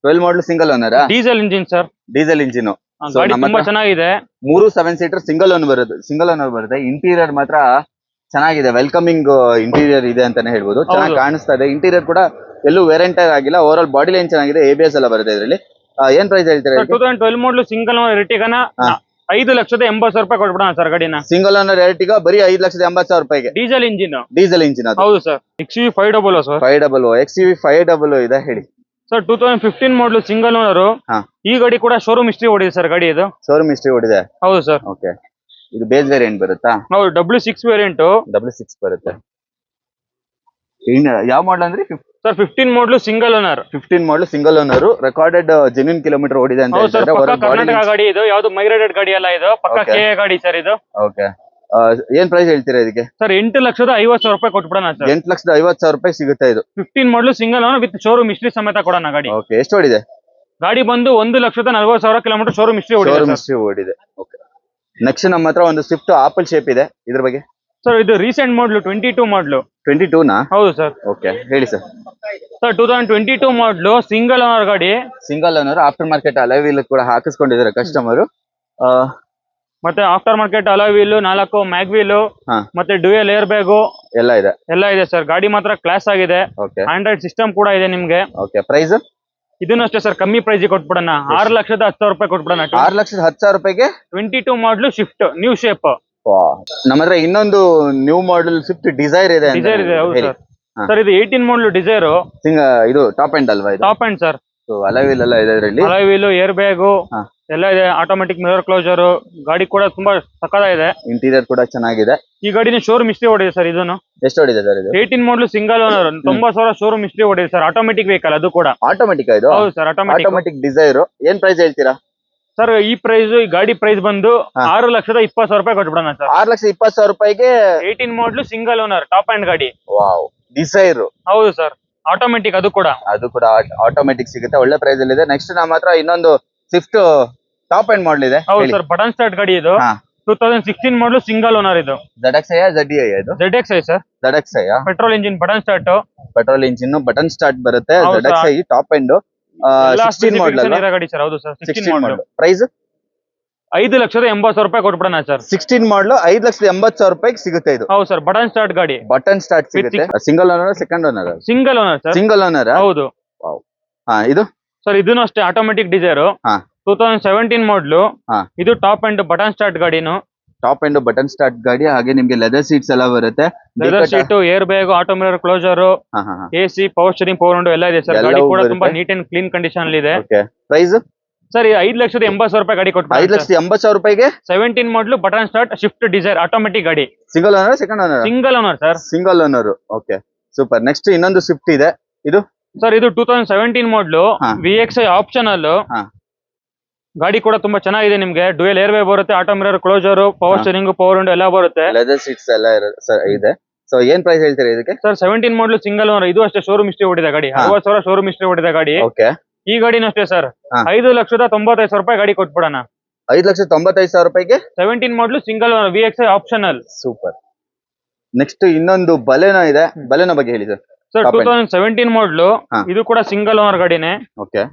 12 ಮಾಡಲು single owner. Diesel engine sir. Diesel engine. ಗಾಡಿ ತುಂಬಾ ಚೆನ್ನಾಗಿದೆ. 3 7 ಸೀಟರ್ ಸಿಂಗಲ್ ಓನರ್ ಬರುತ್ತೆ. ಇಂಟೀರಿಯರ್ ಮಾತ್ರ ಚೆನ್ನಾಗಿದೆ, ವೆಲ್ಕಮಿಂಗ್ ಇಂಟೀರಿಯರ್ ಇದೆ ಅಂತಾನೆ ಹೇಳ್ಬೋದು. ಚೆನ್ನಾಗಿ ಕಾಣಿಸ್ತಾ ಇದೆ. ಇಂಟೀರಿಯರ್ ಕೂಡ ಎಲ್ಲೂ ವೇರಿಯಂಟರ್ ಆಗಿಲ್ಲ. ಓವರ್ ಆಲ್ ಬಾಡಿ ಲೈನ್ ಚೆನ್ನಾಗಿದೆ, ABS ಎಲ್ಲ ಬರುತ್ತೆ ಇದರಲ್ಲಿ. ಏನ್ ಪ್ರೈಸ್ ಹೇಳ್ತೀರಾ? 2012 ಮಾಡಲು ಸಿಂಗಲ್ ಓನರ್ ಎರ್ಟಿಗಾನ 5,80,000 ಕೊಟ್ಬಿಡೋಣ ಸರ್ ಗಾಡಿನ. ಸಿಂಗಲ್ ಓನರ್ ಎರ್ಟಿಗಾ ಬರೀ 5,80,000 ಡೀಸೆಲ್ ಇಂಜಿನ್. ಡೀಸೆಲ್ ಇಂಜಿನ್ ಅದು. ಹೌದು ಸರ್. XUV 500 sir. 500 XUV 500 ಇದೆ. ಹೇಳಿ ಸರ್ 2015 ಮಾಡಲು ಸಿಂಗಲ್ ಓನರ್. ಈ ಗಾಡಿ ಕೂಡ ಶೋರೂಮ್ ಹಿಸ್ಟ್ರಿ ಓಡಿದೆ ಸರ್ ಗಾಡಿ ಇದು. ಶೋರೂಮ್ ಹಿಸ್ಟ್ರಿ ಓಡಿದೆ. ಹೌದು ಸರ್. ಓಕೆ, ಇದು ಬೇಸ್ ವೇರಿಯಂಟ್ ಬರುತ್ತಾ? ಹೌದು, W6 ವೇರಿಯಂಟ್. W6 ಬರುತ್ತೆ. ಯಾವ ಮಾಡಲ್ ಅಂದ್ರೆ? ಸರ್ 15 ಮಾಡಲು ಸಿಂಗಲ್ ಓನರ್. 15 ಮಾಡಲು single owner. Recorded genuine kilometre ಓಡಿದೆ ಅಂತ ಹೇಳ್ತಾರೆ. ಕರ್ನಾಟಕ ಗಾಡಿ ಇದು, ಯಾವ್ದು ಮೈಗ್ರೇಟೆಡ್ ಗಾಡಿ ಅಲ್ಲ ಇದು, ಪಕ್ಕ KA ಗಾಡಿ ಸರ್ ಇದು. ಓಕೆ, ಏನ್ ಪ್ರೈಸ್ ಹೇಳ್ತೀರಾ ಇದಕ್ಕೆ? Sir 8,50,000 ಕೊಟ್ಬಿಡೋಣ sir. 8,50,000 ಸಿಗುತ್ತೆ ಇದು. 15 ಮಾಡಲು single owner with showroom history ಸಮೇತ ಕೊಡೋಣ ಗಾಡಿ. ಓಕೆ, ಎಷ್ಟು ಓಡಿದೆ ಗಾಡಿ? ಬಂದು 1,40,000 ಕಿಲೋಮೀಟರ್ ಶೋರೂಮ್ ಹಿಸ್ಟ್ರಿ ಓಡಿದೆ. ಓಕೆ, ನೆಕ್ಸ್ಟ್ ನಮ್ಮ ಹತ್ರ ಒಂದು ಸ್ವಿಫ್ಟ್ ಆಪಲ್ ಶೇಪ್ ಇದೆ, ಇದ್ರ ಬಗ್ಗೆ? ಸರ್ ಇದು ರೀಸೆಂಟ್ ಮಾಡಲು 22 ಮಾಡಲು. 22 ನಾ? ಹೌದು ಸರ್. ಓಕೆ, ಹೇಳಿ ಸರ್. ಸರ್ 2022 ಮಾಡಲು ಸಿಂಗಲ್ ಓನರ್ ಗಾಡಿ. Single owner, after market alloy wheel ಕೂಡ ಹಾಕಿಸ್ಕೊಂಡಿದ್ದಾರೆ ಕಸ್ಟಮರ್. ಮತ್ತೆ after market alloy wheel, 4 mag wheel, ಮತ್ತೆ ಡ್ಯುಯಲ್ ಏರ್ ಬ್ಯಾಗ್ ಎಲ್ಲ ಇದೆ ಸರ್. ಗಾಡಿ ಮಾತ್ರ ಕ್ಲಾಸ್ ಆಗಿದೆ. ಓಕೆ, ಆಂಡ್ರಾಯ್ಡ್ ಸಿಸ್ಟಮ್ ಕೂಡ ಇದೆ ನಿಮ್ಗೆ. Okay, price? ಇದನ್ನು ಅಷ್ಟೇ ಸರ್, ಕಮ್ಮಿ ಪ್ರೈಸ್ ಕೊಟ್ಬಿಡೋಣ. 6,10,000 ಕೊಟ್ಬಿಡೋಣ. 6,10,000 ರೂಪಾಯಿಗೆ 22 ಮಾಡ್ಲು ಶಿಫ್ಟ್ ನ್ಯೂ ಶೇಪ್. ನಮ್ಮ ಹತ್ರ ಇನ್ನೊಂದು ನ್ಯೂ ಮಾಡೆಲ್ ಸ್ವಿಫ್ಟ್ ಡಿಸೈರ್ ಇದೆ. ಡಿಸೈರ್ ಇದೆ, ಹೌದು ಸರ್. ಸರ್ ಇದು 18 ಮಾಡ್ಲು ಡಿಸೈರ್. ಇದು ಟಾಪ್ ಎಂಡ್ ಅಲ್ವಾ? ಇದು ಟಾಪ್ ಎಂಡ್ ಸರ್. ಅಲವೀಲ್ ಎಲ್ಲ ಇದೆ ಇದರಲ್ಲಿ. ಅಲವೀಲ್, ಏರ್ ಬ್ಯಾಗು ಎಲ್ಲ ಇದೆ, ಆಟೋಮೆಟಿಕ್ ಮಿರರ್ ಕ್ಲೋಸರ್. ಗಾಡಿ ಕೂಡ ತುಂಬಾ ಸಕ್ಕತ್ತಾಗಿದೆ. ಇಂಟೀರಿಯರ್ ಕೂಡ ಚೆನ್ನಾಗಿದೆ. ಈ ಗಾಡಿನ ಶೋರೂಮ್ ಹಿಸ್ಟ್ರಿ ಹೊಡಿದೆ ಸರ್. ಇದನ್ನು ಎಷ್ಟು ಹೊಡಿದೆ ಸರ್? ಇದು 18 model single owner, 90,000 showroom history ಹೊಡಿದೆ ಸರ್. ಆಟೋಮೆಟಿಕ್ ವೆಹಿಕಲ್ ಅದು ಕೂಡ. ಆಟೋಮೆಟಿಕ್ ಇದು? ಹೌದು ಸರ್, ಆಟೋಮೆಟಿಕ್ ಡಿಸೈರ್. ಏನ್ ಪ್ರೈಸ್ ಹೇಳ್ತೀರಾ ಸರ್? ಈ ಗಾಡಿ ಪ್ರೈಸ್ ಬಂದು 6,20,000 ಕೊಟ್ಬಿಡೋಣ ಸರ್. 6,20,000 ರೂಪಾಯಿಗೆ 18 model single owner top end ಗಾಡಿ. Wow, Dzire. ಹೌದು ಸರ್, ಆಟೋಮೆಟಿಕ್ ಅದು ಕೂಡ. ಆಟೋಮೆಟಿಕ್ ಸಿಗುತ್ತೆ, ಒಳ್ಳೆ ಪ್ರೈಸ್ ಅಲ್ಲಿ ಇದೆ. ನೆಕ್ಸ್ಟ್ ನಮ್ಮ ಹತ್ರ ಇನ್ನೊಂದು ಸ್ವಿಫ್ಟ್ ಟಾಪ್ ಎಂಡ್ ಮಾಡಲ್ ಇದೆ. ಹೌದು ಸರ್, ಬಟನ್ ಸ್ಟಾರ್ಟ್ ಗಾಡಿ ಇದು. 2016 ಮಾಡಲು ಸಿಂಗಲ್ ಓನರ್ ಇದು. ZXi ZDI ಇದು? ZXi sir. ZXi petrol engine, button start. Petrol engine, button start ಬರುತ್ತೆ. ZXi ಟಾಪ್ ಎಂಡ್ 16 ಮಾಡಲ್ ಗಾಡಿ ಸರ್. ಹೌದು ಸರ್, 16 ಮಾಡಲ್. ಪ್ರೈಸ್ 5,80,000 ಕೊಟ್ಬಿಡೋಣ ಸರ್. 16 ಮಾಡಲ್ 5,80,000 ರೂಪಾಯಿಗೆ ಸಿಗುತ್ತೆ ಇದು. ಹೌದು ಸರ್, ಬಟನ್ ಸ್ಟಾರ್ಟ್ ಗಾಡಿ. ಬಟನ್ ಸ್ಟಾರ್ಟ್ ಸಿಗುತ್ತೆ. Single owner, second owner? Single owner sir. Single owner, ಹೌದು. ಇದು ಸರ್ ಇದನ್ನು ಅಷ್ಟೇ, ಆಟೋಮೆಟಿಕ್ ಡಿಸೈರ್. 2017 ಮಾಡಲು. ಇದು ಟಾಪ್ ಅಂಡ್ ಬಟನ್ ಸ್ಟಾರ್ಟ್ ಗಾಡಿನು. ಟಾಪ್ ಅಂಡ್ ಬಟನ್ ಸ್ಟಾರ್ಟ್ ಗಾಡಿ. ಹಾಗೆ ನಿಮ್ಗೆ ಲೆದರ್ ಸೀಟ್ಸ್ ಎಲ್ಲ ಬರುತ್ತೆ. Leather seat, air bag, auto mirror closer, AC, power steering, power window ಎಲ್ಲ ಇದೆ ಸರ್. ಗಾಡಿ ಕೂಡ ತುಂಬಾ ನೀಟ್ ಅಂಡ್ ಕ್ಲೀನ್ ಕಂಡೀಷನ್ ಅಲ್ಲಿ ಇದೆ. ಪ್ರೈಸ್ ಸರ್ 5,80,000 ಗಾಡಿ ಕೊಟ್ಟು. 5,80,000 ರೂಪಾಯಿಗೆ 17 model button start Swift Dzire automatic ಗಾಡಿ. Single owner, second owner? Single owner sir. Single owner. Okay, super. Next ಇನ್ನೊಂದು ಸ್ವಿಫ್ಟ್ ಇದೆ. ಇದು ಸರ್ ಇದು 2017 ಮಾಡಲು VXi ಆಪ್ಷನಲ್ ಗಾಡಿ. ಕೂಡ ತುಂಬಾ ಚೆನ್ನಾಗಿದೆ. ನಿಮ್ಗೆ ಡ್ಯುಯಲ್ ಏರ್ ಬ್ಯಾಗ್ ಬರುತ್ತೆ, auto mirror closer, power steering, power window ಎಲ್ಲ ಬರುತ್ತೆ. ಲೆದರ್ ಸೀಟ್ಸ್ ಎಲ್ಲ ಇದೆ. ಸೊ ಏನ್ ಪ್ರೈಸ್ ಹೇಳ್ತೀರಾ ಇದಕ್ಕೆ? ಸರ್ 17 ಮಾಡಲು ಸಿಂಗಲ್ ಓನರ್. ಇದು ಅಷ್ಟೇ, ಶೋರೂಮ್ ಹಿಸ್ಟ್ರಿ ಹೊಡಿದ ಗಾಡಿ. 60,000 ಶೋರೂಮ್ ಹಿಸ್ಟ್ರಿ ಹೊಡಿದ ಗಾಡಿ. ಓಕೆ. ಈ ಗಾಡಿನ ಅಷ್ಟೇ ಸರ್, 5,95,000 ಗಾಡಿ ಕೊಟ್ಬಿಡೋಣ. 5,95,000 ರೂಪಾಯಿಗೆ 17 ಮಾಡಲು single owner VXi optional. Super. Next ಇನ್ನೊಂದು ಬಲೆನೋ ಇದೆ. ಬಲೆನೋ ಬಗ್ಗೆ ಹೇಳಿ ಸರ್. Sir 2017 model. ಇದು ಕೂಡ ಸಿಂಗಲ್ ಓನರ್ ಗಾಡಿನೇ. ಓಕೆ,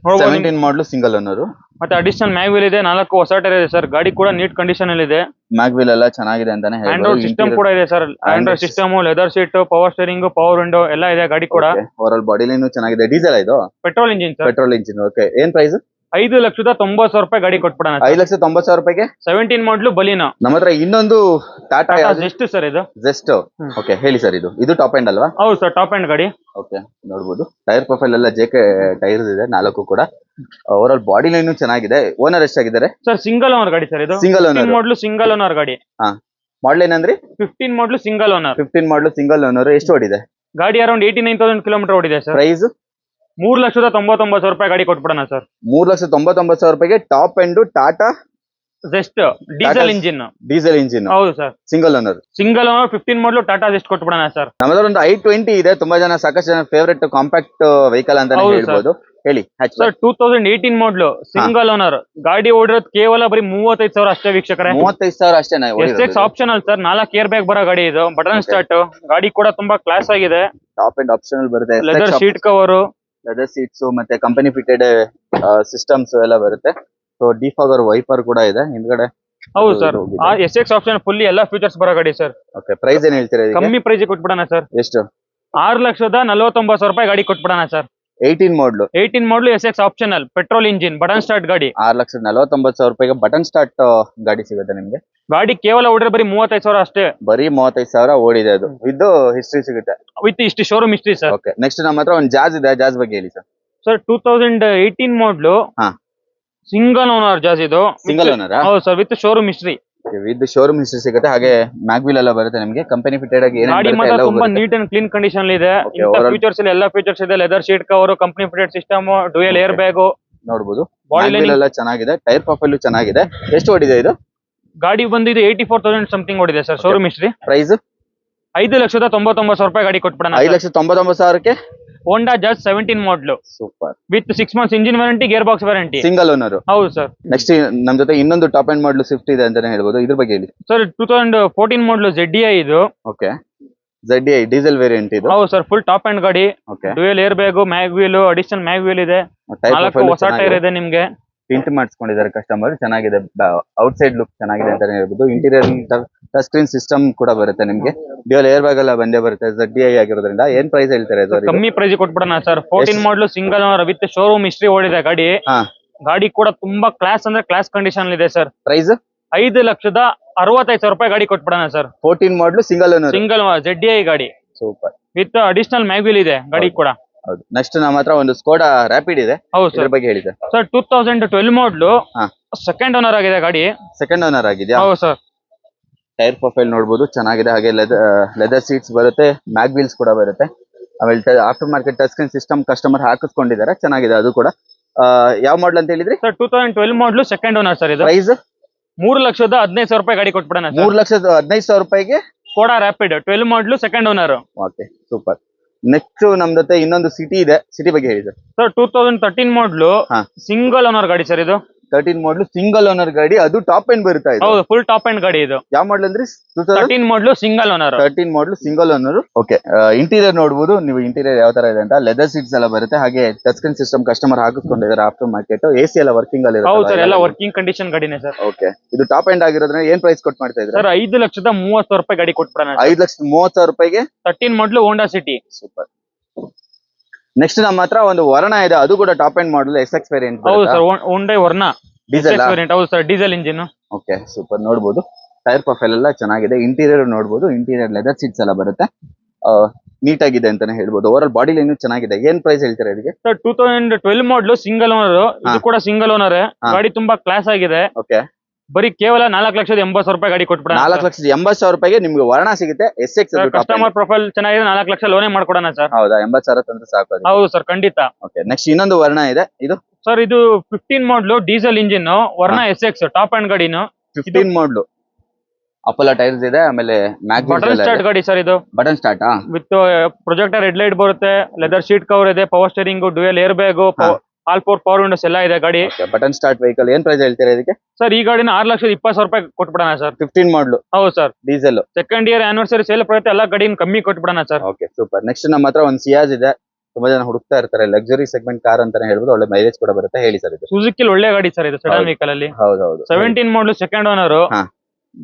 17 ಮಾಡಲು ಸಿಂಗಲ್ ಓನರ್. ಮತ್ತೆ ಅಡಿಷನಲ್ ಮ್ಯಾಗ್ವೀಲ್ ಇದೆ, 4 ಹೊಸ ಟೈರ್ ಇದೆ ಸರ್. ಗಾಡಿ ಕೂಡ ನೀಟ್ ಕಂಡೀಷನ್ ಅಲ್ಲಿ ಇದೆ. ಮ್ಯಾಗ್ವೀಲ್ ಎಲ್ಲ ಚೆನ್ನಾಗಿದೆ ಅಂತಾನೆ ಹೇಳ್ಬೋದು. ಆಂಡ್ರಾಯ್ಡ್ ಸಿಸ್ಟಮ್ ಕೂಡ ಇದೆ sir. Android system, leather seat, power steering, power window ಎಲ್ಲ ಇದೆ ಗಾಡಿ ಕೂಡ. ಓವರ್ ಆಲ್ ಬಾಡಿ ಲೈನ್ ಚೆನ್ನಾಗಿದೆ. ಡೀಸೆಲ್ ಇದು? Petrol engine sir. Petrol engine. Okay, ಏನ್ ಪ್ರೈಸ್? 5,90,000 ಗಾಡಿ ಕೊಟ್ಬಿಡೋಣ. 5,90,000 ರೂಪಾಯಿಗೆ 17 ಮಾಡಲು ಬಲಿನೋ. ನಮ್ಮ ಹತ್ರ ಇನ್ನೊಂದು ಟಾಟಾ ಜೆಸ್ಟ್ ಸರ್. ಇದು ಜೆಸ್ಟ್. ಓಕೆ, ಹೇಳಿ ಸರ್. ಇದು ಟಾಪ್ ಎಂಡ್ ಅಲ್ವಾ? ಹೌದು ಸರ್, ಟಾಪ್ ಎಂಡ್ ಗಾಡಿ. ಓಕೆ, ನೋಡಬಹುದು. ಟೈರ್ ಪ್ರೊಫೈಲ್ ಎಲ್ಲ JK ಟೈರ್ಸ್ ಇದೆ, 4 ಕೂಡ. ಓವರ್ ಆಲ್ ಬಾಡಿ ಲೈನ್ ಚೆನ್ನಾಗಿದೆ. ಓನರ್ ಎಷ್ಟಾಗಿದ್ದಾರೆ ಸರ್? ಸಿಂಗಲ್ ಓನರ್ ಗಾಡಿ ಸರ್ ಇದು. Single owner model single owner ಗಾಡಿ. ಮಾಡಲ್ ಏನಂದ್ರಿ? 15 ಮಾಡಲು ಸಿಂಗಲ್ ಓನರ್. 15 ಮಾಡಲು ಸಿಂಗಲ್ ಓನರ್. ಎಷ್ಟು ಓಡಿದೆ ಗಾಡಿ? ಅರೌಂಡ್ 89,000 ಕಿಲೋಮೀಟರ್ ಓಡಿದೆ ಸರ್. ಪ್ರೈಸ್ 3,99,000 ಗಾಡಿ ಕೊಟ್ಬಿಡೋಣ ಸರ್. 3,99,000 ರೂಪಾಯಿಗೆ top end Tata Zest diesel engine. Diesel engine, ಹೌದು sir. Single owner. Single owner 15 model Tata Zest ಕೊಟ್ಬಿಡೋಣ ಸರ್. ನಮ್ಮದ್ರ ಒಂದು i20 ಇದೆ. ತುಂಬಾ ಜನ, ಸಾಕಷ್ಟು ಜನ ಫೇವರೇಟ್ ಕಾಂಪ್ಯಾಕ್ಟ್ ವೆಹಿಕಲ್ ಅಂತ ಹೇಳ್ಬೋದು. ಹೇಳಿ ಸರ್. 2018 ಮಾಡಲು ಸಿಂಗಲ್ ಓನರ್ ಗಾಡಿ. ಓಡಿರೋದು ಕೇವಲ ಬರೀ 35,000 ಅಷ್ಟೇ ವೀಕ್ಷಕರೇ. 35,000 ಅಷ್ಟೇ. SX optional sir. 4 air bag ಬರೋ ಗಾಡಿ ಇದು. ಬಟನ್ ಸ್ಟಾರ್ಟ್ ಗಾಡಿ ಕೂಡ ತುಂಬಾ ಕ್ಲಾಸ್ ಆಗಿದೆ. ಟಾಪ್ ಅಂಡ್ ಆಪ್ಷನಲ್ ಬರುತ್ತೆ. Leather seat cover, leather seats, ಮತ್ತೆ ಕಂಪನಿ ಫಿಟೆಡ್ ಸಿಸ್ಟಮ್ಸ್ ಎಲ್ಲ ಬರುತ್ತೆ. ಸೊ ಡಿಫಾಗರ್ ವೈಪರ್ ಕೂಡ ಇದೆ ಹಿಂದ್ಗಡೆ. ಹೌದು ಸರ್. SX ಆಪ್ಷನ್ ಫುಲ್ಲಿ ಎಲ್ಲ ಫೀಚರ್ಸ್ ಬರೋ ಗಾಡಿ ಸರ್. ಓಕೆ, ಪ್ರೈಸ್ ಏನ್ ಹೇಳ್ತೀರಾ? ಕಮ್ಮಿ ಪ್ರೈಸ್ ಕೊಟ್ಬಿಡೋಣ ಸರ್. ಎಷ್ಟು? 6,49,000 ಗಾಡಿ ಕೊಟ್ಬಿಡೋಣ ಸರ್. 18 ಮಾಡಲು. 18 ಮಾಡಲು SX optional petrol engine button start ಗಾಡಿ. 6,49,000 ರೂಪಾಯಿಗೆ ಬಟನ್ ಸ್ಟಾರ್ಟ್ ಗಾಡಿ ಸಿಗುತ್ತೆ ನಿಮ್ಗೆ. ಗಾಡಿ ಕೇವಲ ಓಡಿದ್ರೆ ಬರೀ 35,000 ಅಷ್ಟೇ. ಬರೀ 35,000 ಓಡಿದೆ. ಅದು ಇದು ಹಿಸ್ಟ್ರಿ ಸಿಗುತ್ತೆ ವಿತ್ ಇಷ್ಟು showroom history sir. Okay, next ನಮ್ಮ ಹತ್ರ ಒಂದು ಜಾಜ್ ಇದೆ. ಜಾಜ್ ಬಗ್ಗೆ ಹೇಳಿ sir. Sir 2018 model single owner Jazz ಇದು. Single owner? ಹೌದು sir, with showroom history. With showroom history ಸಿಗುತ್ತೆ. ಹಾಗೆ ಮ್ಯಾಗ್ವೀಲ್ ಎಲ್ಲ ಬರುತ್ತೆ ನಿಮಗೆ. ಕಂಪನಿ ಫಿಟೆಡ್ ಆಗಿ ಗಾಡಿ ಮಾತ್ರ ತುಂಬಾ ನೀಟ್ ಅಂಡ್ ಕ್ಲೀನ್ ಕಂಡೀಷನ್ ಇದೆ. ಫೀಚರ್ಸ್ ಎಲ್ಲ ಫೀಚರ್ಸ್ ಇದೆ. Leather seat cover, company fitted system, dual air bag ನೋಡಬಹುದು. ಬಾಡಿ ಲೈನ್ ಎಲ್ಲ ಚೆನ್ನಾಗಿದೆ. ಟೈರ್ ಪ್ರೊಫೈಲ್ ಚೆನ್ನಾಗಿದೆ. ಎಷ್ಟು ಓಡಿದೆ ಇದು? ಗಾಡಿ ಬಂದಿದ್ದು 84,000 ಸಮಥಿಂಗ್ ಓಡಿದೆ ಸರ್. Showroom history. ಪ್ರೈಸ್ 5,99,000 ಗಾಡಿ ಕೊಟ್ಬಿಡೋಣ. 5,99,000ಕ್ಕೆ ಹೋಂಡಾ ಜಾಜ್ 17 ಮಾಡಲು. Super. With 6 months engine warranty, gear box warranty. Single owner? ಹೌದು ಸರ್. ನೆಕ್ಸ್ಟ್ ನಮ್ ಜೊತೆ ಇನ್ನೊಂದು ಟಾಪ್ ಎಂಡ್ ಮಾಡಲು ಸ್ವಿಫ್ಟ್ ಇದೆ ಅಂತಾನೆ ಹೇಳ್ಬೋದು. ಇದ್ರ ಬಗ್ಗೆ ಹೇಳಿ ಸರ್. 2014 ಮಾಡಲು ZDI ಇದು. ಓಕೆ, ZDI ಡೀಸೆಲ್ ವೇರಿಯಂಟ್ ಇದು. ಹೌದು ಸರ್, ಫುಲ್ ಟಾಪ್ ಎಂಡ್ ಗಾಡಿ. Dual air bag, mag wheel, additional mag wheel ಇದೆ. 4 ಹೊಸ ಟೈರ್ ಇದೆ ನಿಮ್ಗೆ. ಟಿಂಟ್ ಮಾಡಿಸ್ಕೊಂಡಿದ್ದಾರೆ ಕಸ್ಟಮರ್. ಚೆನ್ನಾಗಿದೆ. ಔಟ್ ಸೈಡ್ ಲುಕ್ ಚೆನ್ನಾಗಿದೆ ಅಂತಾನೆ ಹೇಳ್ಬೋದು. ಇಂಟೀರಿಯರ್ ಟಚ್ ಸ್ಕ್ರೀನ್ ಸಿಸ್ಟಮ್ ಕೂಡ ಬರುತ್ತೆ ನಿಮ್ಗೆ. ಡ್ಯೂಯಲ್ ಏರ್ ಬ್ಯಾಗ್ ಎಲ್ಲ ಬಂದೇ ಬರುತ್ತೆ. ZDI ಆಗಿರೋದ್ರಿಂದ ಏನ್ ಪ್ರೈಸ್ ಹೇಳ್ತಾರೆ ಸರ್? ಕಮ್ಮಿ ಪ್ರೈಸ್ ಕೊಟ್ಬಿಡೋಣ sir. 14 model single owner with showroom history ಓಡಿದೆ ಗಾಡಿ. ಹಾ, ಗಾಡಿ ಕೂಡ ತುಂಬಾ ಕ್ಲಾಸ್ ಅಂದ್ರೆ ಕ್ಲಾಸ್ ಕಂಡೀಷನ್ ಇದೆ ಸರ್. ಪ್ರೈಸ್ 5,65,000 ರೂಪಾಯಿ ಗಾಡಿ ಕೊಟ್ಬಿಡೋಣ sir. 14 model single owner. Single ZDI ಗಾಡಿ ಸೂಪರ್. ವಿತ್ ಅಡಿಷನಲ್ ಮ್ಯಾಗ್ವಿಲ್ ಇದೆ ಗಾಡಿ ಕೂಡ. ಹೌದು. ನೆಕ್ಸ್ಟ್ ನಮ್ಮ ಹತ್ರ ಒಂದು ಸ್ಕೋಡಾ ರ್ಯಾಪಿಡ್ ಇದೆ. ಹೌದು ಇದ್ರ ಸರ್. ಬಗ್ಗೆ ಹೇಳಿ ಸರ್. ಸರ್ 2012 ಮಾಡಲು ಹಾ, ಸೆಕೆಂಡ್ ಓನರ್ ಆಗಿದೆ ಗಾಡಿ. ಸೆಕೆಂಡ್ ಓನರ್ ಆಗಿದೆಯಾ? ಹೌದು ಸರ್. ಟೈರ್ ಪ್ರೊಫೈಲ್ ನೋಡಬಹುದು, ಚೆನ್ನಾಗಿದೆ. ಹಾಗೆ ಲೆದರ್ ಸೀಟ್ಸ್ ಬರುತ್ತೆ, ಮ್ಯಾಗ್ ವೀಲ್ಸ್ ಕೂಡ ಬರುತ್ತೆ. ಆಮೇಲೆ after market touch screen system customer ಹಾಕಿಸ್ಕೊಂಡಿದ್ದಾರೆ, ಚೆನ್ನಾಗಿದೆ ಅದು ಕೂಡ. ಯಾವ ಮಾಡಲ್ ಅಂತ ಹೇಳಿದ್ರಿ? Sir 2012 model second owner sir. ಇದು ಪ್ರೈಸ್ 3,15,000 ರೂಪಾಯಿ ಗಾಡಿ ಕೊಟ್ಬಿಡೋಣ ಸರ್. 3,15,000 ರೂಪಾಯಿಗೆ Skoda rapid 12 model second owner. Okay, super. Next ನಮ್ ಜೊತೆ ಇನ್ನೊಂದು ಸಿಟಿ ಇದೆ. ಸಿಟಿ ಬಗ್ಗೆ ಹೇಳಿ ಸರ್. ಸರ್ 2013 ಮಾಡಲು ಹಾ, ಸಿಂಗಲ್ ಓನರ್ ಗಾಡಿ ಸರ್. ಇದು 13 ಮಾಡಲು ಸಿಂಗಲ್ ಓನರ್ ಗಾಡಿ, ಅದು ಟಾಪ್ ಎಂಡ್ ಬರುತ್ತಾ ಇದು? ಹೌದು, ಫುಲ್ ಟಾಪ್ ಎಂಡ್ ಗಾಡಿ ಇದು. ಯಾವ ಮಾಡಲ್ ಅಂದ್ರಿ? 13 ಮಾಡಲು ಸಿಂಗಲ್ ಓನರ್. 13 ಮಾಡಲು ಸಿಂಗಲ್ ಓನರ್. ಓಕೆ, ಇಂಟೀರಿಯರ್ ನೋಡಬಹುದು ನೀವು. ಇಂಟೀರಿಯರ್ ಯಾವ ತರ ಇದೆ ಅಂತ. ಲೆದರ್ ಸೀಟ್ಸ್ ಎಲ್ಲ ಬರುತ್ತೆ, ಹಾಗೆ ಟಚ್ ಸ್ಕ್ರೀನ್ ಸಿಸ್ಟಮ್ ಕಸ್ಟಮರ್ ಹಾಕಿಸ್ಕೊಂಡಿದ್ದಾರೆ. ಆಫ್ಟರ್ ಮಾರ್ಕೆಟ್ AC ಎಲ್ಲ ವರ್ಕಿಂಗ್ ಅಲ್ಲಿ ಹೌದು ಸರ್, ಎಲ್ಲ ಇರುತ್ತೆ. ವರ್ಕಿಂಗ್ ಕಂಡೀಷನ್ ಗಾಡಿನೇ ಸರ್. ಓಕೆ, ಇದು ಟಾಪ್ ಎಂಡ್ ಆಗಿರೋದ್ರಿಂದ ಏನ್ ಪ್ರೈಸ್ ಕೊಟ್ಟು ಮಾಡ್ತಾ ಇದ್ರೆ? ಸರ್ 5,30,000 ರೂಪಾಯಿ ಗಾಡಿ ಕೊಟ್ಬಿಡೋಣ. 5,30,000 ರೂಪಾಯಿಗೆ 13 ಮಾಡಲು ಹೋಂಡಾ ಸಿಟಿ. ಸೂಪರ್. ನೆಕ್ಸ್ಟ್ ನಮ್ಮ ಹತ್ರ ಒಂದು ವರ್ಣ ಇದೆ, ಅದು ಕೂಡ top end model SX variant. ಹೌದು ಸರ್, ಹೋಂಡಾ ವರ್ನಾ ಡೀಸೆಲ್. ಹೌದು sir, diesel engine. Okay, super. ನೋಡಬಹುದು ಟೈರ್ ಪ್ರೊಫೈಲ್ ಎಲ್ಲ ಚೆನ್ನಾಗಿದೆ. ಇಂಟೀರಿಯರ್ ನೋಡಬಹುದು, ಇಂಟೀರಿಯರ್ ಲೆದರ್ ಸೀಟ್ಸ್ ಎಲ್ಲ ಬರುತ್ತೆ. ನೀಟ್ ಆಗಿದೆ ಅಂತಾನೆ ಹೇಳ್ಬೋದು. ಓವರ್ ಆಲ್ ಬಾಡಿ ಲೈನ್ ಚೆನ್ನಾಗಿದೆ. ಏನ್ ಪ್ರೈಸ್ ಹೇಳ್ತಾರೆ ಇದಕ್ಕೆ? ಸರ್ 2012 ಮಾಡಲು ಸಿಂಗಲ್ ಓನರ್. ಇದು ಕೂಡ ಸಿಂಗಲ್ ಓನರ್. ಗಾಡಿ ತುಂಬಾ ಕ್ಲಾಸ್ ಆಗಿದೆ. ಓಕೆ, ಬರೀ ಕೇವಲ 4,80,000 ರೂಪಾಯಿ ಗಾಡಿ ಕೊಟ್ಬಿಡೋಣ. 4,80,000 ರೂಪಾಯಿಗೆ ನಿಮ್ಗೆ ವರ್ಣ ಸಿಗುತ್ತೆ. SX ಕಸ್ಟಮರ್ ಪ್ರೊಫೈಲ್ ಚೆನ್ನಾಗಿದೆ. 4 ಲಕ್ಷ ಲೋನೇ ಮಾಡ್ಕೊಡೋಣ ಸರ್. ಹೌದಾ? 80,000 ತಂದ್ರೆ ಸಾಕು ಅದಕ್ಕೆ. ಹೌದು ಸರ್, ಖಂಡಿತ. ಓಕೆ, ನೆಕ್ಸ್ಟ್ ಇನ್ನೊಂದು ವರ್ಣ ಇದೆ. ಇದು ಸರ್ ಇದು 15 model diesel engine Verna SX top end ಗಾಡಿನು. 15 ಮಾಡಲು ಅಪೋಲೋ ಟೈರ್ಸ್ ಇದೆ, ಆಮೇಲೆ ಮ್ಯಾಗ್ ಬಟನ್ ಸ್ಟಾರ್ಟ್ ಗಾಡಿ ಸರ್. ಇದು button start with projector head light ಬರುತ್ತೆ, ಲೆದರ್ ಶೀಟ್ ಕವರ್ ಇದೆ, power steering, dual air bag, all 4 power windows ಎಲ್ಲ ಇದೆ ಗಾಡಿ. Button start vehicle. ಏನ್ ಪ್ರೈಸ್ ಹೇಳ್ತೀರಾ ಇದಕ್ಕೆ? ಸರ್ ಈ ಗಾಡಿನ 6,20,000 ರೂಪಾಯಿ ಕೊಟ್ಬಿಡೋಣ ಸರ್. 15 ಮಾಡಲು. ಹೌದು sir, diesel. Second year anniversary sale ಪ್ರಯುಕ್ತ ಎಲ್ಲ ಗಾಡಿನ ಕಮ್ಮಿ ಕೊಟ್ಬಿಡೋಣ ಸರ್. Okay, super. ನೆಕ್ಸ್ಟ್ ನಮ್ಮ ಹತ್ರ ಒಂದು ಸಿಯಾಜ್ ಇದೆ. ತುಂಬಾ ಜನ ಹುಡುಕ್ತಾ ಇರ್ತಾರೆ, ಲಕ್ಸುರಿ ಸೆಗ್ಮೆಂಟ್ ಕಾರ್ ಅಂತಾನೆ ಹೇಳ್ಬೋದು. ಒಳ್ಳೆ ಮೈಲೇಜ್ ಕೂಡ ಬರುತ್ತೆ. ಹೇಳಿ ಸರ್ ಇದು. ಸುಜುಕಿ ಒಳ್ಳೆ ಗಾಡಿ ಸರ್. ಇದು ಸೆಡನ್ ವೆಹಿಕಲ್ ಅಲ್ಲಿ. ಹೌದೌದು. 17 ಮಾಡಲು ಸೆಕೆಂಡ್ ಓನರ್.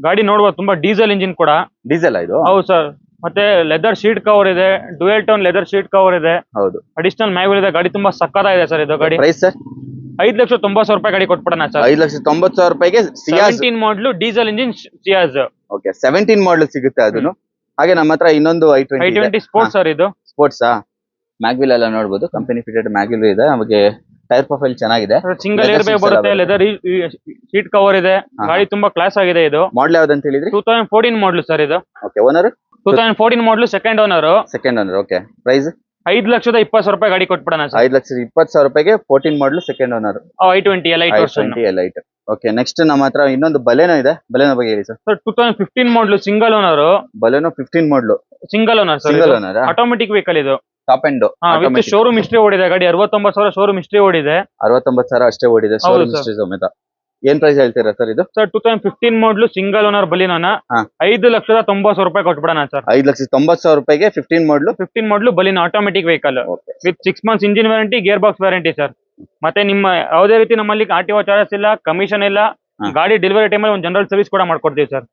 ಗಾಡಿ ನೋಡ್ಬೋದು, ತುಂಬಾ ಡೀಸೆಲ್ ಇಂಜಿನ್ ಕೂಡ. ಡೀಸೆಲ್ ಇದು? ಹೌದು ಸರ್. ಮತ್ತೆ ಲೆದರ್ ಶೀಟ್ ಕವರ್ ಇದೆ, dual tone leather seat cover ಇದೆ. ಹೌದು. ಅಡಿಷನಲ್ ಮ್ಯಾಗ್ವಿಲ್ ಇದೆ. ಗಾಡಿ ತುಂಬಾ ಸಕ್ಕತ್ತಾಗಿದೆ ಸರ್. ಇದು ಗಾಡಿ ಪ್ರೈಸ್ ಸರ್? 5,90,000 ರೂಪಾಯಿ ಗಾಡಿ ಕೊಟ್ಬಿಡೋಣ ಸರ್. 5,90,000 ರೂಪಾಯಿಗೆ ಸಿಯಾಜ್. 17 ಮಾಡಲು ಡೀಸೆಲ್ ಇಂಜಿನ್ ಸಿಯಾಜ್. ಓಕೆ, 17 ಮಾಡಲ್ ಸಿಗುತ್ತೆ ಅದನ್ನು. ಹಾಗೆ ನಮ್ಮ ಹತ್ರ ಇನ್ನೊಂದು i20 ಸ್ಪೋರ್ಟ್ಸ್ ಸರ್. ಇದು ಸ್ಪೋರ್ಟ್ಸ್. ಮ್ಯಾಗ್ವಿಲ್ ಎಲ್ಲ ನೋಡಬಹುದು, ಕಂಪನಿ ಫಿಟೆಡ್ ಮ್ಯಾಗ್ವಿಲ್ ಇದೆ. ನಮಗೆ ಟೈರ್ ಪ್ರೊಫೈಲ್ ಚೆನ್ನಾಗಿದೆ. ಸಿಂಗಲ್ ಏರ್ ಬ್ಯಾಗ್ ಬರುತ್ತೆ, ಲೆದರ್ ಸೀಟ್ ಕವರ್ ಇದೆ. ಗಾಡಿ ತುಂಬಾ ಕ್ಲಾಸ್ ಆಗಿದೆ. ಇದು ಮಾಡಲ್ ಯಾವ್ದು ಅಂತ ಹೇಳಿದ್ರಿ? 2014 ಮಾಡಲು ಸರ್. ಇದು okay. Owner 2014 model second owner. Second owner. Okay, price 5,20,000 ರೂಪಾಯಿ ಗಾಡಿ ಕೊಟ್ಬಿಡೋಣ ಸರ್. 5,20,000 ರೂಪಾಯಿಗೆ 14 model second owner. i20 light version. Light. Okay, next ನಮ್ಮ ಹತ್ರ ಇನ್ನೊಂದು ಬಲೆನೋ ಇದೆ. ಬಲೆನೋ ಬಗ್ಗೆ ಹೇಳಿ ಸರ್. ಸರ್ 2015 ಮಾಡಲು ಸಿಂಗಲ್ ಓನರ್. ಬಲೆನೋ 15 ಮಾಡಲು single owner sir. Single owner. Automatic vehicle ಇದು. Top end. With showroom history ಓಡಿದೆ ಗಾಡಿ. 69,000 ಶೋರೂಮ್ ಹಿಸ್ಟ್ರಿ ಓಡಿದೆ. 69,000 ಅಷ್ಟೇ ಓಡಿದೆ ಶೋರೂಮ್ ಹಿಸ್ಟ್ರಿ ಸಮೇತ. ಏನ್ ಪ್ರೈಸ್ ಹೇಳ್ತೀರಾ ಸರ್ ಇದು? ಸರ್ 2015 ಮಾಡಲು ಸಿಂಗಲ್ ಓನರ್ ಬಲಿನೋನ 5,90,000 ರೂಪಾಯಿ ಕೊಟ್ಬಿಡೋಣ ಸರ್. 5,90,000 ರೂಪಾಯಿಗೆ 15 ಮಾಡಲು ಬಲಿನೋ automatic vehicle with 6 months engine warranty, gear box warranty sir. ಮತ್ತೆ ನಿಮ್ಮ ಯಾವುದೇ ರೀತಿ ನಮ್ಮಲ್ಲಿ RTO ಚಾರ್ಜಸ್ ಇಲ್ಲ, ಕಮಿಷನ್ ಇಲ್ಲ. ಗಾಡಿ ಡೆಲಿವರಿ ಟೈಮಲ್ಲಿ ಒಂದು ಜನರಲ್ ಸರ್ವಿಸ್ ಕೂಡ ಮಾಡ್ಕೊಡ್ತೀವಿ ಸರ್.